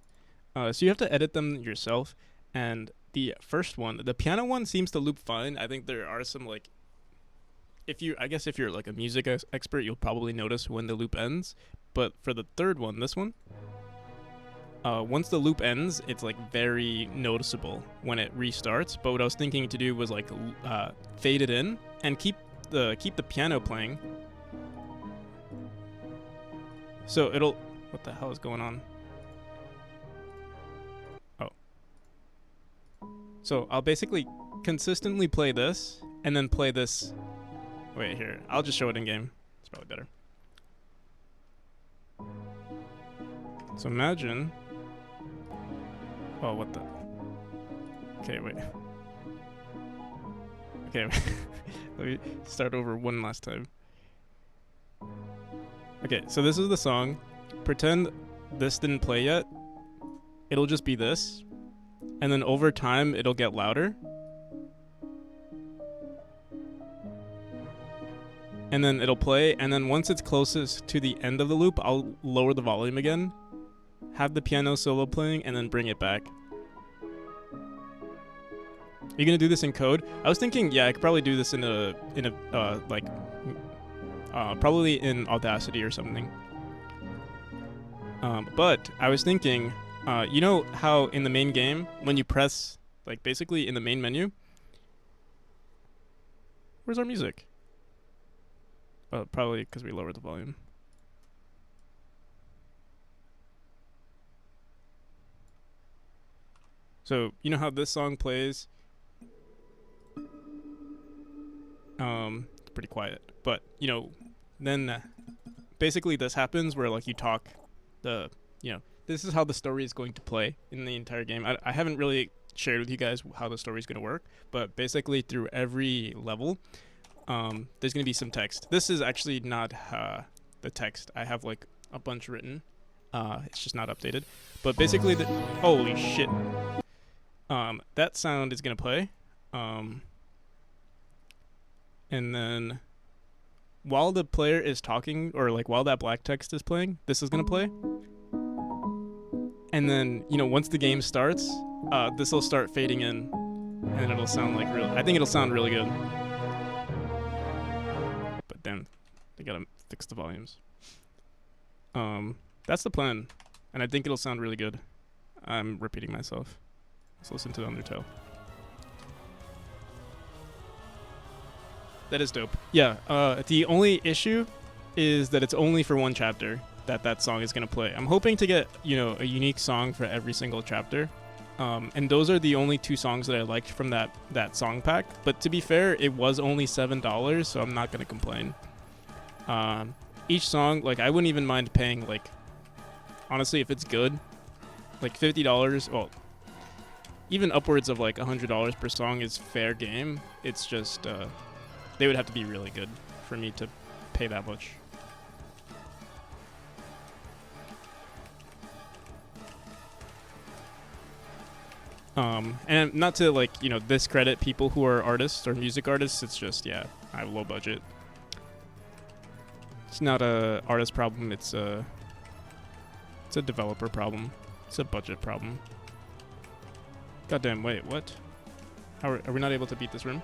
So you have to edit them yourself. And the first one, the piano one, seems to loop fine. I think there are some like, I guess if you're like a music expert, you'll probably notice when the loop ends. But for the third one, this one, once the loop ends, it's like very noticeable when it restarts. But what I was thinking to do was like fade it in and keep the piano playing. So it'll, what the hell is going on? Oh. So I'll basically consistently play this and then play this. Wait, here, I'll just show it in game. It's probably better. So imagine. Oh, what the? Okay, wait. Okay, let me start over one last time. Okay, so this is the song. Pretend this didn't play yet. It'll just be this. And then over time, it'll get louder. And then it'll play, and then once it's closest to the end of the loop, I'll lower the volume again, have the piano solo playing, and then bring it back. You're gonna do this in code? I was thinking, yeah, I could probably do this probably in Audacity or something. But I was thinking, you know how in the main game, when you press, like basically in the main menu, where's our music? Probably because we lowered the volume. So, you know how this song plays? It's pretty quiet. But, you know, then basically this happens where, like, you talk this is how the story is going to play in the entire game. I haven't really shared with you guys how the story is going to work, but basically through every level, there's going to be some text. This is actually not the text. I have like a bunch written. It's just not updated. But basically, holy shit. That sound is going to play. And then while the player is talking, or like while that black text is playing, this is going to play. And then, you know, once the game starts, this will start fading in. And it'll sound like I think it'll sound really good. Then they gotta fix the volumes. That's the plan, and I think it'll sound really good. I'm repeating myself. Let's listen to Undertale. That is dope. Yeah, the only issue is that it's only for one chapter that song is gonna play. I'm hoping to get, you know, a unique song for every single chapter. And those are the only two songs that I liked from that song pack. But to be fair, it was only $7, so I'm not going to complain. Each song, like, I wouldn't even mind paying, like, honestly, if it's good, like $50, well, even upwards of like $100 per song is fair game. It's just, they would have to be really good for me to pay that much. And not to, like, you know, discredit people who are artists or music artists. It's just, yeah, I have low budget. It's not a artist problem. It's a developer problem. It's a budget problem. Goddamn, wait, what? Are we not able to beat this room?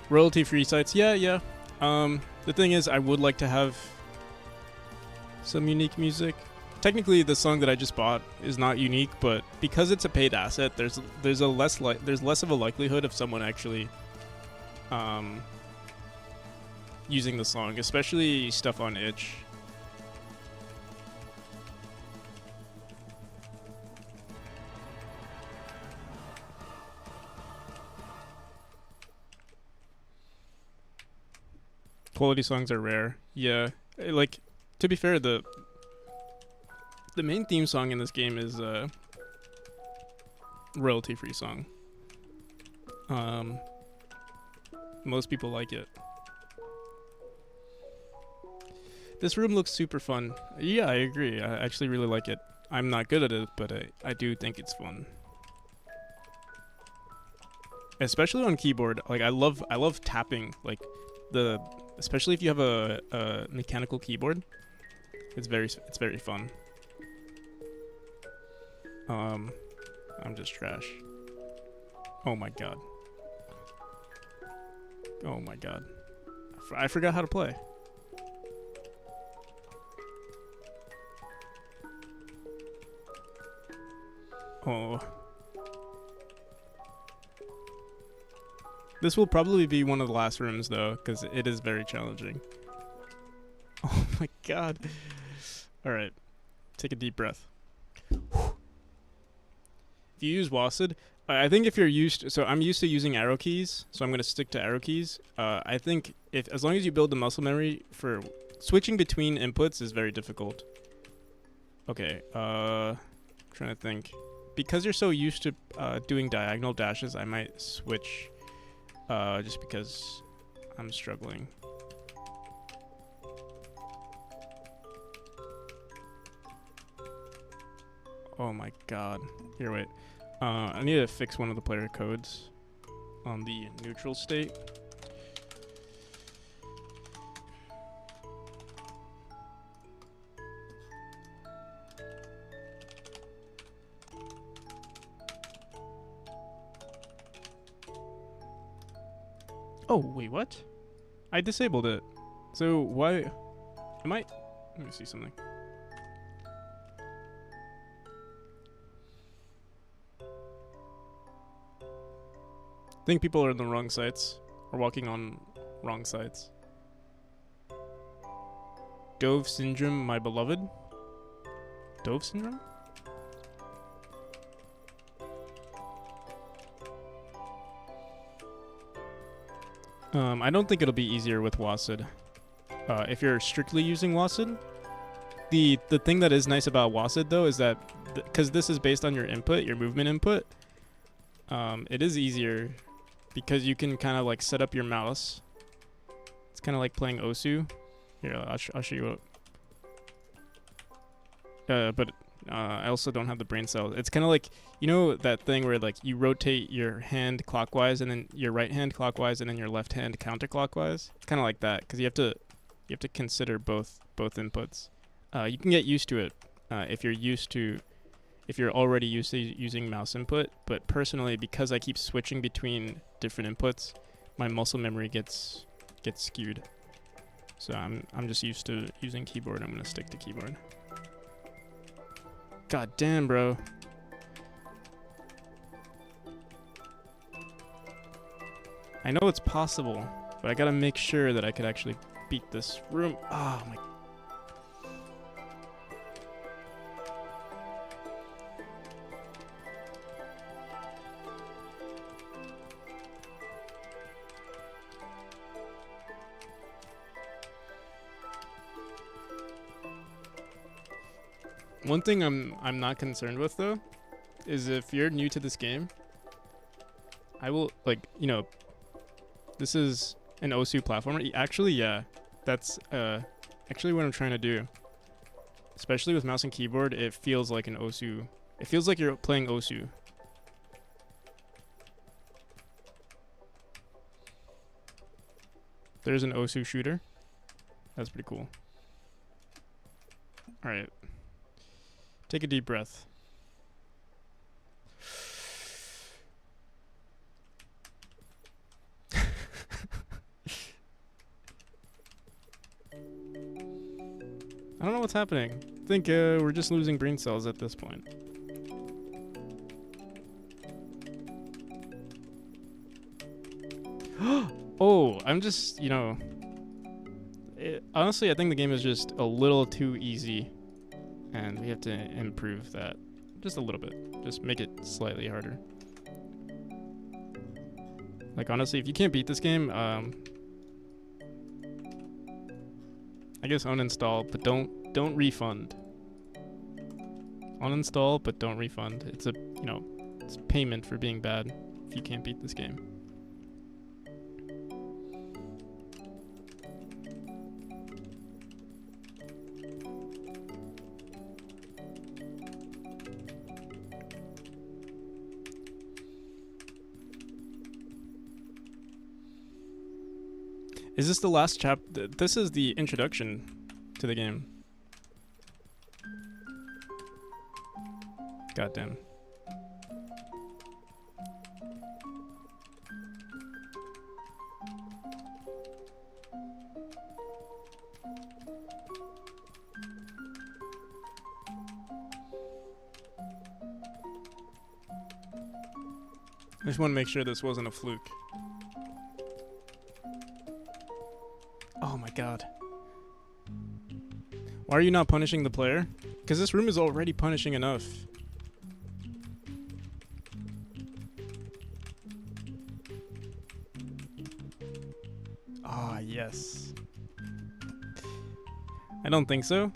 Royalty-free sites, yeah. The thing is, I would like to have some unique music. technically the song that I just bought is not unique, but because it's a paid asset, there's less of a likelihood of someone actually um, using the song, especially stuff on itch. Quality songs are rare. Yeah, like, to be fair, the main theme song in this game is a royalty free song. Um, most people like it. This room looks super fun. Yeah, I agree. I actually really like it. I'm not good at it, but I do think it's fun. Especially on keyboard. Like I love tapping. Like especially if you have a mechanical keyboard. It's very fun. I'm just trash. Oh my god. Oh my god. I forgot how to play. Oh. This will probably be one of the last rooms though, because it is very challenging. Oh my god. Alright. Take a deep breath. If you use WASD, I think if you're so I'm used to using arrow keys, so I'm going to stick to arrow keys. I think as long as you build the muscle memory for switching between inputs is very difficult. Okay, trying to think. Because you're so used to doing diagonal dashes, I might switch just because I'm struggling. Oh my god. Here, wait. I need to fix one of the player codes on the neutral state. Oh, wait, what? I disabled it. So why am I? Let me see something. I think people are in the wrong sites, or walking on wrong sites. Dove syndrome, my beloved? Dove syndrome? I don't think it'll be easier with WASD. If you're strictly using WASD, the thing that is nice about WASD though is that because this is based on your input, your movement input, it is easier because you can kind of like set up your mouse. It's kind of like playing Osu. Here, I'll show you what. But I also don't have the brain cells. It's kind of like, you know that thing where like you rotate your hand clockwise and then your right hand clockwise and then your left hand counterclockwise. It's kind of like that because you have to consider both inputs. You can get used to it if you're already used to using mouse input. But personally, because I keep switching between different inputs, my muscle memory gets skewed. So I'm just used to using keyboard. I'm gonna stick to keyboard. God damn, bro. I know it's possible, but I gotta make sure that I could actually beat this room. Oh my. One thing I'm not concerned with though is if you're new to this game, I will this is an Osu platformer. Actually, yeah, that's actually what I'm trying to do. Especially with mouse and keyboard, it feels like an Osu. It feels like you're playing Osu. There's an Osu shooter. That's pretty cool. All right. Take a deep breath. I don't know what's happening. think we're just losing brain cells at this point. Oh, I'm just, honestly, I think the game is just a little too easy, and we have to improve that just a little bit. Just make it slightly harder. Like, honestly, if you can't beat this game, I guess uninstall, but don't refund. Uninstall, but don't refund. It's it's payment for being bad if you can't beat this game. Is this the last chapter? This is the introduction to the game. Goddamn. I just want to make sure this wasn't a fluke. Oh my god. Why are you not punishing the player? Because this room is already punishing enough. Ah, yes. I don't think so.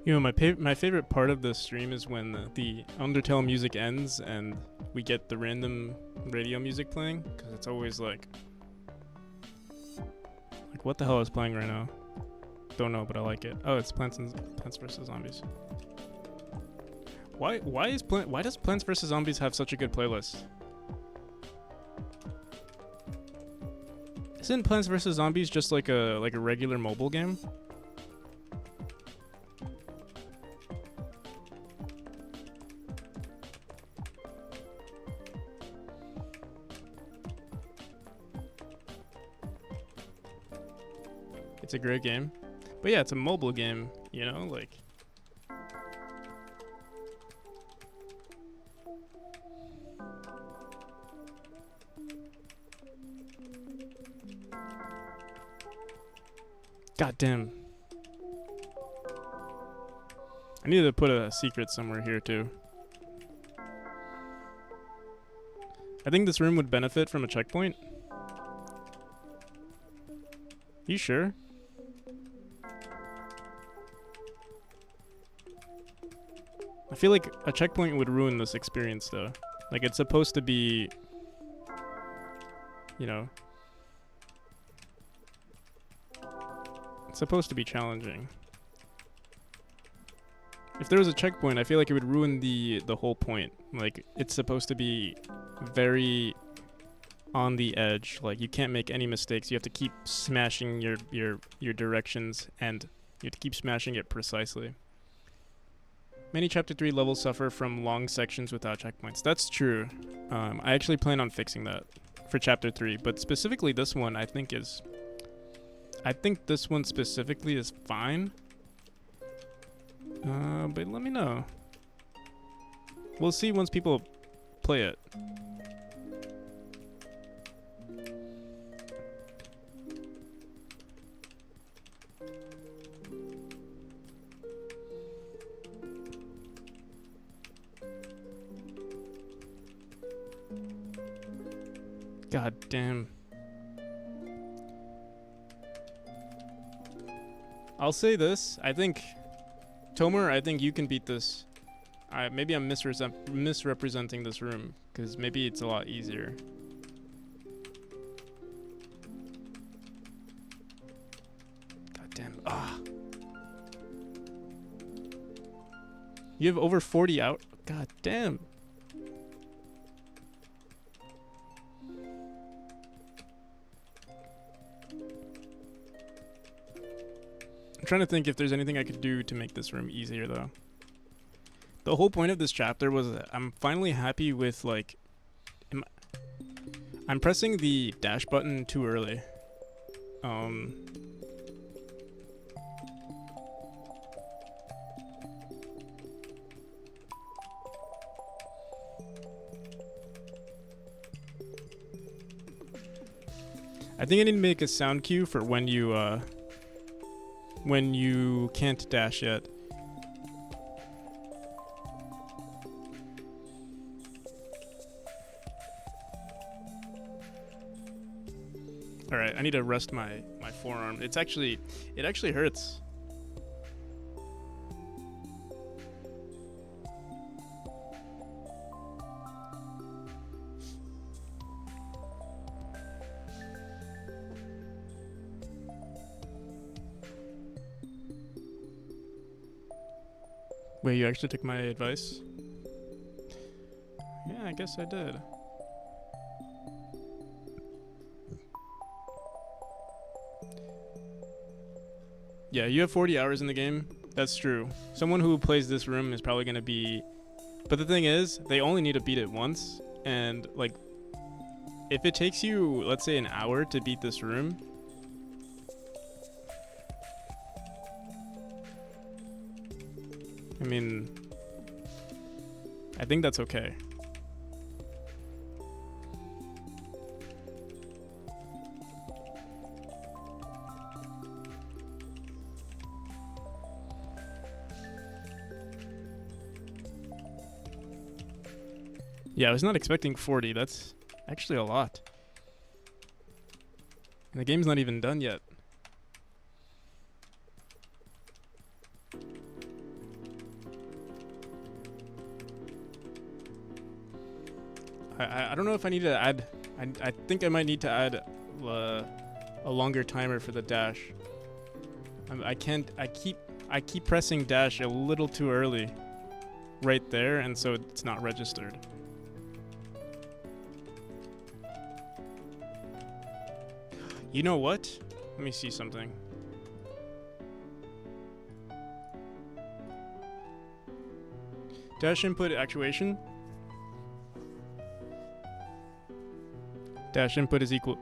My favorite part of the stream is when the Undertale music ends and we get the random radio music playing, because it's always like what the hell is playing right now? Don't know, but I like it. Oh, it's Plants vs Zombies. Why does Plants vs Zombies have such a good playlist? Isn't Plants vs Zombies just like a regular mobile game? It's a great game. But yeah, it's a mobile game, like... God damn. I need to put a secret somewhere here too. I think this room would benefit from a checkpoint. You sure? I feel like a checkpoint would ruin this experience though. Like, it's supposed to be, it's supposed to be challenging. If there was a checkpoint, I feel like it would ruin the whole point. Like, it's supposed to be very on the edge. Like, you can't make any mistakes. You have to keep smashing your directions, and you have to keep smashing it precisely. Many Chapter 3 levels suffer from long sections without checkpoints. That's true. I actually plan on fixing that for Chapter 3, but specifically this one I think this one specifically is fine. But let me know. We'll see once people play it. God damn. I'll say this. I think, Tomer, I think you can beat this. Maybe I'm misrepresenting this room, because maybe it's a lot easier. God damn. Ah. You have over 40 out. God damn. I'm trying to think if there's anything I could do to make this room easier, though. The whole point of this chapter was that I'm finally happy with, like... I'm pressing the dash button too early. I think I need to make a sound cue for when you can't dash yet. All right, I need to rest my forearm. It actually hurts. Wait, you actually took my advice? Yeah, I guess I did. Yeah, you have 40 hours in the game. That's true. Someone who plays this room is probably going to be... But the thing is, they only need to beat it once. And, like, if it takes you, let's say, an hour to beat this room... I mean... I think that's okay. Yeah, I was not expecting 40. That's actually a lot. And the game's not even done yet. I don't know if I need to add... I think I might need to add a longer timer for the dash. I keep pressing dash a little too early. Right there, and so it's not registered. You know what? Let me see something. Dash input actuation. Dash input is equal.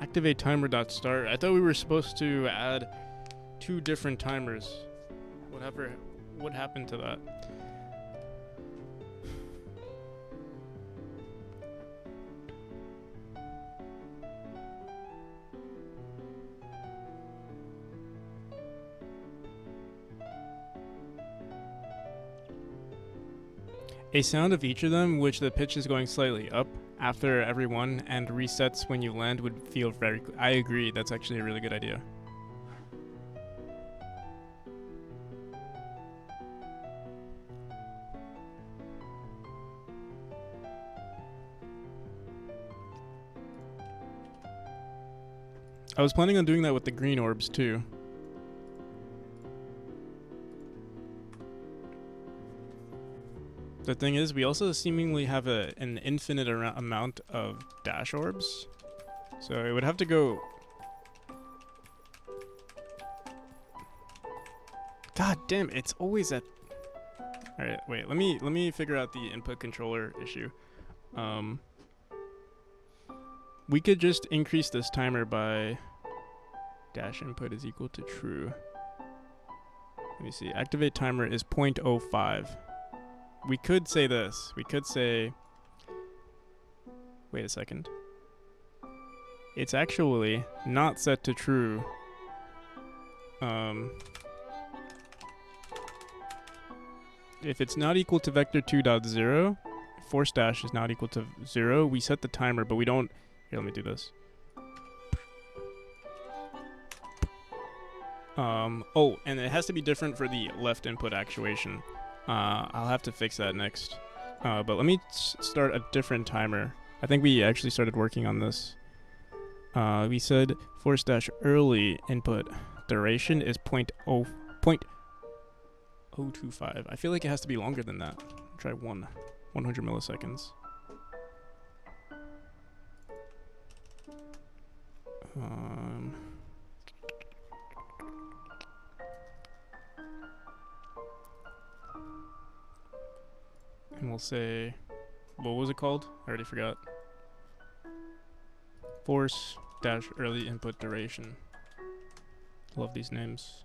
Activate timer dot start. I thought we were supposed to add 2 different timers. What happened to that? A sound of each of them, which the pitch is going slightly up after every one and resets when you land, would feel very... I agree, that's actually a really good idea. I was planning on doing that with the green orbs too. The thing is, we also seemingly have an infinite amount of dash orbs. So it would have to go... God damn, it's always at... Alright, wait, let me figure out the input controller issue. We could just increase this timer by... Dash input is equal to true. Let me see, activate timer is 0.05. We could say this. We could say... Wait a second. It's actually not set to true. if it's not equal to vector 2.0, force dash is not equal to 0, we set the timer, but we don't. Here, let me do this. Oh, and it has to be different for the left input actuation. I'll have to fix that next. But let me start a different timer. I think we actually started working on this. We said force dash early input duration is 0.025. I feel like it has to be longer than that. Try 100 milliseconds. And we'll say, what was it called? I already forgot. Force dash early input duration. Love these names.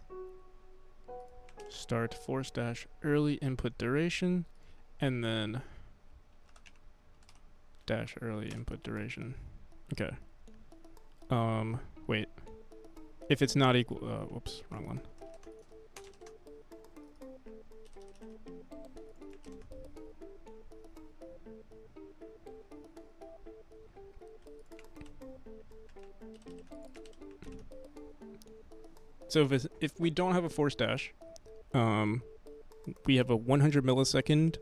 Start force dash early input duration, and then dash early input duration. Okay. Wait. If it's not equal, whoops, wrong one. So if we don't have a force dash, we have a 100 millisecond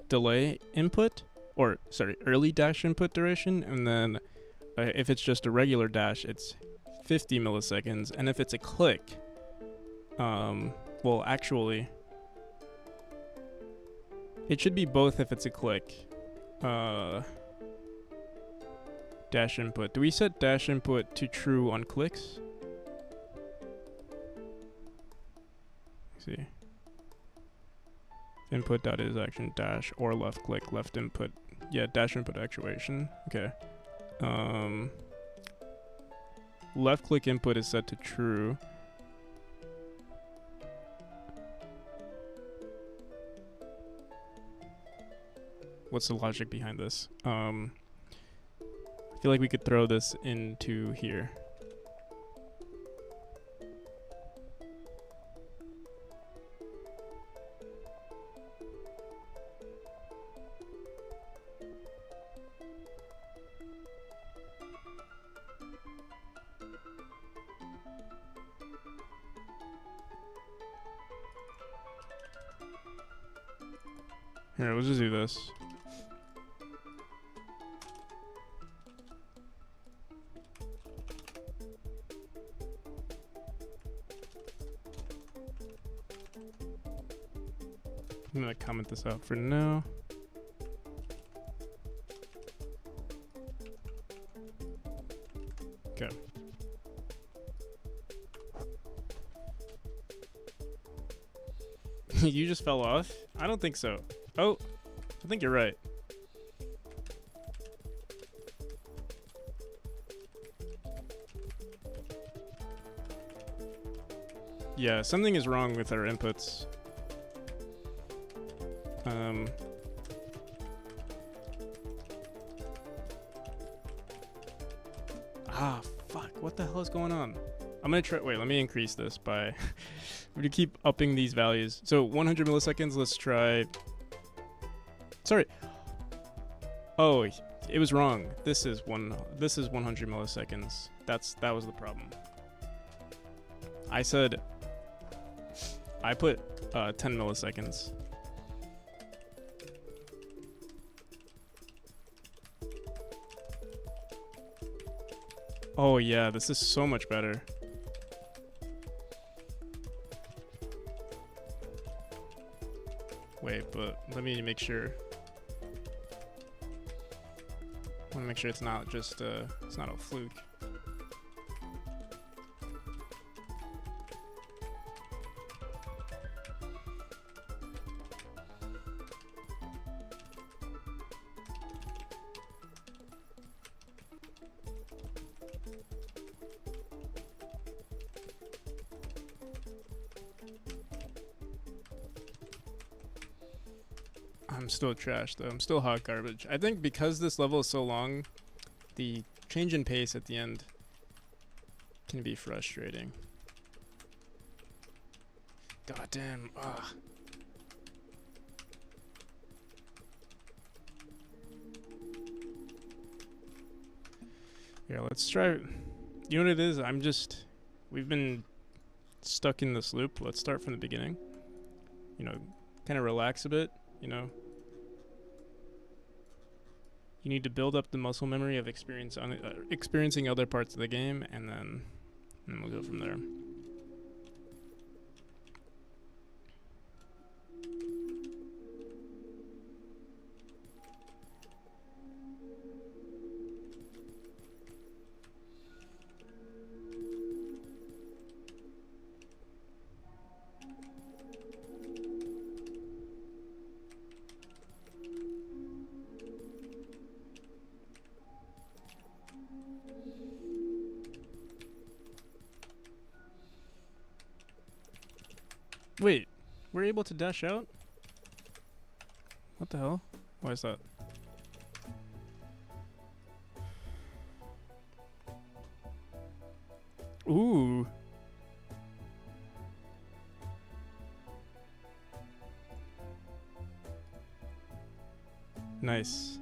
delay input, or sorry, early dash input duration, and then if it's just a regular dash, it's 50 milliseconds, and if it's a click, well, actually, it should be both if it's a click. Dash input. Do we set dash input to true on clicks? See. Input dot is action dash or left click left input. Yeah, dash input actuation. Okay. Left click input is set to true. What's the logic behind this? I feel like we could throw this into here. Here, we'll just do this. I'm gonna comment this out for now. Okay. You just fell off? I don't think so. Oh, I think you're right. Yeah, something is wrong with our inputs. Fuck, what the hell is going on? I'm gonna try, wait, let me increase this by, we're gonna keep upping these values. So 100 milliseconds, let's try, sorry. Oh, it was wrong. This is 100 milliseconds. That was the problem. I put 10 milliseconds. Oh yeah, this is so much better. Wait, but let me make sure. I want to make sure it's not just it's not a fluke. I'm still trash though. I'm still hot garbage. I think because this level is so long, the change in pace at the end can be frustrating. God damn. Ugh. Yeah, let's try. You know what it is? We've been stuck in this loop. Let's start from the beginning. You know, kind of relax a bit. You know, you need to build up the muscle memory of experiencing other parts of the game, and then we'll go from there. Wait, we're able to dash out? What the hell? Why is that? Ooh. Nice.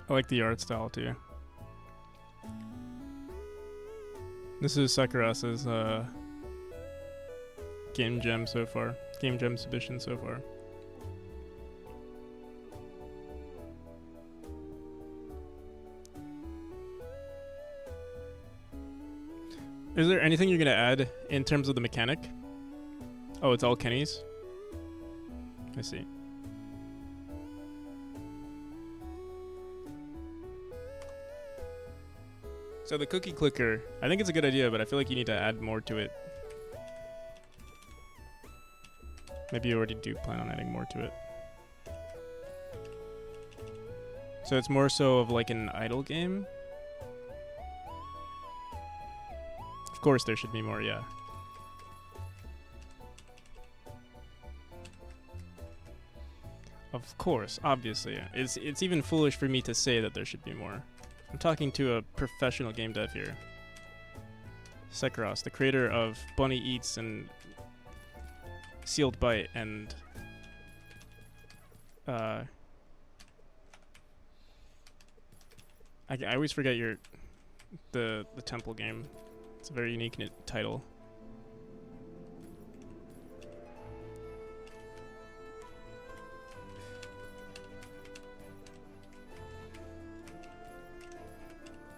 I like the art style too. This is Sakuras's game gem so far. Game gem submission so far. Is there anything you're gonna add in terms of the mechanic? Oh, it's all Kenny's? I see. So the cookie clicker, I think it's a good idea, but I feel like you need to add more to it. Maybe you already do plan on adding more to it. So it's more so of like an idle game? Of course there should be more, yeah. Of course, obviously. It's even foolish for me to say that there should be more. I'm talking to a professional game dev here. Sekuros, the creator of Bunny Eats and Sealed Bite and I always forget the temple game. It's a very unique title.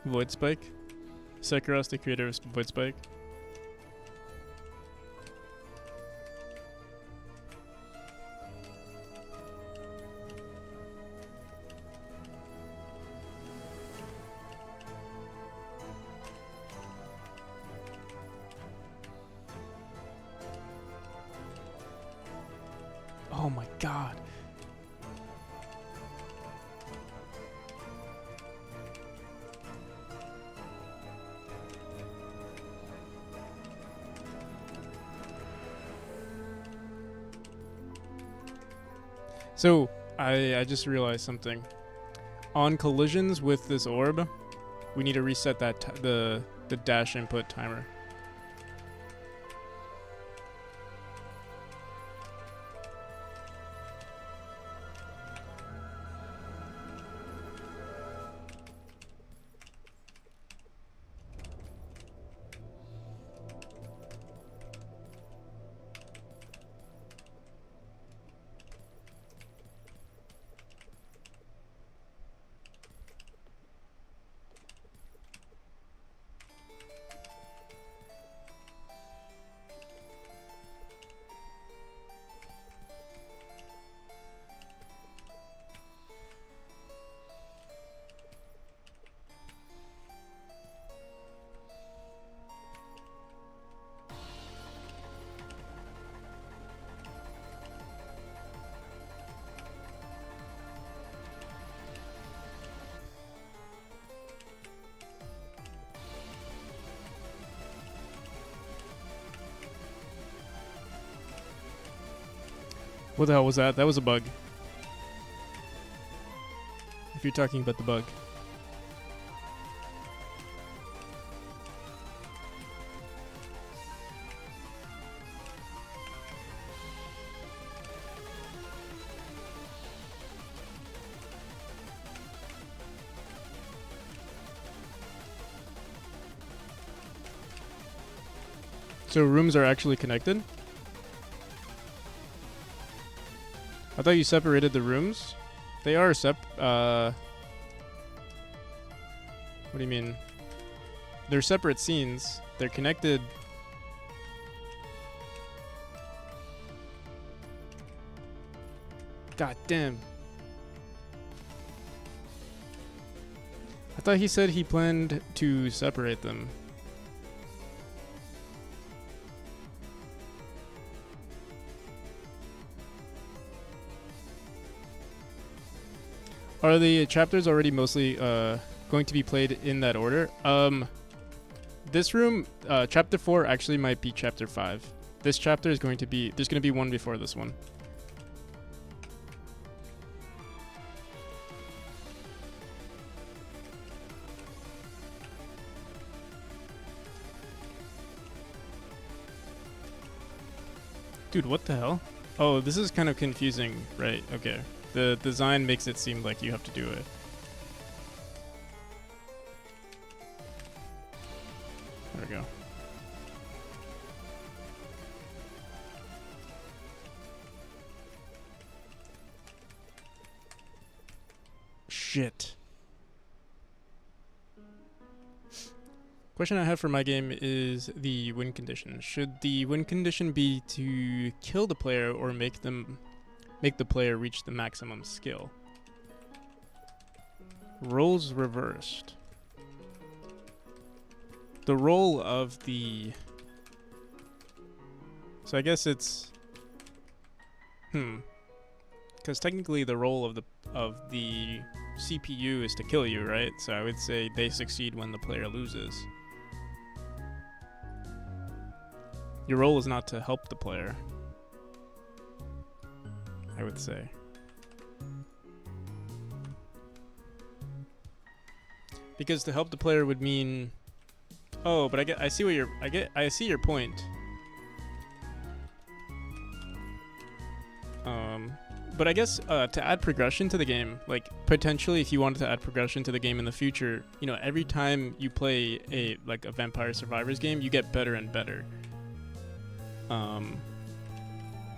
Void Spike? Sekuros, the creator of Void Spike? Oh my god. So, I just realized something. On collisions with this orb, we need to reset that the dash input timer. What the hell was that? That was a bug. If you're talking about the bug. So rooms are actually connected? I thought you separated the rooms. They are what do you mean? They're separate scenes. They're connected. God damn. I thought he said he planned to separate them. Are the chapters already mostly going to be played in that order? This room, chapter 4 actually might be chapter 5. This chapter is going to be, there's going to be one before this one. Dude, what the hell? Oh, this is kind of confusing, right? Okay. The design makes it seem like you have to do it. There we go. Shit. Question I have for my game is the win condition. Should the win condition be to kill the player or make the player reach the maximum skill? Roles reversed. The role of the... So I guess it's... Because technically the role of the CPU is to kill you, right? So I would say they succeed when the player loses. Your role is not to help the player, I would say. Because to help the player would mean... Oh, but I see your point. But I guess to add progression to the game, like potentially if you wanted to add progression to the game in the future, you know, every time you play a Vampire Survivors game, you get better and better.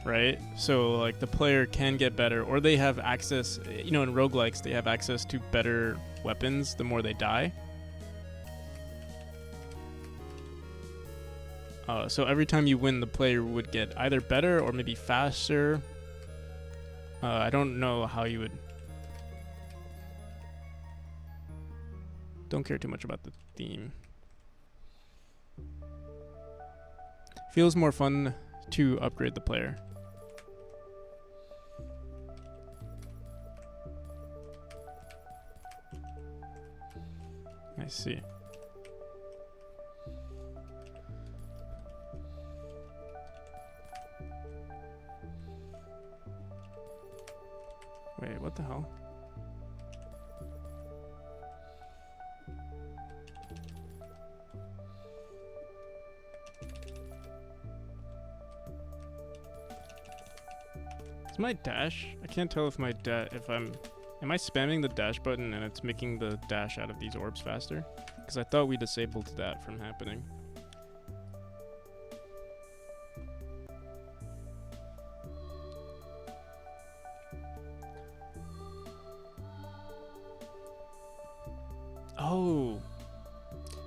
Right? So like the player can get better, or they have access, you know, in roguelikes they have access to better weapons the more they die. So every time you win, the player would get either better or maybe faster. I don't know how you would... Don't care too much about the theme. Feels more fun to upgrade the player. I see. Wait, what the hell? Is my dash? I can't tell if my am I spamming the dash button and it's making the dash out of these orbs faster? Because I thought we disabled that from happening. Oh,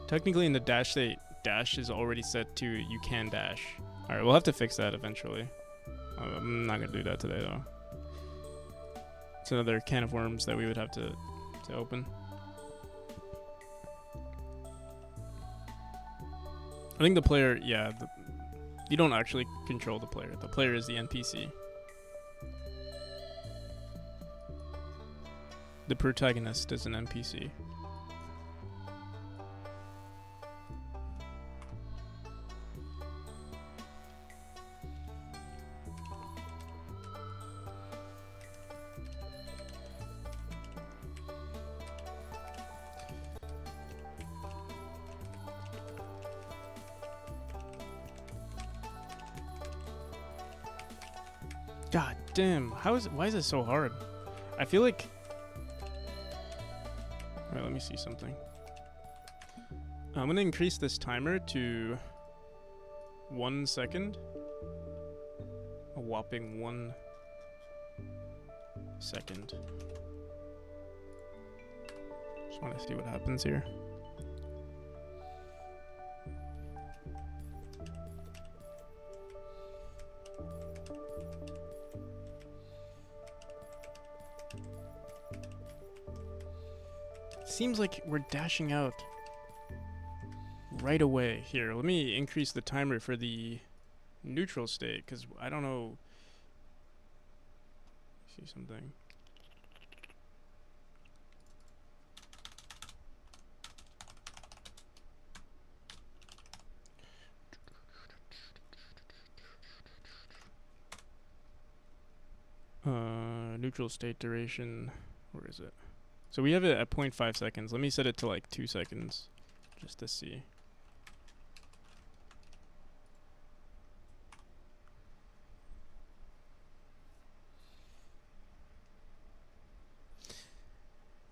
technically in the dash state, dash is already set to you can dash. All right, we'll have to fix that eventually. I'm not gonna do that today though. It's another can of worms that we would have to open. I think the player, yeah, you don't actually control the player. The player is the NPC. The protagonist is an NPC. God damn, why is it so hard? I feel like... Alright, let me see something. I'm gonna increase this timer to 1 second. A whopping 1 second. Just want to see what happens here. Seems like we're dashing out right away. Here, let me increase the timer for the neutral state, because I don't know. See something. Neutral state duration. Where is it? So we have it at 0.5 seconds. Let me set it to like 2 seconds just to see.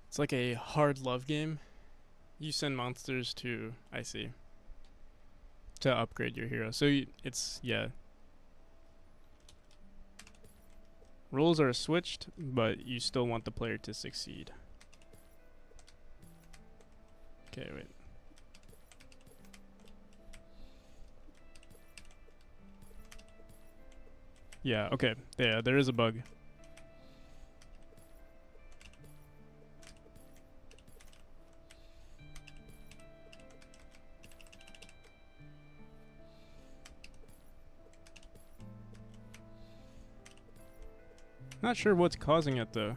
It's like a hard love game. You send monsters to, I see, to upgrade your hero. So it's, yeah. Roles are switched, but you still want the player to succeed. Okay, wait. Yeah, okay. Yeah, there is a bug. Not sure what's causing it though.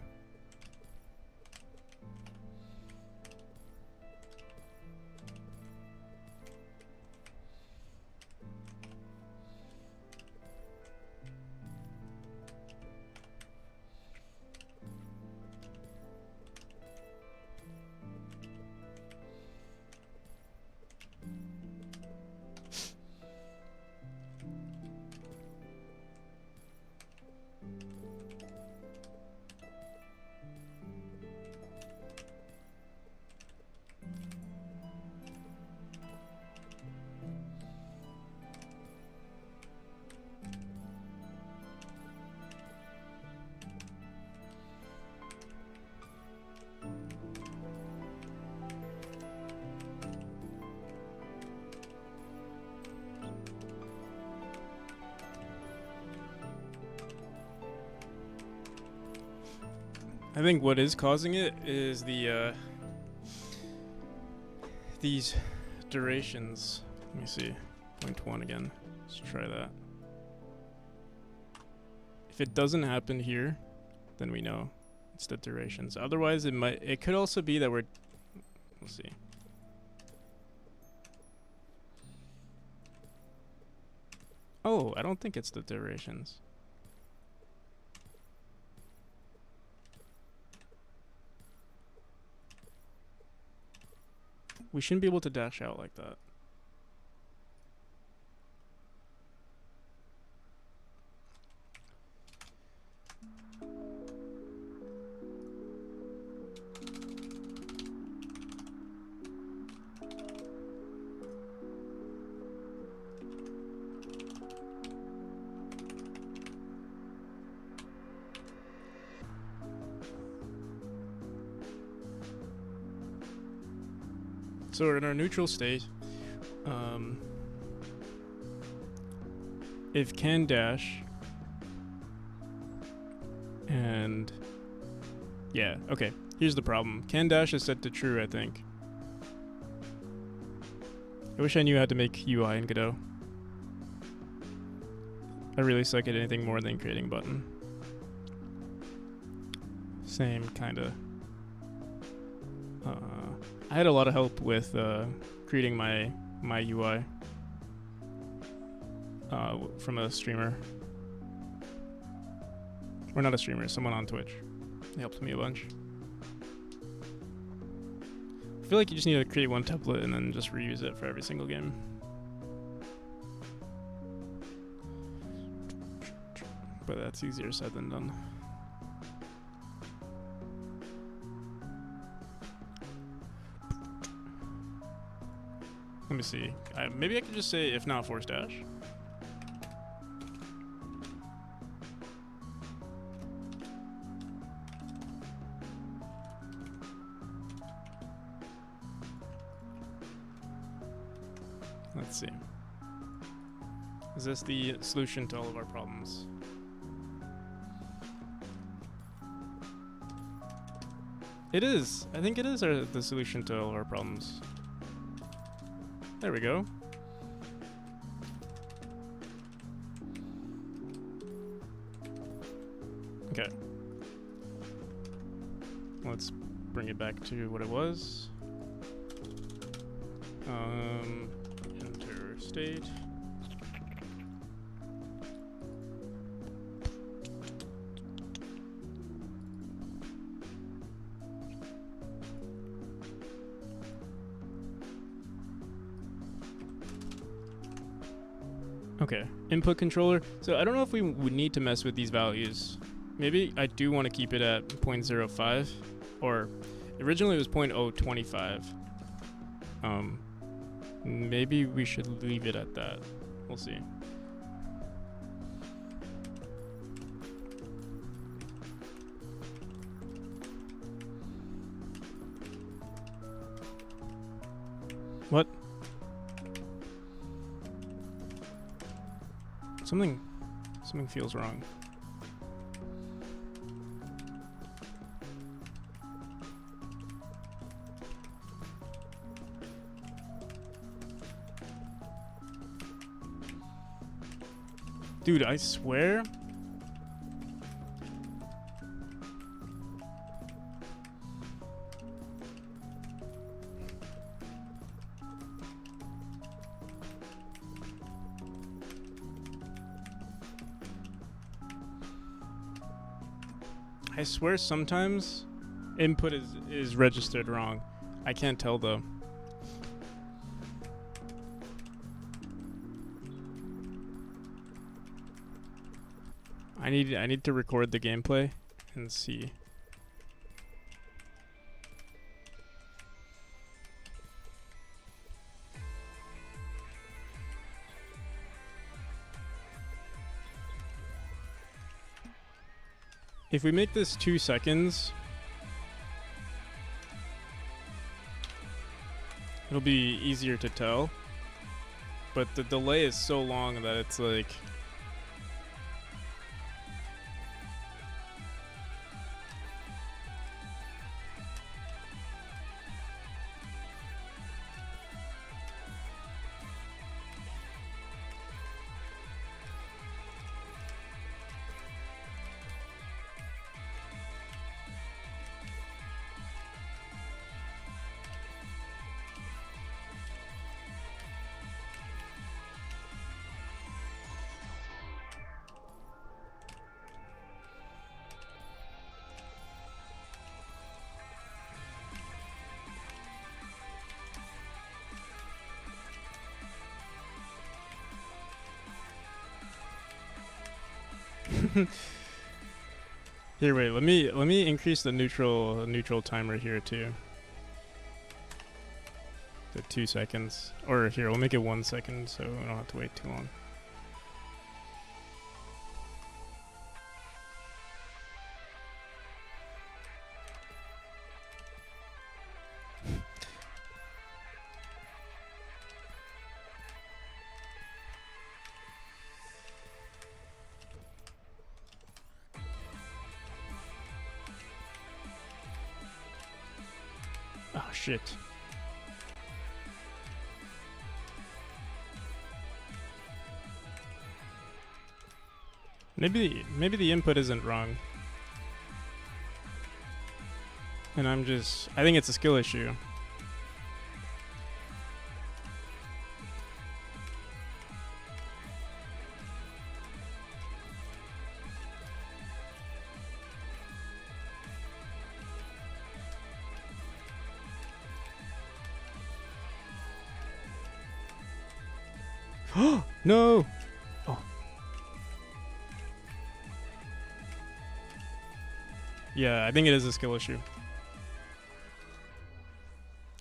I think what is causing it is the these durations. Let me see. 0.1 again. Let's try that. If it doesn't happen here, then we know it's the durations. Otherwise, it could also be that we'll see. Oh, I don't think it's the durations. We shouldn't be able to dash out like that. So we're in our neutral state. If can dash, and yeah, okay. Here's the problem. Can dash is set to true, I think. I wish I knew how to make UI in Godot. I really suck at anything more than creating a button. Same kinda. I had a lot of help with creating my UI from a streamer. Or not a streamer, someone on Twitch. They helped me a bunch. I feel like you just need to create one template and then just reuse it for every single game. But that's easier said than done. Let me see. Maybe I could just say if not force dash. Let's see. Is this the solution to all of our problems? It is. I think it is the solution to all of our problems. There we go. Okay. Let's bring it back to what it was. Enter state. Okay, input controller. So I don't know if we would need to mess with these values. Maybe I do want to keep it at 0.05, or originally it was 0.025. Maybe we should leave it at that. We'll see. What? Something feels wrong. Dude, I swear. I swear sometimes input is registered wrong. I can't tell though. I need to record the gameplay and see. If we make this 2 seconds, it'll be easier to tell. But the delay is so long that it's like... Here, wait. Let me increase the neutral timer here too. To 2 seconds, or here, we'll make it 1 second, so we don't have to wait too long. Oh shit. Maybe the input isn't wrong. And I think it's a skill issue. No! Oh. Yeah, I think it is a skill issue.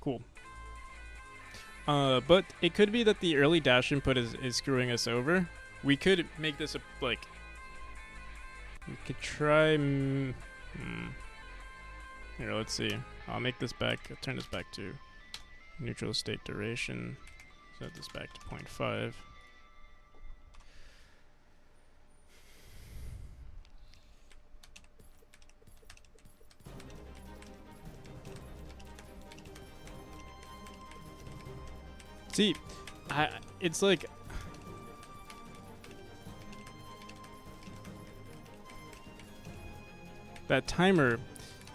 Cool. But it could be that the early dash input is screwing us over. We could make this a, like, we could try. Here, let's see. I'll make this back. I'll turn this back to neutral state duration. Set this back to 0.5. See, it's like that timer.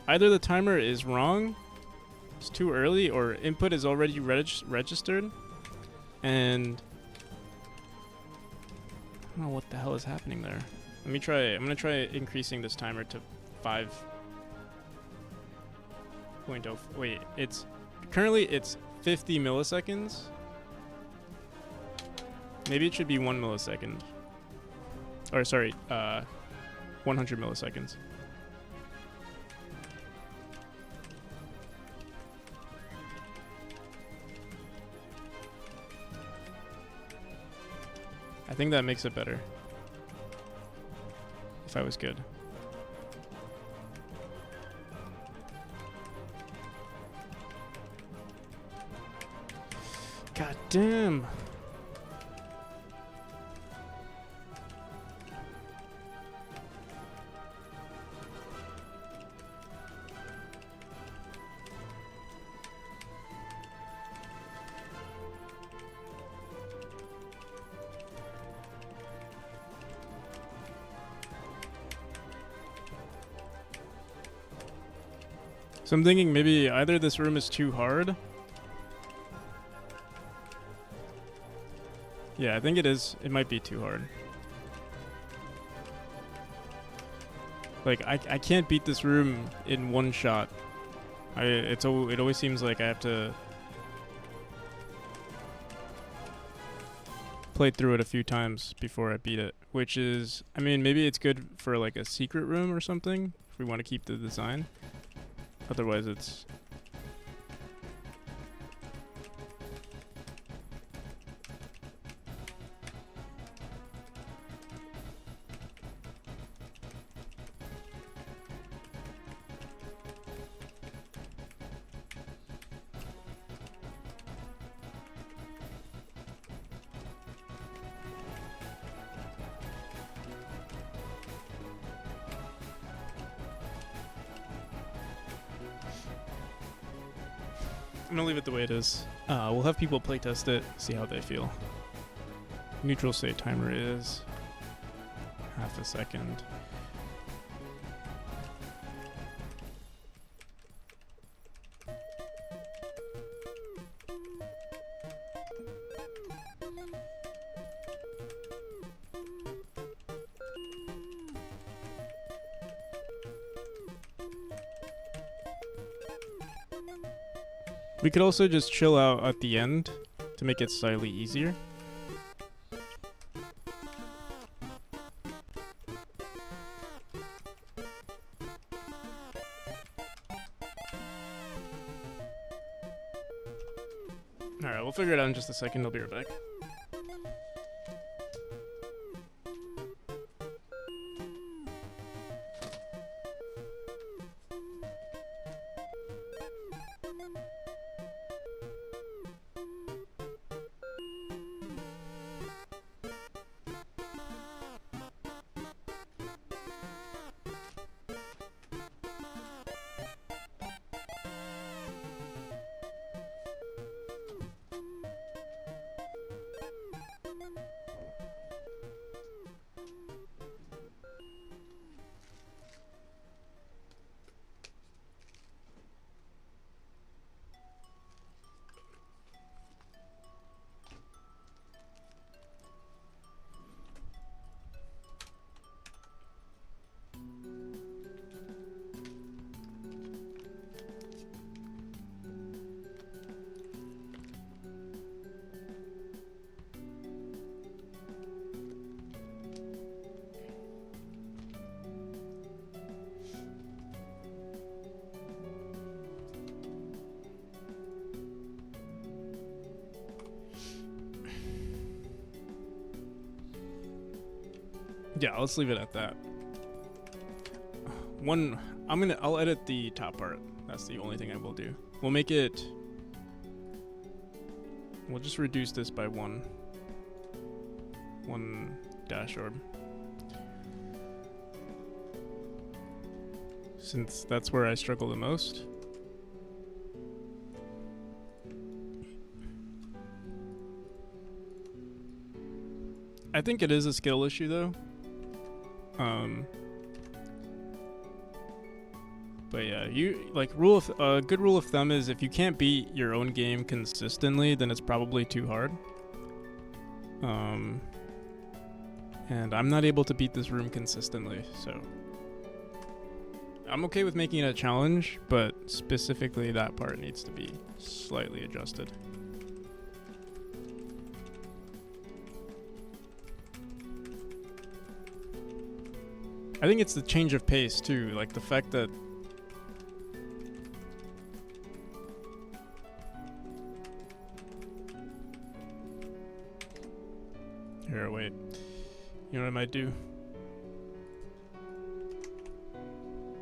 Either the timer is wrong, it's too early, or input is already registered, and I don't know what the hell is happening there. Let me try. I'm gonna try increasing this timer to 5.0. Wait, it's currently it's 50 milliseconds. Maybe it should be 1 millisecond. Or sorry, 100 milliseconds. I think that makes it better. If I was good. God damn. So I'm thinking maybe either this room is too hard. Yeah, I think it is. It might be too hard. Like, I can't beat this room in one shot. It always seems like I have to play through it a few times before I beat it. Which is, I mean, maybe it's good for like a secret room or something, if we want to keep the design. Otherwise, it's... I'm gonna leave it the way it is. We'll have people playtest it, see how they feel. Neutral state timer is half a second. We could also just chill out at the end to make it slightly easier. Alright, we'll figure it out in just a second. I'll be right back. Yeah, let's leave it at that. I'll edit the top part. That's the only thing I will do. We'll just reduce this by one dash orb. Since that's where I struggle the most. I think it is a skill issue though. But yeah, a good rule of thumb is if you can't beat your own game consistently, then it's probably too hard. And I'm not able to beat this room consistently, so I'm okay with making it a challenge, but specifically that part needs to be slightly adjusted. I think it's the change of pace too, like the fact that here, wait. You know what I might do?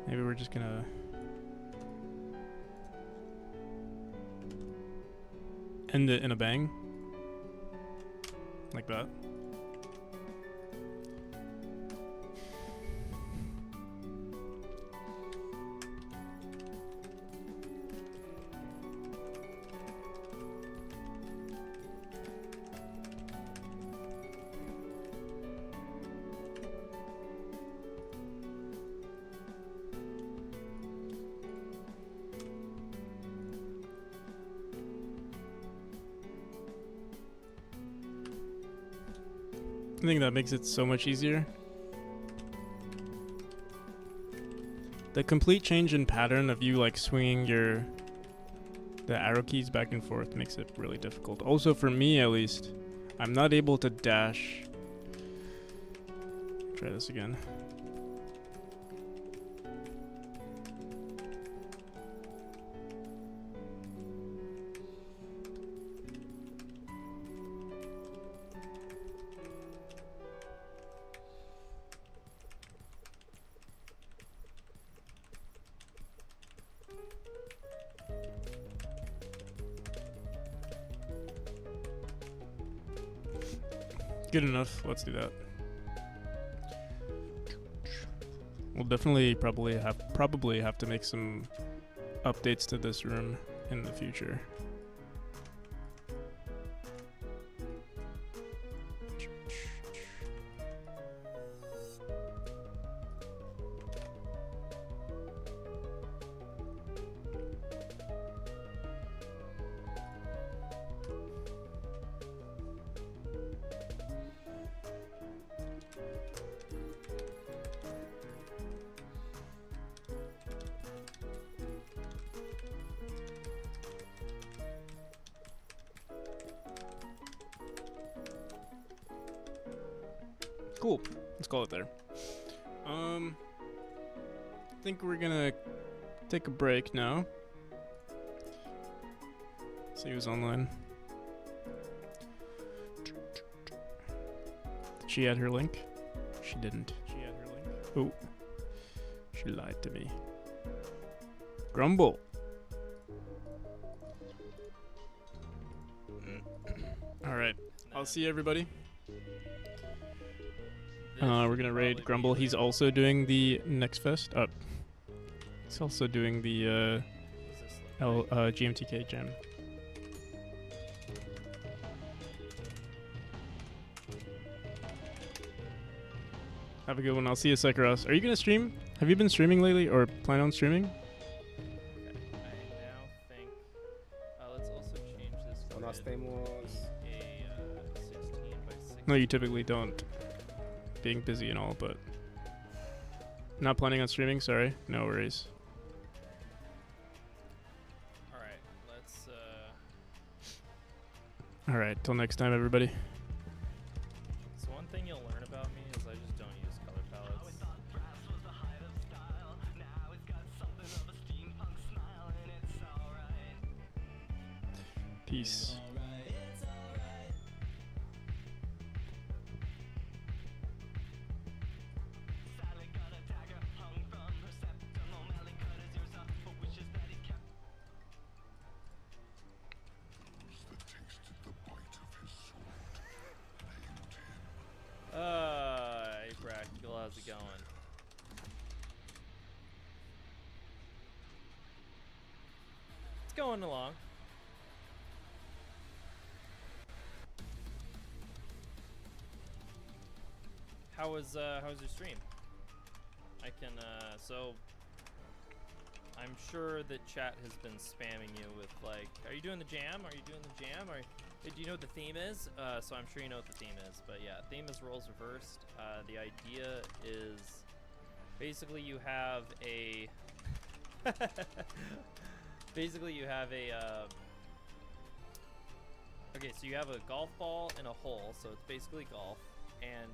Maybe we're just gonna end it in a bang. Like that. I think that makes it so much easier. The complete change in pattern of you like swinging the arrow keys back and forth makes it really difficult. Also for me at least, I'm not able to dash. Try this again. Good enough. Let's do that. We'll definitely probably have to make some updates to this room in the future. Cool. Let's call it there. I think we're gonna take a break now. See who's online. Did she add her link? She didn't. She add her link? Oh. She lied to me. Grumble. Alright. I'll see everybody. We're gonna raid Grumble. He's also doing the Next Fest. He's also doing the GMTK Jam. Have a good one. I'll see you, Sekros. Are you gonna stream? Have you been streaming lately, or plan on streaming? Okay, I now think. Let's also change this. So nós temos. A 16 by 16. No, you typically don't. Being busy and all, but not planning on streaming. Sorry, no worries. All right, let's. All right, till next time, everybody. So one thing you'll learn about me is I just don't use color palettes. Peace. going? It's going along. How's your stream? I can so I'm sure that chat has been spamming you with like, are you doing the jam? Are you doing the jam? Or do you know what the theme is? So I'm sure you know what the theme is. But yeah, theme is roles reversed. The idea is basically you have a basically you have a okay, so you have a golf ball and a hole, so it's basically golf, and